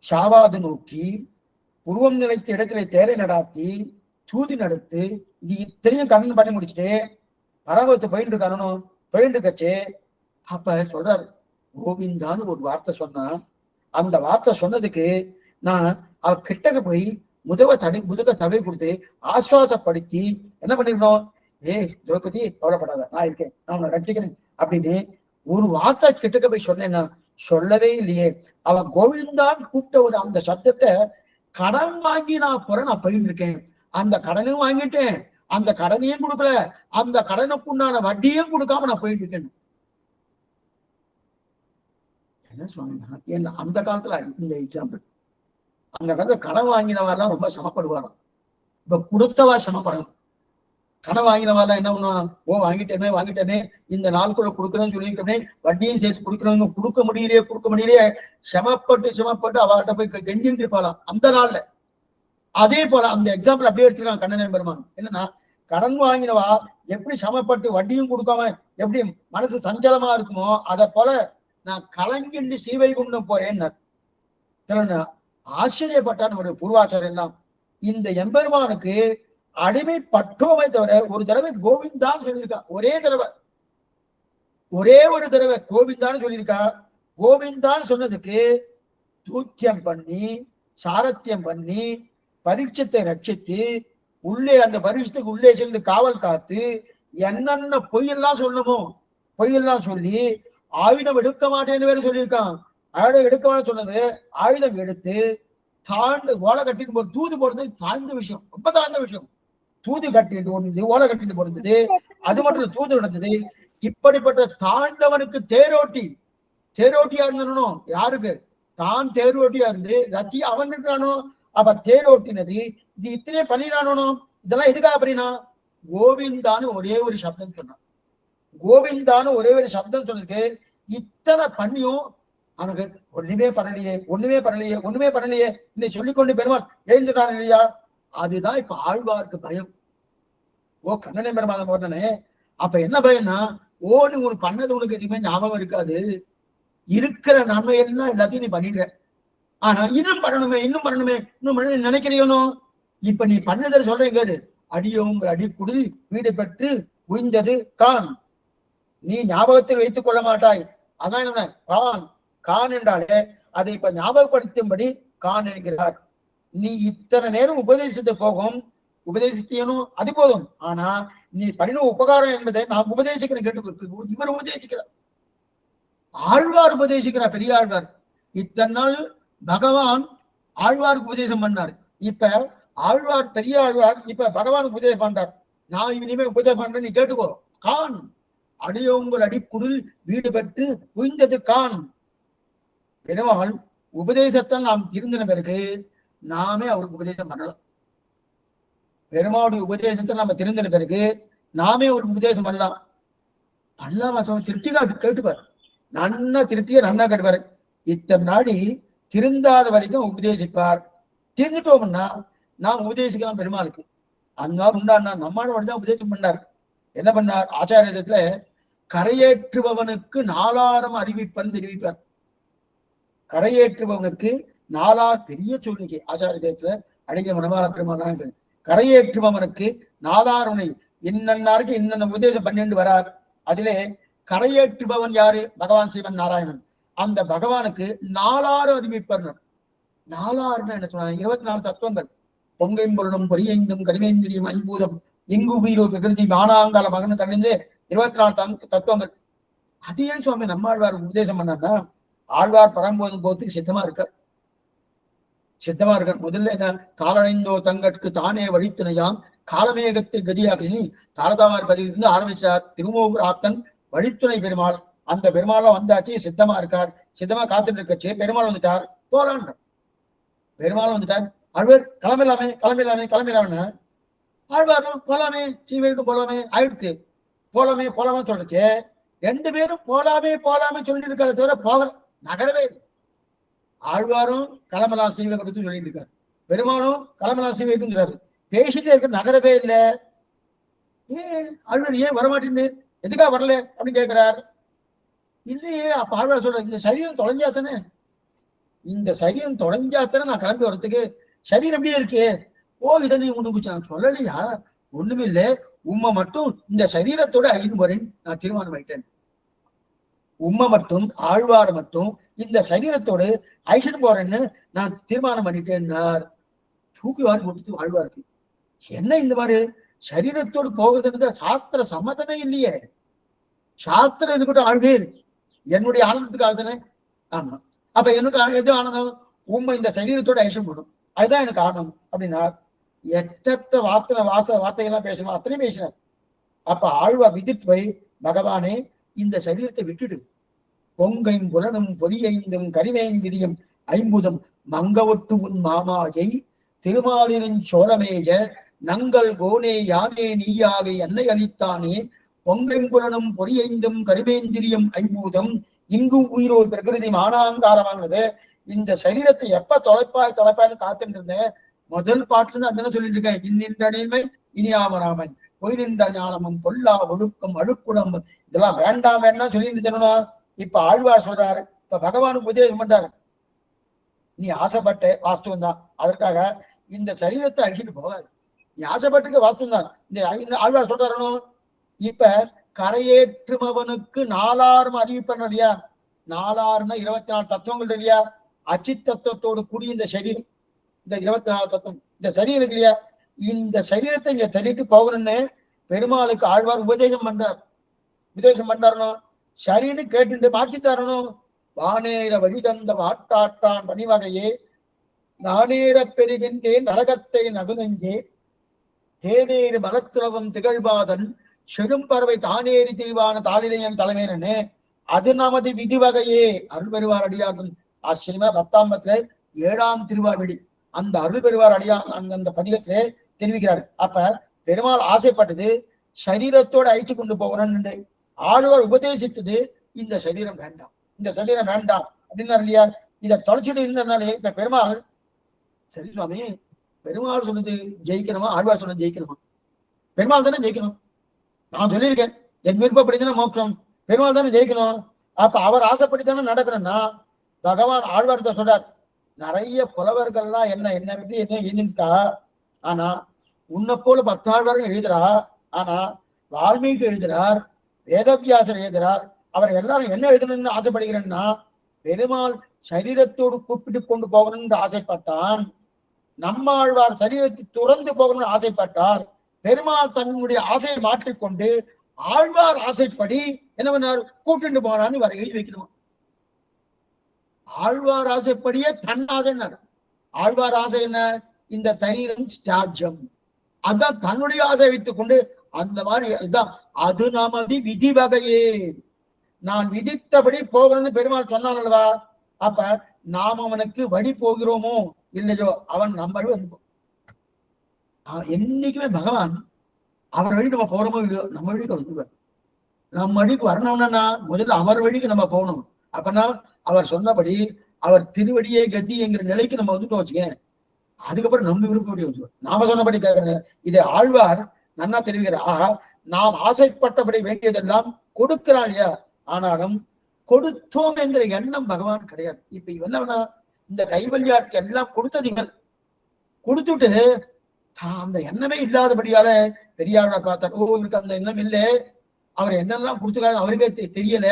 ஷாவாது நோக்கி, உருவம் நிலைத்த இடத்துல தேரை நடாத்தி, தூதி நடத்து, இது இத்தனையும் கண்ணன் பண்ணி முடிச்சுட்டு பரவத்து போயிட்டு இருக்கானோ. போயிட்டு இருக்கச்சு அப்ப சொல்றாரு, கோவிந்தான்னு ஒரு வார்த்தை சொன்னான். அந்த வார்த்தை சொன்னதுக்கு நான் அவ கிட்டக்க போய் முதுக தடவை கொடுத்து ஆசுவாசப்படுத்தி என்ன பண்ணிருக்கணும், திரௌபதி கவலைப்படாத, நான் இருக்கேன், நான் உன்னை ரட்சிக்கிறேன் அப்படின்னு ஒரு வார்த்தை கிட்டக்க போய் சொன்னேன்னா சொல்லவே இல்லையே. அவன் கோவிந்தான் கூப்பிட்ட ஒரு அந்த சப்தத்தை கடன் வாங்கி நான் போயிட்டு இருக்கேன். அந்த கடனையும் வாங்கிட்டேன், அந்த கடனையும் கொடுக்கல, அந்த கடனுக்குண்டான வட்டியும் கொடுக்காம நான் போயிட்டு இருக்கேன். என்ன சுவாமினா என்ன அந்த காலத்துல இந்த எக்ஸாம்பிள். அந்த காலத்துல கடன் வாங்கினவாரெல்லாம் ரொம்ப சமப்படுவாராம். இப்ப கொடுத்தவா சமப்படலாம். கடன் வாங்கினவாரெல்லாம் என்ன பண்ணுவான், வாங்கிட்டேனே இந்த நாளுக்குள்ள கொடுக்குறேன்னு சொல்லியிருக்கேன், வட்டியும் சேர்த்து கொடுக்குறோம், கொடுக்க முடியலையே சமப்பட்டு அவள்கிட்ட போய் கெஞ்சிட்டு இருப்பாளாம் அந்த நாள்ல. அதே போல அந்த எக்ஸாம்பிள் அப்படியே எடுத்துக்கலாம் கண்ணன் பெருமான். என்னன்னா, கடன் வாங்கினவா எப்படி சமப்பட்டு வட்டியும் கொடுக்காம எப்படி மனசு சஞ்சலமா இருக்குமோ, அதை போல நான் கலங்கிண்டு சீவைகுண்டம் போறேன்னு ஆச்சரியப்பட்டா நம்முடைய பூர்வாச்சாரம் எல்லாம். இந்த எம்பெருமானுக்கு அடிமைப்பட்டோமே தவிர ஒரு தடவை கோவிந்தான்னு சொல்லியிருக்கா. ஒரே ஒரு தடவை கோவிந்தான்னு சொல்லியிருக்கா. கோவிந்தான்னு சொன்னதுக்கு தூத்தியம் பண்ணி, சாரத்தியம் பண்ணி, பரீட்சத்தை ரட்சித்து, உள்ளே அந்த பரீட்சத்துக்கு உள்ளே சென்று காவல் காத்து, என்னென்ன பொய்யெல்லாம் சொல்லணுமோ பொய்யெல்லாம் சொல்லி, ஆயுதம் எடுக்க மாட்டேன்னு வேற சொல்லியிருக்கான். ஆயுதம் எடுக்க மாட்டேன்னு சொன்னது, ஆயுதம் எடுத்து தாழ்ந்து ஓலை கட்டிட்டு போறது, தூது போறது சார்ந்த விஷயம், ரொம்ப தாழ்ந்த விஷயம். தூது கட்டிட்டு போனது, ஓலை கட்டிட்டு போறது, அது மட்டும் தூது நடந்தது. இப்படிப்பட்ட தாழ்ந்தவனுக்கு தேரோட்டியா இருந்தனும். யாருக்கு தான் தேரோட்டியா இருந்து ரத்தி அவன் இருக்கிறானோ, அப்ப தேரோட்டினது இது இத்தனை பண்ணினானோ. இதெல்லாம் எதுக்காக பண்ணினா, கோவிந்தான்னு ஒரே ஒரு சப்தம் சொன்னான். கோவிந்தான்னு ஒரே ஒரு சப்தம் சொன்னதுக்கு இத்தனை பண்ணியும் அவனுக்கு ஒண்ணுமே பண்ணலையே இன்னை சொல்லிக்கொண்டு பெருமாள் எழுந்துட்டான் இல்லையா. அதுதான் இப்ப ஆழ்வார்க்கு பயம். கண்ணனை பெருமாதம் போட்டனே. அப்ப என்ன பயம்னா, நீ உனக்கு பண்ணது உனக்கு எதுவுமே ஞாபகம் இருக்காது. இருக்கிற நன்மை எல்லாம் எல்லாத்தையும் நீ பண்ணிடுற. ஆனா இன்னும் பண்ணணுமே இன்னும் நினைக்கிறியோனோ. இப்ப நீ பண்ணதை சொல்றீங்க, அடியோங்க அடிக்குடில் வீடு பெற்று உய்ந்தது கான். நீ ஞாபகத்தில் வைத்துக் கொள்ள மாட்டாய். அதான் என்ன கான். கான் என்றாலே அதை இப்ப ஞாபகப்படுத்தும்படி கான் என்கிறார். நீ இத்தனை நேரம் உபதேசித்து போகும், உபதேசிக்கணும், அது போதும். ஆனா நீ பண்ணின உபகாரம் என்பதை நான் உபதேசிக்கிறேன், கேட்டு இவர் உபதேசிக்கிறார். ஆழ்வார் உபதேசிக்கிறார், பெரிய ஆழ்வார். இத்தனை நாள் பகவான் ஆழ்வாருக்கு உபதேசம் பண்ணார். இப்ப ஆழ்வார், பெரிய ஆழ்வார் இப்ப பகவானுக்கு உபதேசம் பண்றார். நான் இனிமே உபதேசம் பண்றேன், நீ கேட்டுக்கோ. கான். அடியோங்கள் அடிக்குடில் வீடு பெற்று உய்ந்தது கான். பெருமாள் உபதேசத்தால் நாம் திருந்தின பிறகு நாமே அவருக்கு உபதேசம் பண்ணலாம். பெருமாளுடைய உபதேசத்தை நாம திருந்தின பிறகு நாமே அவருக்கு உபதேசம் பண்ணலாம். திருப்தியா கேட்டுப்பார், நன்னா திருப்தியா நன்னா கேட்டுப்பாரு. இத்தனை நாடி திருந்தாத வரைக்கும் உபதேசிப்பார். திருந்துட்டோம்னா நாம் உபதேசிக்கலாம் பெருமாளுக்கு. அந்த நாள் உண்டானா நம்மால் தான் உபதேசம் பண்ணார். என்ன பண்ணார்? ஆச்சாரியத்துல கரையேற்றுபவனுக்கு நாலாரம் அறிவிப்பன் தெரிவிப்பார். கரையேற்றுபவனுக்கு நாலார் பெரிய சொல்லிக்கை ஆச்சாரியத்துல அடிக்க மனமார பெருமாள். கரையேற்றுபவனுக்கு நாலாருனை இன்னன்னாருக்கு இன்னென்ன உபதேசம் பண்ணிட்டு வரார். அதிலே கரையேற்றுபவன் யாரு? பகவான் சிவன் நாராயணன். அந்த பகவானுக்கு நாலாறு அறிவிப்பர். நாலாறுன்னு என்ன சொன்னாங்க? 24 தத்துவங்கள். பொங்கைம்பொருளும் பொரியைந்தும் கருமேந்திரியம் ஐம்பூதம் எங்கு உயிரோ பிரகிருதி மானாங்கால மகன் கணிந்து 24 தத்துவங்கள். அது ஏன் சுவாமி நம்மாழ்வார் உபதேசம் பண்ணார்னா, ஆழ்வார் பரம்போதும் போத்து சித்தமா இருக்கார். முதல்ல என்ன? காலடைந்தோ தங்கட்கு தானே வழித்துணையாம் காலமேகத்தை கதியாக்கி தாரதாமார் பதிலிருந்து ஆரம்பிச்சார். திருமூர் ஆத்தன் வழித்துணை பெருமாள். அந்த பெருமாளா வந்தாச்சு, சித்தமா இருக்கார். சித்தமா காத்துட்டு இருக்கச்சு பெருமாள் வந்துட்டார், போறான். பெருமாள் வந்துட்டார். ஆழ்வார் கிளம்பிடலாமே. ஆழ்வாரும் போலாமே, சீவைக்கும் போலாமே ஆயிடுத்து. போலாமே சொல்றச்சு. 2 பேரும் போலாமே சொல்லிட்டு இருக்காரு, தவிர போகல, நகரவே இல்லை. ஆழ்வாரும் கிளம்பலாம் சீவை கொடுத்து சொல்லிட்டு இருக்காரு, பெருமாளும் கிளம்பலாம் சீவைக்கும் சொல்றாரு. பேசிட்டே இருக்க, நகரவே இல்லை. ஆழ்வார் ஏன் வரமாட்டேன்னு, எதுக்காக வரல அப்படின்னு கேட்கிறார். இல்லையே. அப்ப ஆழ்வார் சொல்ற, இந்த சரீரம் தொலைஞ்சாத்தானே நான் கிளம்பி வர்றதுக்கு. சரீரம் எப்படியே இருக்கு. இதை நீ உனக்கு நான் சொல்லலையா? ஒண்ணுமே இல்லை, உண்மை மட்டும் இந்த சரீரத்தோட அழிந்து போறேன், நான் தீர்மானம் ஆயிட்டேன். உண்மை மட்டும், ஆழ்வார் மட்டும் இந்த சரீரத்தோடு அழிச்சுட்டு போறேன்னு நான் தீர்மானம் பண்ணிட்டேன்னார். தூக்கிவார் கொடுத்து ஆழ்வாருக்கு. என்ன இந்த மாதிரி சரீரத்தோடு போகுதுன்னு சாஸ்திர சம்மதமே இல்லையே. சாஸ்திரம் இருக்கட்டும், ஆழ்வேர் என்னுடைய ஆனந்தத்துக்காக தானே. ஆமா, அப்ப எனக்கு எது ஆனந்தம்? உண்மை இந்த சரீரத்தோட அழிச்சுட்டு போடும், அதுதான் எனக்கு ஆனந்தம் அப்படின்னார். எத்தனை வார்த்தைகள்லாம் பேசணும், அத்தனையும் பேசினார். அப்ப ஆழ்வார் விதித்து போய், பகவானே இந்த சரீரத்தை விட்டுடு. பொங்கையும் புலனும் பொறியைந்தும் கரிவேந்திரியம் ஐம்புதம் மங்கவொட்டு உன் மாமாயை திருமாலின் சோழமேய நங்கள் கோனே யானே நீயாக என்னை அளித்தானே. பொங்கையும் புலனும் பொறியைந்தும் கரிவேந்திரியம் ஐம்பூதம் இங்கும் உயிரோ பிரகிருதி மானாங்காரமானது. இந்த சரீரத்தை எப்ப தொலைப்பாய்னு காத்துட்டு இருந்தேன். முதல் பாட்டுல இருந்து அந்த சொல்லிட்டு இருக்கேன். இன்னின்ற நீர்மை இனியாமராமை பொய் நின்ற ஞானமும் பொல்லா ஒழுக்கம் அழுக்குடம் இதெல்லாம் வேண்டாம் சொல்லிட்டு தரணும். இப்ப ஆழ்வார் சொல்றாரு, இப்ப பகவானுக்கு உபதேசம் பண்றாரு. நீ ஆசைப்பட்ட வாஸ்தவம் தான், அதற்காக இந்த சரீரத்தை அழிச்சிட்டு போகாது. நீ ஆசைப்பட்டுக்க வாஸ்தவம் தான். இந்த ஆழ்வார் சொல்றாரு. இப்ப கரையேற்றுமவனுக்கு நாலாரும் அறிவிப்பன் இல்லையா? நாலாறுனா 24 தத்துவங்கள் இல்லையா? அச்சித் தத்துவத்தோடு கூடிய இந்த சரீரம், இந்த 24 தத்துவம், இந்த சரீரம் இருக்கு இல்லையா? இந்த சரீரத்தை இங்க தள்ளிட்டு போகணும்னு பெருமாளுக்கு ஆழ்வார் உபதேசம் பண்றாருனோ. சரின்னு கேட்டு மாற்றிட்டாரனோ. வானேர வழி தந்த வாட்டாட்டான் பணிவகையே நானேற பெறுகின்றேன் நரகத்தை நகுநெஞ்சே தேனேறு மலத்துறவும் திகழ்பாதன் செடும் பறவை தானேறி திரிவான தாளிலையன் தலைமையினு அது நமது விதிவகையே. அருள் பெறுவார் அடியாகும் ஆச்சரியமா 10ஆம் 7ஆம் திருவாவிடி அந்த அருள் பெறுவார் அடியா அந்த பதிகத்திலே தெரிவிக்கிறார். அப்ப பெருமாள் ஆசைப்பட்டது சரீரத்தோடு அழைத்து கொண்டு போகணும்னு. ஆழ்வார் உபதேசித்தது இந்த சரீரம் வேண்டாம் அப்படின்னாரு இல்லையா? இதை தொலைச்சிட்டு இருந்தனாலே இப்ப பெருமாள், சரி சுவாமி, பெருமாள் சொன்னது ஜெயிக்கணுமா, ஆழ்வார் சொன்னது ஜெயிக்கணுமா? பெருமாள் தானே ஜெயிக்கணும். நான் சொல்லியிருக்கேன், என் விருப்பப்படிதானே மோட்சம், பெருமாள் தானே ஜெயிக்கணும். அப்ப அவர் ஆசைப்படித்தானே நடக்கணும்னா பகவான் ஆழ்வார்த்த சொல்றார், நிறைய புலவர்கள்லாம் என்ன விட்டு என்ன எழுதிட்டா, ஆனா உன்னை போல 10 ஆழ்வார்கள் எழுதுறா. ஆனா வால்மீகி எழுதுறார், வேதவியாசர் எழுதுறார். அவர் எல்லாரும் என்ன எழுதணும்னு ஆசைப்படுகிறேன்னா பெருமாள் சரீரத்தோடு கூப்பிட்டு கொண்டு போகணும்னு ஆசைப்பட்டான். நம்மாழ்வார் சரீரத்தை துறந்து போகணும்னு ஆசைப்பட்டார். பெருமாள் தன்னுடைய ஆசையை மாற்றிக்கொண்டு ஆழ்வார் ஆசைப்படி என்ன பண்ணார், கூப்பிட்டு போனான்னு வர எழுதி வைக்கணும். ஆழ்வார் ஆசைப்படியே தன் ஆசைன்னார். ஆழ்வார் ஆசை என்ன, இந்த தரீரம் ஸ்டாஜம், அதான் தன்னுடைய ஆசை வைத்துக் கொண்டு அந்த மாதிரி அதுதான் அது நமது விதி வகையே. நான் விதித்தபடி போகணும்னு பெருமாள் சொன்னான் அல்லவா, அப்ப நாம் அவனுக்கு வழி போகிறோமோ இல்லையோ அவன் நம்ம வழி வந்து என்னைக்குமே பகவான் அவர் வழி நம்ம போறோமோ இல்லையோ நம்ம வழிக்கு வந்துடுவார். நம்ம வழிக்கு வரணும்னா முதல்ல அவர் வழிக்கு நம்ம போகணும். அப்பனா அவர் சொன்னபடி அவர் திருவடியே கதி என்கிற நிலைக்கு நம்ம வந்துட்டோம் வச்சுக்கேன், அதுக்கப்புறம் நம்ம விருப்பப்படி வந்துடுவோம். நாம சொன்னபடி கேட்கறேன். இதை ஆழ்வார் நன்னா தெரிவிக்கிற, ஆஹா நாம் ஆசைப்பட்டபடி வேண்டியதெல்லாம் கொடுக்கிறான் இல்லையா, ஆனாலும் கொடுத்தோம் என்கிற எண்ணம் பகவான் கிடையாது. இப்ப என்னன்னா இந்த கைவல்யாருக்கு எல்லாம் கொடுத்ததிகள் கொடுத்துட்டு அந்த எண்ணமே இல்லாதபடியால பெரியார பார்த்தார். ஓ இவருக்கு அந்த எண்ணம் இல்லை, அவர் என்னெல்லாம் கொடுத்துக்காது அவருக்கே தெரியல.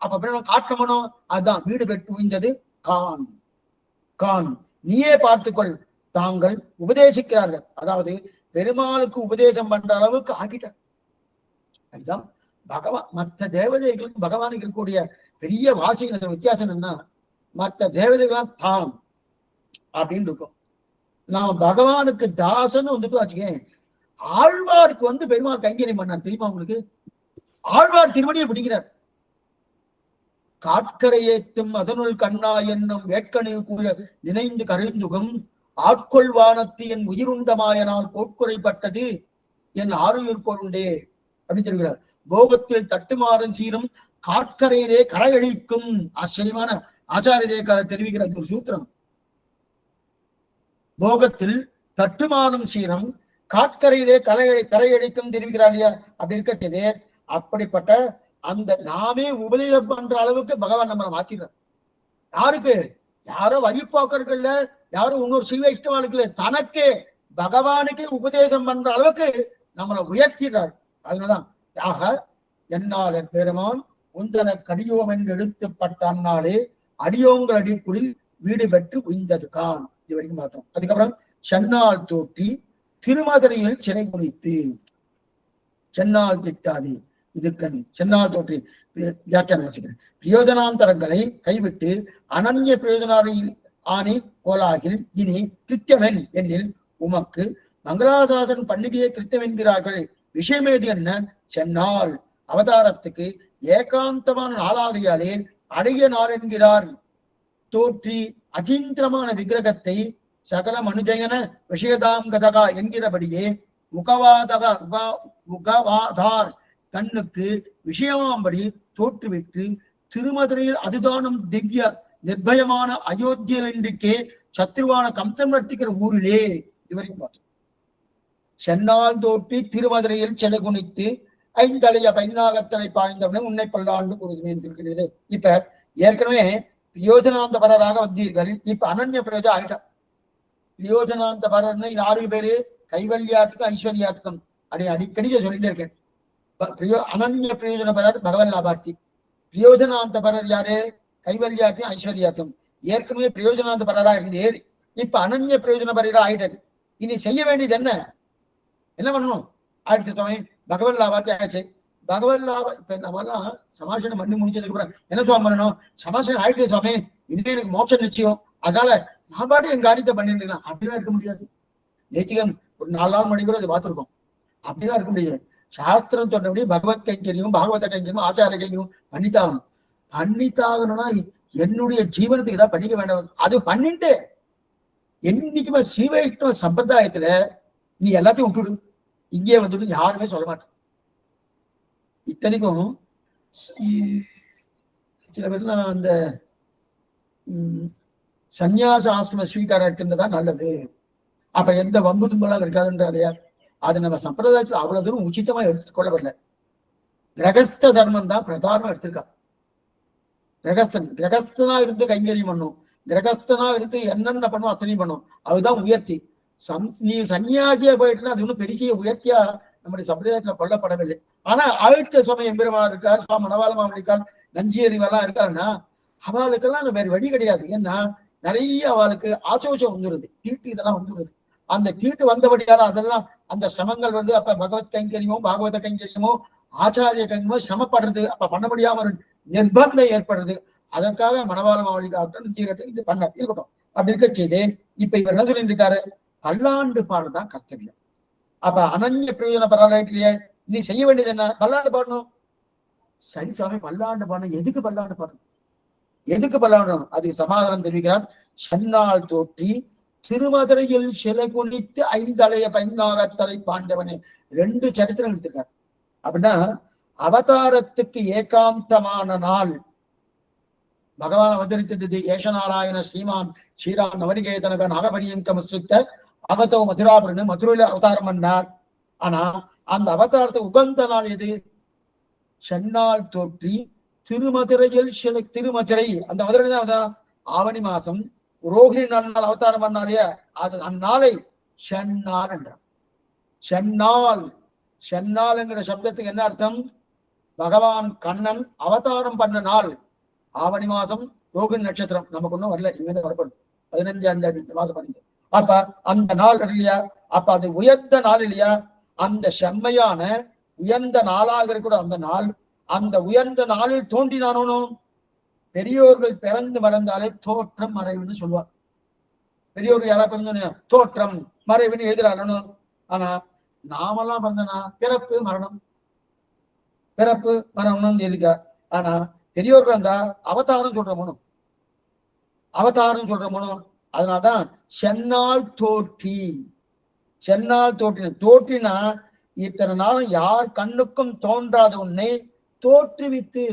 அப்ப காட்டமனும் அதுதான் வீடு பெற்று உய்ந்தது கான் கான் நீயே பார்த்துக்கொள் தாங்கள் உபதேசிக்கிறார்கள். அதாவது பெருமாளுக்கு உபதேசம் பண்ற அளவுக்கு ஆக்கிட்டார். அதுதான் பகவான். மற்ற தேவதைகளுக்கு பகவானுக்கு இருக்கக்கூடிய பெரிய வாசிகள் வித்தியாசம் என்னன்னா, மற்ற தேவதைகளாம் தாம் அப்படின்னு இருக்கும். நான் பகவானுக்கு தாசன்னு வந்துட்டு வச்சுக்கேன். ஆழ்வாருக்கு வந்து பெருமாள் கைங்கரியம் பண்ணார் தெரியுமா உங்களுக்கு? ஆழ்வார் திருவடியை பிடிக்கிறார். காட்கரையேத்தும் அதனுள் கண்ணா என்னும் வேட்கனை கூற நினைந்து கரைந்துகும் ஆட்கொள்வானத்து என் உயிருண்டமாயனால் கோட்குறைப்பட்டது என் ஆறுயிர் கொருண்டே அப்படின்னு தெரிவிக்கிறார். போகத்தில் தட்டுமாறும் சீரும் காட்கரையிலே கரையடிக்கும். ஆச்சரியமான ஆச்சாரிய தேக்காரர் தெரிவிக்கிற ஒரு சூத்திரம். போகத்தில் தட்டுமாறும் சீரம் காட்கரையிலே கரையடிக்கும் தெரிவிக்கிறார் இல்லையா, அப்படி இருக்கிறது. அப்படிப்பட்ட அந்த நாமே உபதேசம் பண்ற அளவுக்கு பகவான் நம்மளை மாத்திடுறார். யாருக்கு? யாரோ வழிபோக்கர்கள்ல, யாரும் இன்னொரு சிவ இஷ்டவாளுக்குள்ள, தனக்கே பகவானுக்கே உபதேசம் பண்ற அளவுக்கு நம்மளை உயர்த்திடுறார். அதனாலதான் யாக என்னால் பெருமான் உந்தன கடியோம் என்று எடுத்துப்பட்ட அந்நாளே அடியோங்கள் அடிக்குறில் வீடு பெற்று உய்ந்தது கான். இது வரைக்கும் பார்த்தோம். அதுக்கப்புறம் சென்னால் தோற்றி திருமதுரையில் சிறை குறித்து சென்னால் திட்டாதி இதுக்கண் சென்னால் தோற்றி வியாக்கியானம் வாசிக்கிறேன். பிரயோஜனாந்தரங்களை கைவிட்டு அனன்ய பிரயோஜனாரி ஆணி கோலாகில் இனி கிருத்தியவன் என்னில் உமக்கு மங்களாசாசன் பண்டிகையை கிருத்தியவென்கிறார்கள். விஷயமேது என்ன, சென்னால் அவதாரத்துக்கு ஏகாந்தமான நாளாகையாலே அடைய நாள் என்கிறார். தோற்றி அஜீந்திரமான விக்கிரகத்தை சகல மனுஜயன விஷயதாம் கதகா என்கிறபடியே முகவாதார் கண்ணுக்கு விஷயமாம்படி தோற்றுவிட்டு திருமதுரையில் அதுதானும் திவ்ய நிர்பயமான அயோத்தியல் என்றிக்கே சத்ருவான கம்சம் நடத்திக்கிற ஊரிலே. இதுவரைக்கும் பார்த்தோம். சென்னால் தோற்றி திருமதுரையில் செலை குனித்து ஐந்தலைய பைநாகத்தலை பாய்ந்தவனை உன்னை பல்லாண்டு கூறுகிறேன். இப்ப ஏற்கனவே பிரயோஜனாந்த பரராக வந்தீர்கள், இப்ப அனன்ய பிரயோஜனம் ஆகிட்டார். பிரயோஜனாந்த பரர்னு 4 பேரு, கைவல்யார்த்துக்கும் ஐஸ்வர்யார்த்துக்கும் அடிக்கடி சொல்லிட்டே இருக்கேன். அனன்ய பிரயோஜன பரர் பகவன் லாபார்த்தி, பிரயோஜனாந்த பரர் யாரு? கைவல்யார்த்தியும் ஐஸ்வர்யார்த்தம். ஏற்கனவே பிரயோஜனாந்த பரரா இருந்தேர், இப்ப அனன்ய பிரயோஜன பரரா ஆயிட்டாரு. இனி செய்ய வேண்டியது என்ன பண்ணணும்? ஆயிடுச்சு சுவாமி, பகவன் லாபார்த்தி ஆயிடுச்சு. பகவன் லாபம் இப்ப நம்மலாம் சமாசனம் பண்ணி முடிஞ்சதுக்கு அப்புறம் என்ன சுவாமி பண்ணணும்? சமாசனம் ஆயிடுச்சு சுவாமி, இனிமே எனக்கு மோட்சம் நிச்சயம், அதனால நான் பாட்டு என் காரியத்தை பண்ணிட்டு இருக்கலாம். அப்படிலாம் இருக்க முடியாது. நேத்திகம் ஒரு 4 நாள் மணி கூட அதை பார்த்துருக்கோம். அப்படிலாம் இருக்க முடியாது. சாஸ்திரம் சொன்னபடி பகவத் கைங்கரியும் பாகவத கைங்கரியும் ஆச்சார கைங்கரியும் பண்ணித்தாகணும்னா என்னுடைய ஜீவனத்துக்கு தான் பண்ணிக்க வேண்டாம். அது பண்ணிட்டு என்னைக்குமே சீவைஷ்ணவ சம்பிரதாயத்துல நீ எல்லாத்தையும் விட்டுடு, இங்கே வந்துட்டு யாருமே சொல்ல மாட்டேன். இத்தனைக்கும் சில பேர்லாம் அந்த சந்நியாச ஆசிரம ஸ்வீகாரம் எடுத்துதான் நல்லது, அப்ப எந்த வம்பு தும்பெல்லாம் இருக்காதுன்றாலையா? அது நம்ம சம்பிரதாயத்துல அவ்வளவு தூரம் உச்சிதமா எடுத்துக்கொள்ளப்படல. கிரகஸ்த தர்மம் தான் பிரதானம் எடுத்திருக்கா. கிரகஸ்தனா இருந்து கைங்கரியம் பண்ணும், கிரகஸ்தனா இருந்து என்னென்ன பண்ணும் அத்தனையும் பண்ணும், அதுதான் உயர்த்தி. நீ சன்னியாசியா போயிட்டுன்னா அது ஒன்றும் பெரிய உயர்த்தியா நம்முடைய சமுதாயத்துல கொல்லப்படவில்லை. ஆனா ஆழ்த்த சுவாமி எம்பெருமா இருக்கார், மணவாள மாமன் இருக்கார், நஞ்சியறிவெல்லாம் இருக்காருன்னா அவளுக்கெல்லாம் வேற வழி கிடையாது. ஏன்னா நிறைய அவளுக்கு ஆச்சோச்சம் வந்துருது, தீட்டு இதெல்லாம் வந்துருது. அந்த தீட்டு வந்தபடியால அதெல்லாம் அந்த சிரமங்கள் வந்து அப்ப பகவத் கைங்கரியமோ பாகவத கைங்கரியமோ ஆச்சாரிய கைங்கரியமோ சிரமப்படுறது, அப்ப பண்ண முடியாம நிர்பந்தம் ஏற்படுறது. அதற்காக மணவாள மாவளிக்காகட்டும் இது பண்ண இருக்கட்டும். அப்படி இருக்க செய்து இப்ப இவர் என்ன சொல்லிட்டு இருக்காரு, பல்லாண்டு பாடுதான் கர்த்தவியம். அப்ப அனன்ய பிரயோஜன பரவாயில்லையே, நீ செய்ய வேண்டியது என்ன, பல்லாண்டு பாடணும். சரி சுவாமி, பல்லாண்டு பாடணும், எதுக்கு பல்லாண்டு பாடணும், எதுக்கு பல்லாண்டு? அதுக்கு சமாதானம் தெரிவிக்கிறார். சன்னால் தோற்றி திருமதுரையில் சிலை குளித்து ஐந்தலைய பைநாகத்தலை பாண்டவனே. 2 சரித்திரம் எடுத்திருக்கார். அப்படின்னா அவதாரத்துக்கு ஏகாந்தமான நாள் பகவான் அவதரித்தது ஏஷநாராயண ஸ்ரீமான் ஸ்ரீராம் நவனிகேதனக நாகபரியங்கமஸ்ருத்த அவதோ மதுராபுரன்னு மதுரையில அவதாரம் பண்ணார். ஆனா அந்த அவதாரத்தை உகந்த நாள் எது? சென்னால் தோற்றி திருமதுரையில் சிலை, திருமதுரை அந்த மதுரை தான் ஆவணி மாசம் ரோஹிணி நாள் அவதாரம் பண்ணாலே அது அந்நாளை சென்னால் என்றார். சென்னால், சென்னால்ங்கிற சப்தத்துக்கு என்ன அர்த்தம்? பகவான் கண்ணன் அவதாரம் பண்ண நாள் ஆவணி மாசம் ரோகிணி நட்சத்திரம். நமக்கு ஒன்றும் வரல, இனிமேதான் வரப்படுது 15ஆம் தேதி இந்த மாசம் பண்ணிது. அப்ப அந்த நாள் இல்லையா, அப்ப அது உயர்ந்த நாள் இல்லையா, அந்த செம்மையான உயர்ந்த நாளாக இருக்கிற அந்த நாள், அந்த உயர்ந்த நாளில் தோன்றினானோ. பெரியோர்கள் பிறந்து மறந்தாலே தோற்றம் மறைவுன்னு சொல்லுவார். பெரியோர்கள் யாரா பிறந்தோன்னு தோற்றம் மறைவுன்னு எழுதுறாங்கணும். ஆனா நாமெல்லாம் பிறந்தனா பிறப்பு மரணம், பிறப்பு மரணம்னு இருக்கா. ஆனா பெரியோர்கள் இருந்தா அவதாரம் சொல்ற மனம், அவதாரம் சொல்ற மனம். அதனால்தான் சென்னால் தோற்றி, சென்னால் தோற்றின, தோற்றினா இத்தனை நாளும் யார் கண்ணுக்கும் தோன்றாத உன்னை தோற்றுவித்து.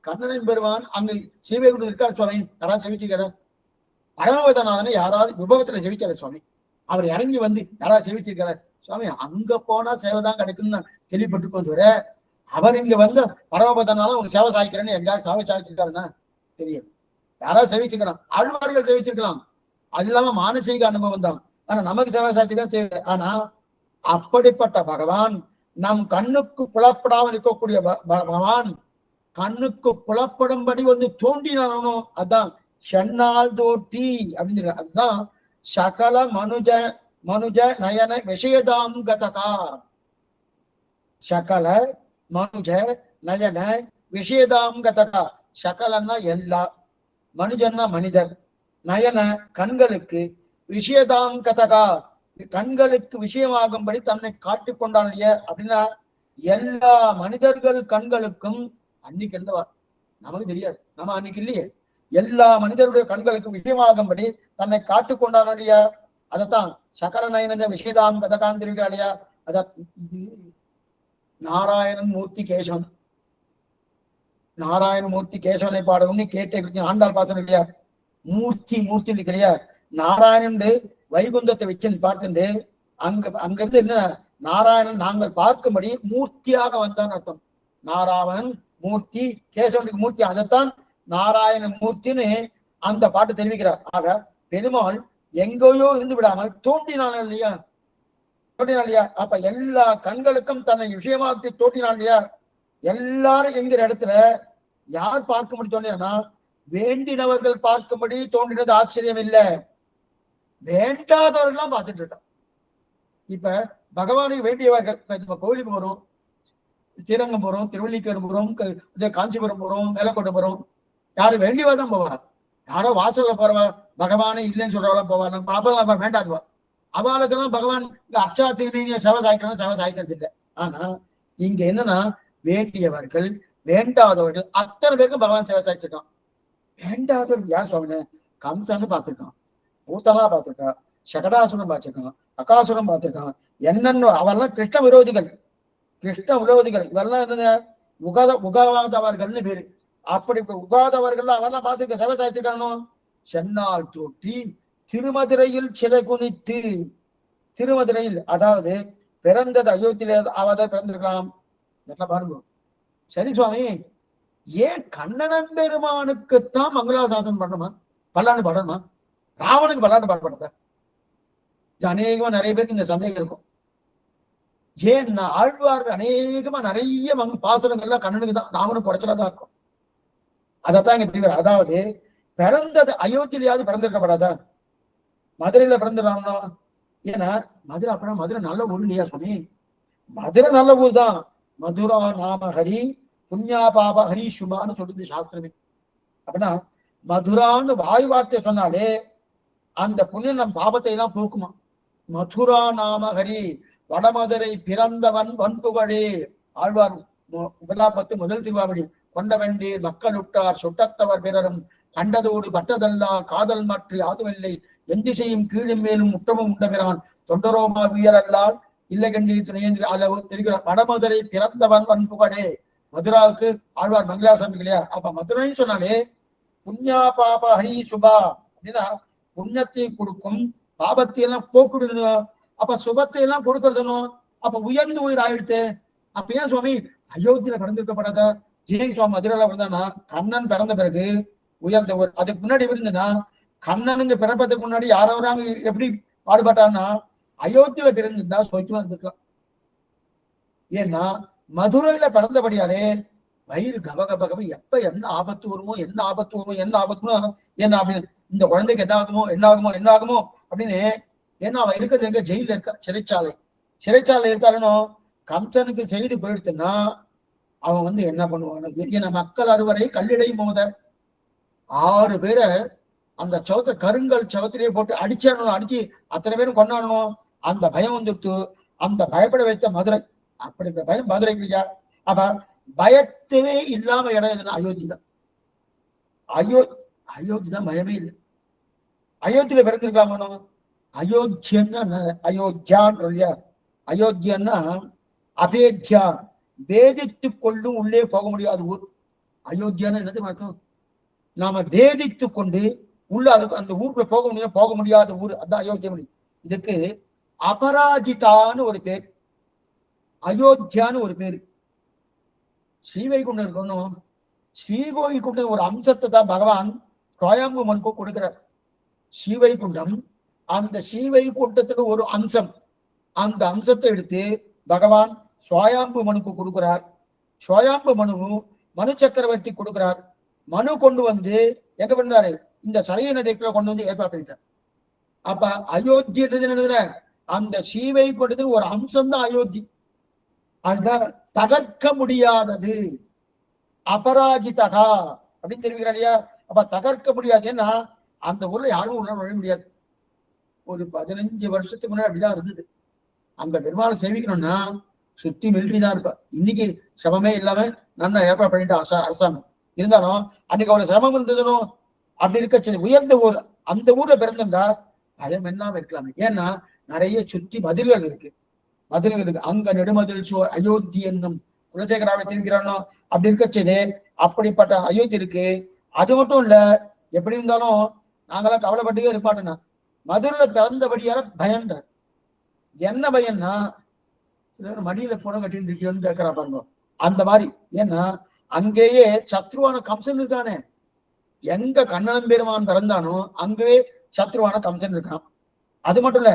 கண்ணனை பெறுவான் அங்கு சீவைகுண்டு இருக்கார் சுவாமி, யாராவது செவிச்சிருக்கார? பரமபதநாதனை யாராவது விபவத்துல செவிக்கார சுவாமி? அவர் இறங்கி வந்து யாராவது செவிச்சிருக்கார சுவாமி? அங்க போனா சேவைதான் கிடைக்கும்னு நான் கேள்விப்பட்டு போது. அவர் இங்க வந்து பரமபதனால உங்க சேவை சாய்க்கிறேன்னு எங்காவது சேவை சாய்ச்சிருக்காருன்னா தெரியும். யாராவது செவிச்சிருக்கலாம், ஆழ்வார்கள் செவிச்சிருக்கலாம், அது இல்லாம மானசீக அனுபவம் தான். ஆனா நமக்கு சேவை சாய்ச்சிருக்கா. ஆனா அப்படிப்பட்ட பகவான் நம் கண்ணுக்கு புலப்படாமல் இருக்கக்கூடிய பகவான் கண்ணுக்கு புலப்படும்படி வந்து தோன்றினானோ. அதான் சென்னால் தோற்றி அப்படின்னு. அதுதான் சகல மனுஜ மனுஜ நயன விஷயதாம் கதகா. சகல மனுஜ நயன விஷயதாம் கதகா. சகலன்னா எல்லா, மனுஜன்னா மனிதர், நயன கண்களுக்கு, விஷயதாம் கதகா கண்களுக்கு விஷயமாகும்படி தன்னை காட்டிக் கொண்டான் இல்லையா. அப்படின்னா எல்லா மனிதர்கள் கண்களுக்கும் அன்னைக்கு இருந்தவா நமக்கு தெரியாது, நம்ம அன்னைக்கு இல்லையே. எல்லா மனிதருடைய கண்களுக்கும் விஷயமாகும்படி தன்னை காட்டுக் கொண்டான் இல்லையா. அதைத்தான் சகல நயனந்த விஷயதாம் கதகான் தெரிவிக்கிறா இல்லையா. அத நாராயணன் மூர்த்தி கேசவன், நாராயணமூர்த்தி கேசவனை பாடவும்னு கேட்டே ஆண்டாள் பாசனம் இல்லையா. மூர்த்தி மூர்த்தி இல்லையா, நாராயணன் வைகுந்தத்தை வச்சு பார்த்துட்டு அங்கிருந்து என்ன நாராயணன் நாங்கள் பார்க்கும்படி மூர்த்தியாக வந்தான் அர்த்தம். நாராயணன் மூர்த்தி, கேசவனுக்கு மூர்த்தி, அதைத்தான் நாராயண மூர்த்தின்னு அந்த பாட்டு தெரிவிக்கிறார். ஆக பெருமாள் எங்கேயோ இருந்து விடாமல் தோன்றினான் இல்லையா, தோன்றினான் இல்லையா. அப்ப எல்லா கண்களுக்கும் தன்னை விஷயமாக்கி தோன்றினான் இல்லையா. எல்லாரும் என்கிற இடத்துல யார் பார்க்கும்படி தோன்றினா, வேண்டினவர்கள் பார்க்கும்படி தோன்றினது ஆச்சரியம் இல்லை, வேண்டாதவர்கள்லாம் பார்த்துட்டு இருக்கான். இப்ப பகவானுக்கு வேண்டியவர்கள், இப்ப கோயிலுக்கு போறோம், ஸ்ரீரங்கம் போறோம், திருவள்ளிக்கேணி போறோம், காஞ்சிபுரம் போறோம், மேலக்கோட்டை போறோம், யாரும் வேண்டியவா தான் போவார். யாரோ வாசல்ல போறவா பகவானே இல்லைன்னு சொல்றவளா போவாங்க, அப்பெல்லாம் வேண்டாதுவா. அவளுக்கெல்லாம் பகவான் இங்க அர்ச்சா திருநீரிய சேவை சாய்க்கணும், சேவை சாய்க்கிறது இல்லை. ஆனா இங்க என்னன்னா வேண்டியவர்கள் வேண்டாதவர்கள் அத்தனை பேருக்கும் பகவான் சேவை சாய்ச்சிருக்கான். வேண்டாதவர்கள் யார் சுவாமின்னு கம்சன்னு பார்த்திருக்கான், பூத்தனா பார்த்திருக்கான், சகடாசுரம் பார்த்திருக்கான், அகாசுரம் பார்த்திருக்கான், என்னன்னு அவெல்லாம் கிருஷ்ண விரோதிகள், கிருஷ்ண விரோதிகள். இவெல்லாம் என்ன உகாதவர்கள்னு பேரு. அப்படி உகாதவர்கள் அவெல்லாம் பார்த்திருக்க சேவை சாய்ச்சிருக்கானோ. சென்னால் தோற்றி திருமதுரையில் சிலை குனித்து, திருமதுரையில் அதாவது பிறந்தது அயோத்தியில அவத பிறந்திருக்கலாம். என்ன பாருங்க, சரி சுவாமி, ஏன் கண்ணன் பெருமானுக்குத்தான் மங்களாசாசனம் பண்ணணுமா, பல்லாண்டு பாடணுமா, ராவனுக்கு பல்லாண்டு பாடப்படுறதா? இது அநேகமா நிறைய பேருக்கு இந்த சந்தேகம் இருக்கும். ஏன் ஆழ்வார் அநேகமா நிறைய பாசனங்கள்லாம் கண்ணனுக்கு தான், ராமனுக்கு குறைச்சலா தான் இருக்கும். அதைத்தான் இங்க தெரியும். அதாவது பிறந்தது அயோத்தியிலாவது பிறந்திருக்கப்படாதா, மதுரையில பிறந்துடாமோ? ஏன்னா மதுரை அப்படின்னா மதுரை நல்ல ஊர் இல்லையா சுவாமி? மதுரை நல்ல ஊர் தான். மதுரா நாம ஹரி புண்ணியா பாபா ஹரி சுபான்னு சொல்லுது சாஸ்திரமே. அப்படின்னா மதுரான்னு வாய் வார்த்தை சொன்னாலே அந்த புண்ணியம் நம் பாபத்தை எல்லாம் போக்குமா. மதுரா நாம ஹரி, வடமதுரை பிறந்தவன் வன்புகழே. ஆழ்வார் 10 முதல் திருவாவடி. கொண்டவெண்டீர் மக்களுட்டார் சுட்டத்தவர் பிறரும் கண்டதோடு பட்டதல்லா காதல் மாற்றி ஆதுவில்லை எந்திசையும் கீழும் மேலும் முற்றமும் உண்டபிரான் தொண்டரோமா உயரல்லால் இல்லை கண்டீர் துணையேந்திர அளவு தெரிகிறார். வடமதுரை பிறந்தவன் வன்புகழே. மதுராவுக்கு ஆழ்வார் மங்களாசாமி இல்லையா? அப்ப மதுரைன்னு சொன்னாலே புண்ணியா பாபா ஹரி சுபா அப்படின்னா புண்ணியத்தை கொடுக்கும், பாபத்தை எல்லாம் போக்குடணும். அப்ப சுபத்தை எல்லாம் கொடுக்கறதுனும். அப்ப உயர்ந்து உயிர் ஆயிடுத்து. அப்ப ஏன் சுவாமி அயோத்தியில பிறந்திருக்கப்படாத? ஜெய் சுவாமி மதுரையில பிறந்தானா கண்ணன் பிறந்த பிறகு உயர்ந்த ஊர். அதுக்கு முன்னாடி இருந்துன்னா கண்ணனுங்க பிறப்பதற்கு முன்னாடி யாரவராங்க எப்படி பாடுபட்டான்னா அயோத்தியில பிறந்திருந்தா சொய்க்குமா இருந்துக்கலாம். ஏன்னா மதுரையில பிறந்தபடியாலே வயிறு கபகபகப எப்ப என்ன ஆபத்து வருமோ என்ன ஆபத்து வருமோ என்ன ஆபத்துமோ என்ன அப்படின்னு, இந்த குழந்தைக்கு என்ன ஆகுமோ என்ன ஆகுமோ என்ன ஆகுமோ அப்படின்னு. ஏன்னா அவன் இருக்கிறது எங்க? ஜெயில இருக்கா, சிறைச்சாலை. சிறைச்சாலை இருக்காருனோ கம்சனுக்கு செய்து போயிடுத்துன்னா அவன் என்ன பண்ணுவான்? மக்கள் அறுவரை கல்லிடை மோத 6 பேரை அந்த சவத்தை கருங்கல் சவத்திலேயே போட்டு அடிச்சானோ, அடிச்சு அத்தனை பேரும் கொண்டாடணும். அந்த பயம் வந்துட்டு அந்த பயப்பட வைத்த மதுரை. அப்படி பயம் மதுரை இல்லையா? அப்ப பயத்தவே இல்லாம இடம் எதுனா அயோத்தி தான். அயோத்தி தான் பயமே இல்லை. அயோத்தியில பிறந்திருக்கலாமோ? அயோத்தியன்னா அயோத்தியான் இல்லையா? அயோத்தியன்னா அபேத்யா, வேதித்து கொள்ளும் உள்ளே போக முடியாத ஊர். அயோத்தியான்னு என்னது அர்த்தம்? நாம வேதித்து கொண்டு உள்ள அந்த ஊருக்குள்ள போக முடியாத ஊர், அதான் அயோத்தியம். இதுக்கு அபராஜிதான்னு ஒரு பேர், அயோத்தியான்னு ஒரு பேரு. ஸ்ரீவைகுண்டம் இருக்கணும். ஸ்ரீவைகுண்டம் ஒரு அம்சத்தை தான் பகவான் சுவயம்பு மனுக்கு கொடுக்கிறார். ஸ்ரீவைகுண்டம் அந்த ஸ்ரீவைகுண்டத்துக்கு ஒரு அம்சம். அந்த அம்சத்தை எடுத்து பகவான் சுவயம்பு மனுக்கு கொடுக்கிறார். சுவயம்பு மனு சக்கரவர்த்தி கொடுக்கிறார். மனு கொண்டு வந்து எங்க பண்ணாரு? இந்த சரைய நதிக்குள்ள கொண்டு வந்து ஏற்பாடு பண்ணிட்டார். அப்ப அயோத்தின்றது அந்த ஸ்ரீவைகுண்டத்தின் ஒரு அம்சம் தான் அயோத்தி. அதுதான் தகர்க்க முடியாதது, அபராஜிதகா அப்படின்னு தெரிவிக்கிறார் இல்லையா? அப்ப தகர்க்க முடியாது. ஏன்னா அந்த ஊர்ல யாரும் உள்ள நுழைய முடியாது. ஒரு 15 வருஷத்துக்கு முன்னாடி அப்படிதான் இருந்தது. அந்த பெருமாளை சேவிக்கணும்னா சுத்தி மிலிட்டரி தான் இருப்பா. இன்னைக்கு சிரமமே இல்லாம நல்லா ஏற்பாடு பண்ணிட்டு அரசாங்கம். இருந்தாலும் அன்னைக்கு அவ்வளவு சிரமம் இருந்ததுனோ அப்படி இருக்க உயர்ந்த ஊர். அந்த ஊர்ல பிறந்திருந்தா பயம் இல்லாம இருக்கலாமே. ஏன்னா நிறைய சுற்றி மதில்கள் இருக்கு. அங்க நெடுமதில் அயோத்தி என்னும் குலசேகராவை தெரிவிக்கிறானோ அப்படி இருக்கச்சது. அப்படிப்பட்ட அயோத்தி இருக்கு. அது மட்டும் இல்ல, எப்படி இருந்தாலும் நாங்களாம் கவலைப்பட்டே இருப்பாட்டோம்னா மதுரையில பிறந்தபடியால பயன்ற. என்ன பயம்னா மடியில புறம் கட்டின்னு இருக்கியோன்னு கேட்கிறா பாருங்க. அந்த மாதிரி. ஏன்னா அங்கேயே சத்ருவான கம்சன் இருக்கானே. எங்க கண்ணன் பெருமான் பிறந்தானோ அங்கவே சத்ருவான கம்சன் இருக்கான். அது மட்டும் இல்ல,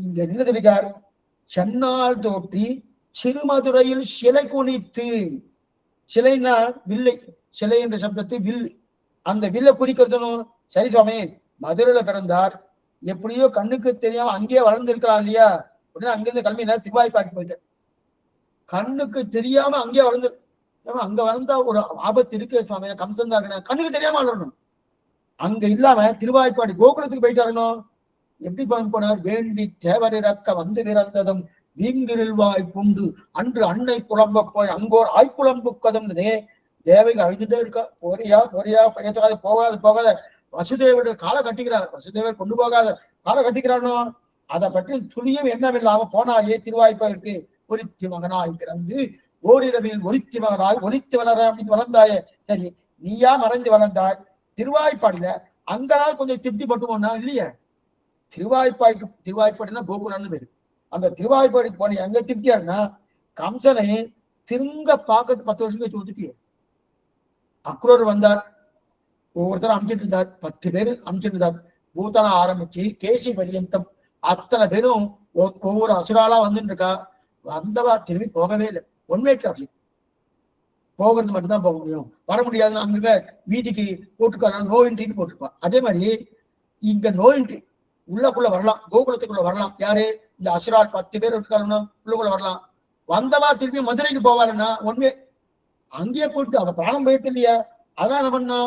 இங்க என்ன தெரிவிக்கார்? சென்னால் தோற்றி சிறுமதுரையில் சிலை குனித்து. சிலைன்னா வில்லை, சிலை என்ற சப்தத்தை வில்லு. அந்த வில்லை குறிக்கிறதுனும். சரி சுவாமி, மதுரையில பிறந்தார், எப்படியோ கண்ணுக்கு தெரியாம அங்கேயே வளர்ந்து இருக்கலாம் இல்லையா? அப்படின்னா அங்கிருந்து கல்வி நேரம் திருவாய்ப்பாக்கி போயிட்டேன். கண்ணுக்கு தெரியாம அங்கேயே வளர்ந்து, அங்க வளர்ந்தா ஒரு ஆபத்து இருக்கு சுவாமி. கம்சன் தான் கண்ணுக்கு தெரியாம வளரணும். அங்க இல்லாம திருவாய்ப்பாடி கோகுலத்துக்கு போயிட்டாருனோ. எப்படி போனார்? வேண்டி தேவரிறக்க வந்து பிறந்ததும் வீங்கிருள்வாய் புண்டு அன்று அன்னை புலம்ப போய் அங்கோர் ஆய்ப்புலம்பு கதம்னதே. தேவைக்கு அழுதுட்டே இருக்கா. போறியா பேசாத, போகாத. வசுதேவருடைய காலை கட்டிக்கிறார். வசுதேவர் கொண்டு போகாத காலை கட்டிக்கிறானோ. அதை பற்றி துணியும் எண்ணமில்லாம போனாயே திருவாய்ப்பாடிக்கு. ஒருத்தி மகனாய் பிறந்து ஓரிரவில் ஒருத்தி மகனாய் ஒலித்து வளர அப்படின்னு வளர்ந்தாயே. சரி, நீயா மறைந்து வளர்ந்தாய். திருவாய்ப்பாடியில அங்கனால் கொஞ்சம் திருப்தி பட்டுவோம்னா இல்லையே. திருவாய்ப்பாடினா கோகுலம்னு பேரு. அந்த திருவாய்ப்பாடிக்கு போன எங்க திருப்தியாருன்னா கம்சனை திரும்ப பார்க்கறது 10 வருஷம் கழிச்சு ஒதுப்பிய. அக்ரூர் வந்தார், ஒவ்வொருத்தரும் அமைச்சிட்டு இருந்தார், 10 பேர் அமைச்சிட்டு இருந்தார். பூதனா ஆரம்பிச்சு கேசி பரியந்தம் அத்தனை பேரும் ஒவ்வொரு அசுராலா வந்துட்டு இருக்கா. வந்தவா திரும்பி போகவே இல்லை. ஒன்வே டிராபிக், போகிறது மட்டும்தான் போக முடியும், வர முடியாதுன்னு அங்க வீதிக்கு போட்டுக்கலாம், நோ என்ட்ரின்னு போட்டுருப்பான். அதே மாதிரி இங்க நோ என்ட்ரி, உள்ளக்குள்ள வரலாம், கோகுலத்துக்குள்ள வரலாம். யாரு? இந்த அசுரால் 10 பேர் இருக்காங்கன்னா உள்ளுக்குள்ள வரலாம். வந்தவா திருப்பி மதுரைக்கு போவாருன்னா ஒன்வே அங்கேயே போயிட்டு அவ பிராணம் போயிட்டு இல்லையா. அதான் என்ன பண்ணா,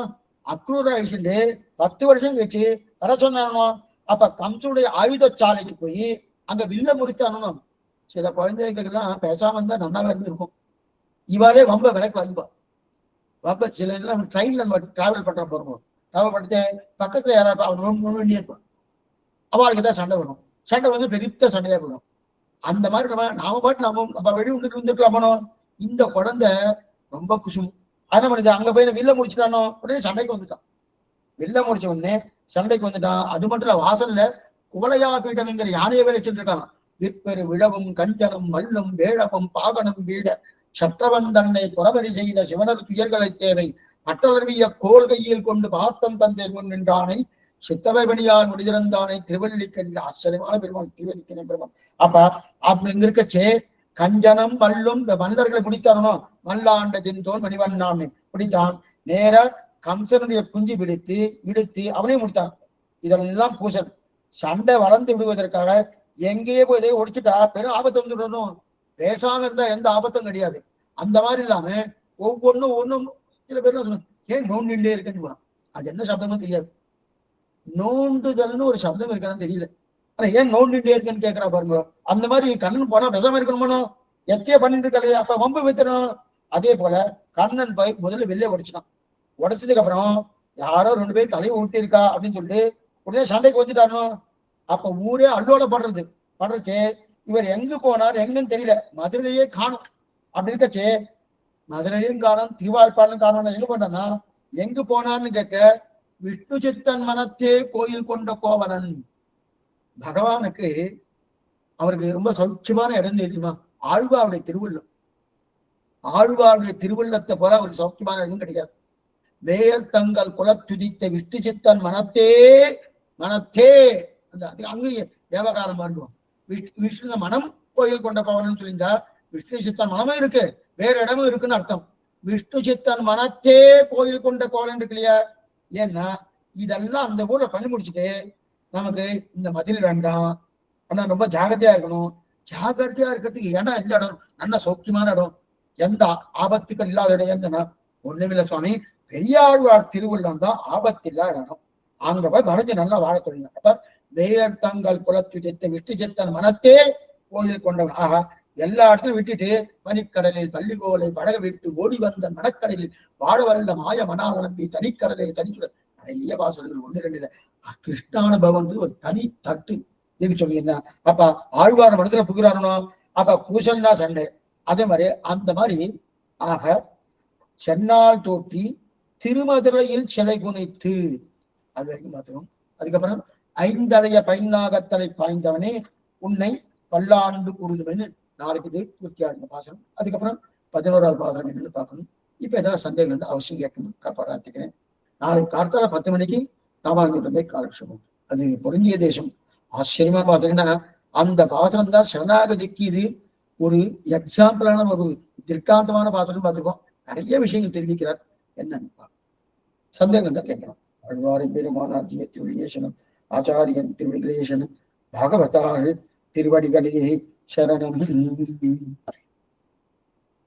அக்ரூர ஆயிடுச்சுட்டு 10 வருஷம் கழிச்சு வர சொன்னானோ. அப்ப கம்சனுடைய ஆயுத சாலைக்கு போய் அங்க வில்ல முறித்தானோ. சில குழந்தைகளுக்கெல்லாம் பேசாம இருந்தா நன்னாவே இருந்திருக்கும். இவாரே வம்ப விலைக்கு வாங்கிப்பா. வம்ப சில எல்லாம் ட்ரெயின்ல நம்ம டிராவல் பண்ற போறோம், டிராவல் பண்ணிட்டு பக்கத்துல யாராவது அவன் வேண்டியே இருப்பான். அவளுக்கு தான் சண்டை வரும். சண்டை வந்து பெரிய சண்டையா போடும். அந்த மாதிரி நாம பாட்டு நம்ம வெடி உண்டுட்டு வந்துருக்கலாமோ. இந்த குழந்தை ரொம்ப குசும். என்ன பண்ணுது, அங்க போய் வில்ல முடிச்சுட்டானோ, உடனே சண்டைக்கு வந்துட்டான். வில்ல முடிச்ச உடனே சண்டைக்கு வந்துட்டான். அது மட்டும் இல்ல, வாசல்ல குவலையா பீட்டம்ங்கிற யானையை வேற வச்சுட்டு இருக்கான். விற்பெரு விழவும் கஞ்சனும் மல்லும் வேழவும் பாகனும் வீட சற்றவன் தன்னை புறவரி செய்த சிவனர் துயர்களை தேவை மற்றளவிய கோல் கையில் கொண்டு பார்த்தம் தந்தேர் முன் நின்றானை சித்தவை பணியால் முடிதிறந்தானை திருவள்ளிக்கடியில். ஆச்சரியமான பெருமான் திருவள்ளிக்கணி பெருமான். அப்ப இங்க இருக்கச்சே கஞ்சனம் மல்லும் மல்லர்களை பிடித்தானோ. மல்லாண்டதின் தோல் மணிவண்ணான்னு பிடித்தான். நேர கம்சனுடைய குஞ்சு விடுத்து அவனையும் முடித்தான். இதெல்லாம் பூசன். சண்டை வளர்ந்து விடுவதற்காக எங்கேயே போய் இதை ஒடிச்சுட்டா பெரும் ஆபத்து வந்துடணும். பேசாம இருந்தா எந்த ஆபத்தும் கிடையாது. அந்த மாதிரி இல்லாம ஒவ்வொன்னும் சில பேர் ஏன் நோண்டிண்டே இருக்குன்னு, அது என்ன சப்தமும் தெரியாது. நோண்டுதல்னு ஒரு சப்தம் இருக்கான்னு தெரியல. ஆனா ஏன் நோண்டிண்டே இருக்குன்னு கேட்கிறா பாருங்க. அந்த மாதிரி கண்ணன் போனா பேசாம இருக்கணுமோ, எத்தையோ பண்ணிட்டு இருக்காரு, அப்ப வம்பு வைத்தணும். அதே போல கண்ணன் போய் முதல்ல வெளியே உடைச்சிட்டான். உடைச்சதுக்கு அப்புறம் யாரோ 2 பேர் தலையை ஊட்டி இருக்கா அப்படின்னு சொல்லிட்டு உடனே சண்டைக்கு வந்துட்டானோ. அப்ப ஊரே அல்லோல படுறச்சு. இவர் எங்க போனார் எங்கன்னு தெரியல, மதுரையே காணும். அப்படி இருக்கச்சு மதுரையும் காணும், திருவாய்ப்பாலும் காணும். எங்க போனான்னா, எங்க போனார்னு கேட்க, விஷ்ணு சித்தன் மனத்தே கோயில் கொண்ட கோவலன். பகவானுக்கு அவருக்கு ரொம்ப சௌக்கியமான இடம் தெரியுமா? ஆழ்வாருடைய திருவுள்ளம். ஆழ்வாருடைய திருவுள்ளத்தை போல அவருக்கு சௌக்கியமான இடம் கிடையாது. வேர் தங்கள் குலத்துதித்த விஷ்ணு சித்தன் மனத்தே அந்த அங்கேயே தேவகாரம் வருவோம். விஷ்ணு மனம் கோயில் கொண்ட கோவலன் சொல்லியிருந்தா விஷ்ணு சித்தன் மனமும் இருக்கு, வேற இடமும் இருக்குன்னு அர்த்தம். விஷ்ணு சித்தன் மனத்தே கோயில் கொண்ட கோவலன் இருக்கு இல்லையா. ஏன்னா இதெல்லாம் அந்த ஊர்ல பண்ணி முடிச்சுட்டு நமக்கு இந்த மதில் வேண்டாம், ஆனா ரொம்ப ஜாகிரதையா இருக்கணும். ஜாகிரதையா இருக்கிறதுக்கு இடம் எந்த இடம்? நல்ல சௌக்கியமான இடம், எந்த ஆபத்துக்கள் இல்லாத இடம் என்னன்னா ஒண்ணுமில்ல சுவாமி, பெரியாழ்வார் திருவுள்ளம் தான் ஆபத்து இல்லாத இடம். அங்க போய் மறைஞ்சு நல்லா வாழ தொடங்கின. அப்ப வேர் தங்கள் குலத்துதித்த விஷ்ணு சித்தன் மனத்தே கோயில் கொண்டவன். ஆஹா, எல்லா இடத்துலையும் விட்டுட்டு பனிக்கடலில் பள்ளிகோலை படக விட்டு ஓடி வந்த மணக்கடலில் வாழ வல்ல மாய மனாவனம்பி தனிக்கடலை தனிச்சுட. நிறைய வாசல்கள் 1 2 கிருஷ்ணானுபவம் ஒரு தனி தட்டு சொன்னீங்கன்னா. அப்ப ஆழ்வார் மனசுல புகிறாரனோ. அப்ப பூசல்னா சண்டை. அதே மாதிரி அந்த மாதிரி ஆக சென்னால் தோற்றி திருமதுரையில் சிலை குனைத்து அது வரைக்கும் பார்த்தோம். அதுக்கப்புறம் 5 அலைய பைநாகத்தலை பாய்ந்தவனே உன்னை பல்லாண்டு கூறுதுன்னு நாளைக்கு இது பூர்த்தியாடுங்க பாசனம். அதுக்கப்புறம் 11வது பாசனம் என்னன்னு பார்க்கணும். இப்ப ஏதாவது சந்தேகம் வந்து அவசியம் கேட்கணும், பிரார்த்திக்கிறேன். நாளைக்கு கார்த்தால 10 மணிக்கு ராமாயணத்தை காலக்ஷேபம். அது பொருந்திய தேசம். ஆச்சரியமா பாசனம்னா அந்த பாசனம் தான் சரணாகதிக்கு இது ஒரு எக்ஸாம்பிளான ஒரு திருஷ்டாந்தமான பாசனம் பார்த்துக்கோம். நிறைய விஷயங்கள் தெரிவிக்கிறார். என்னன்னு சந்தேகம் தான் கேட்கணும். ஆழ்வாரின் பெருமானார்ஜிய திருவிழேசனம், ஆச்சாரியன் திருவிழேசனம், பாகவதாள் திருவடிகளே சரணம்.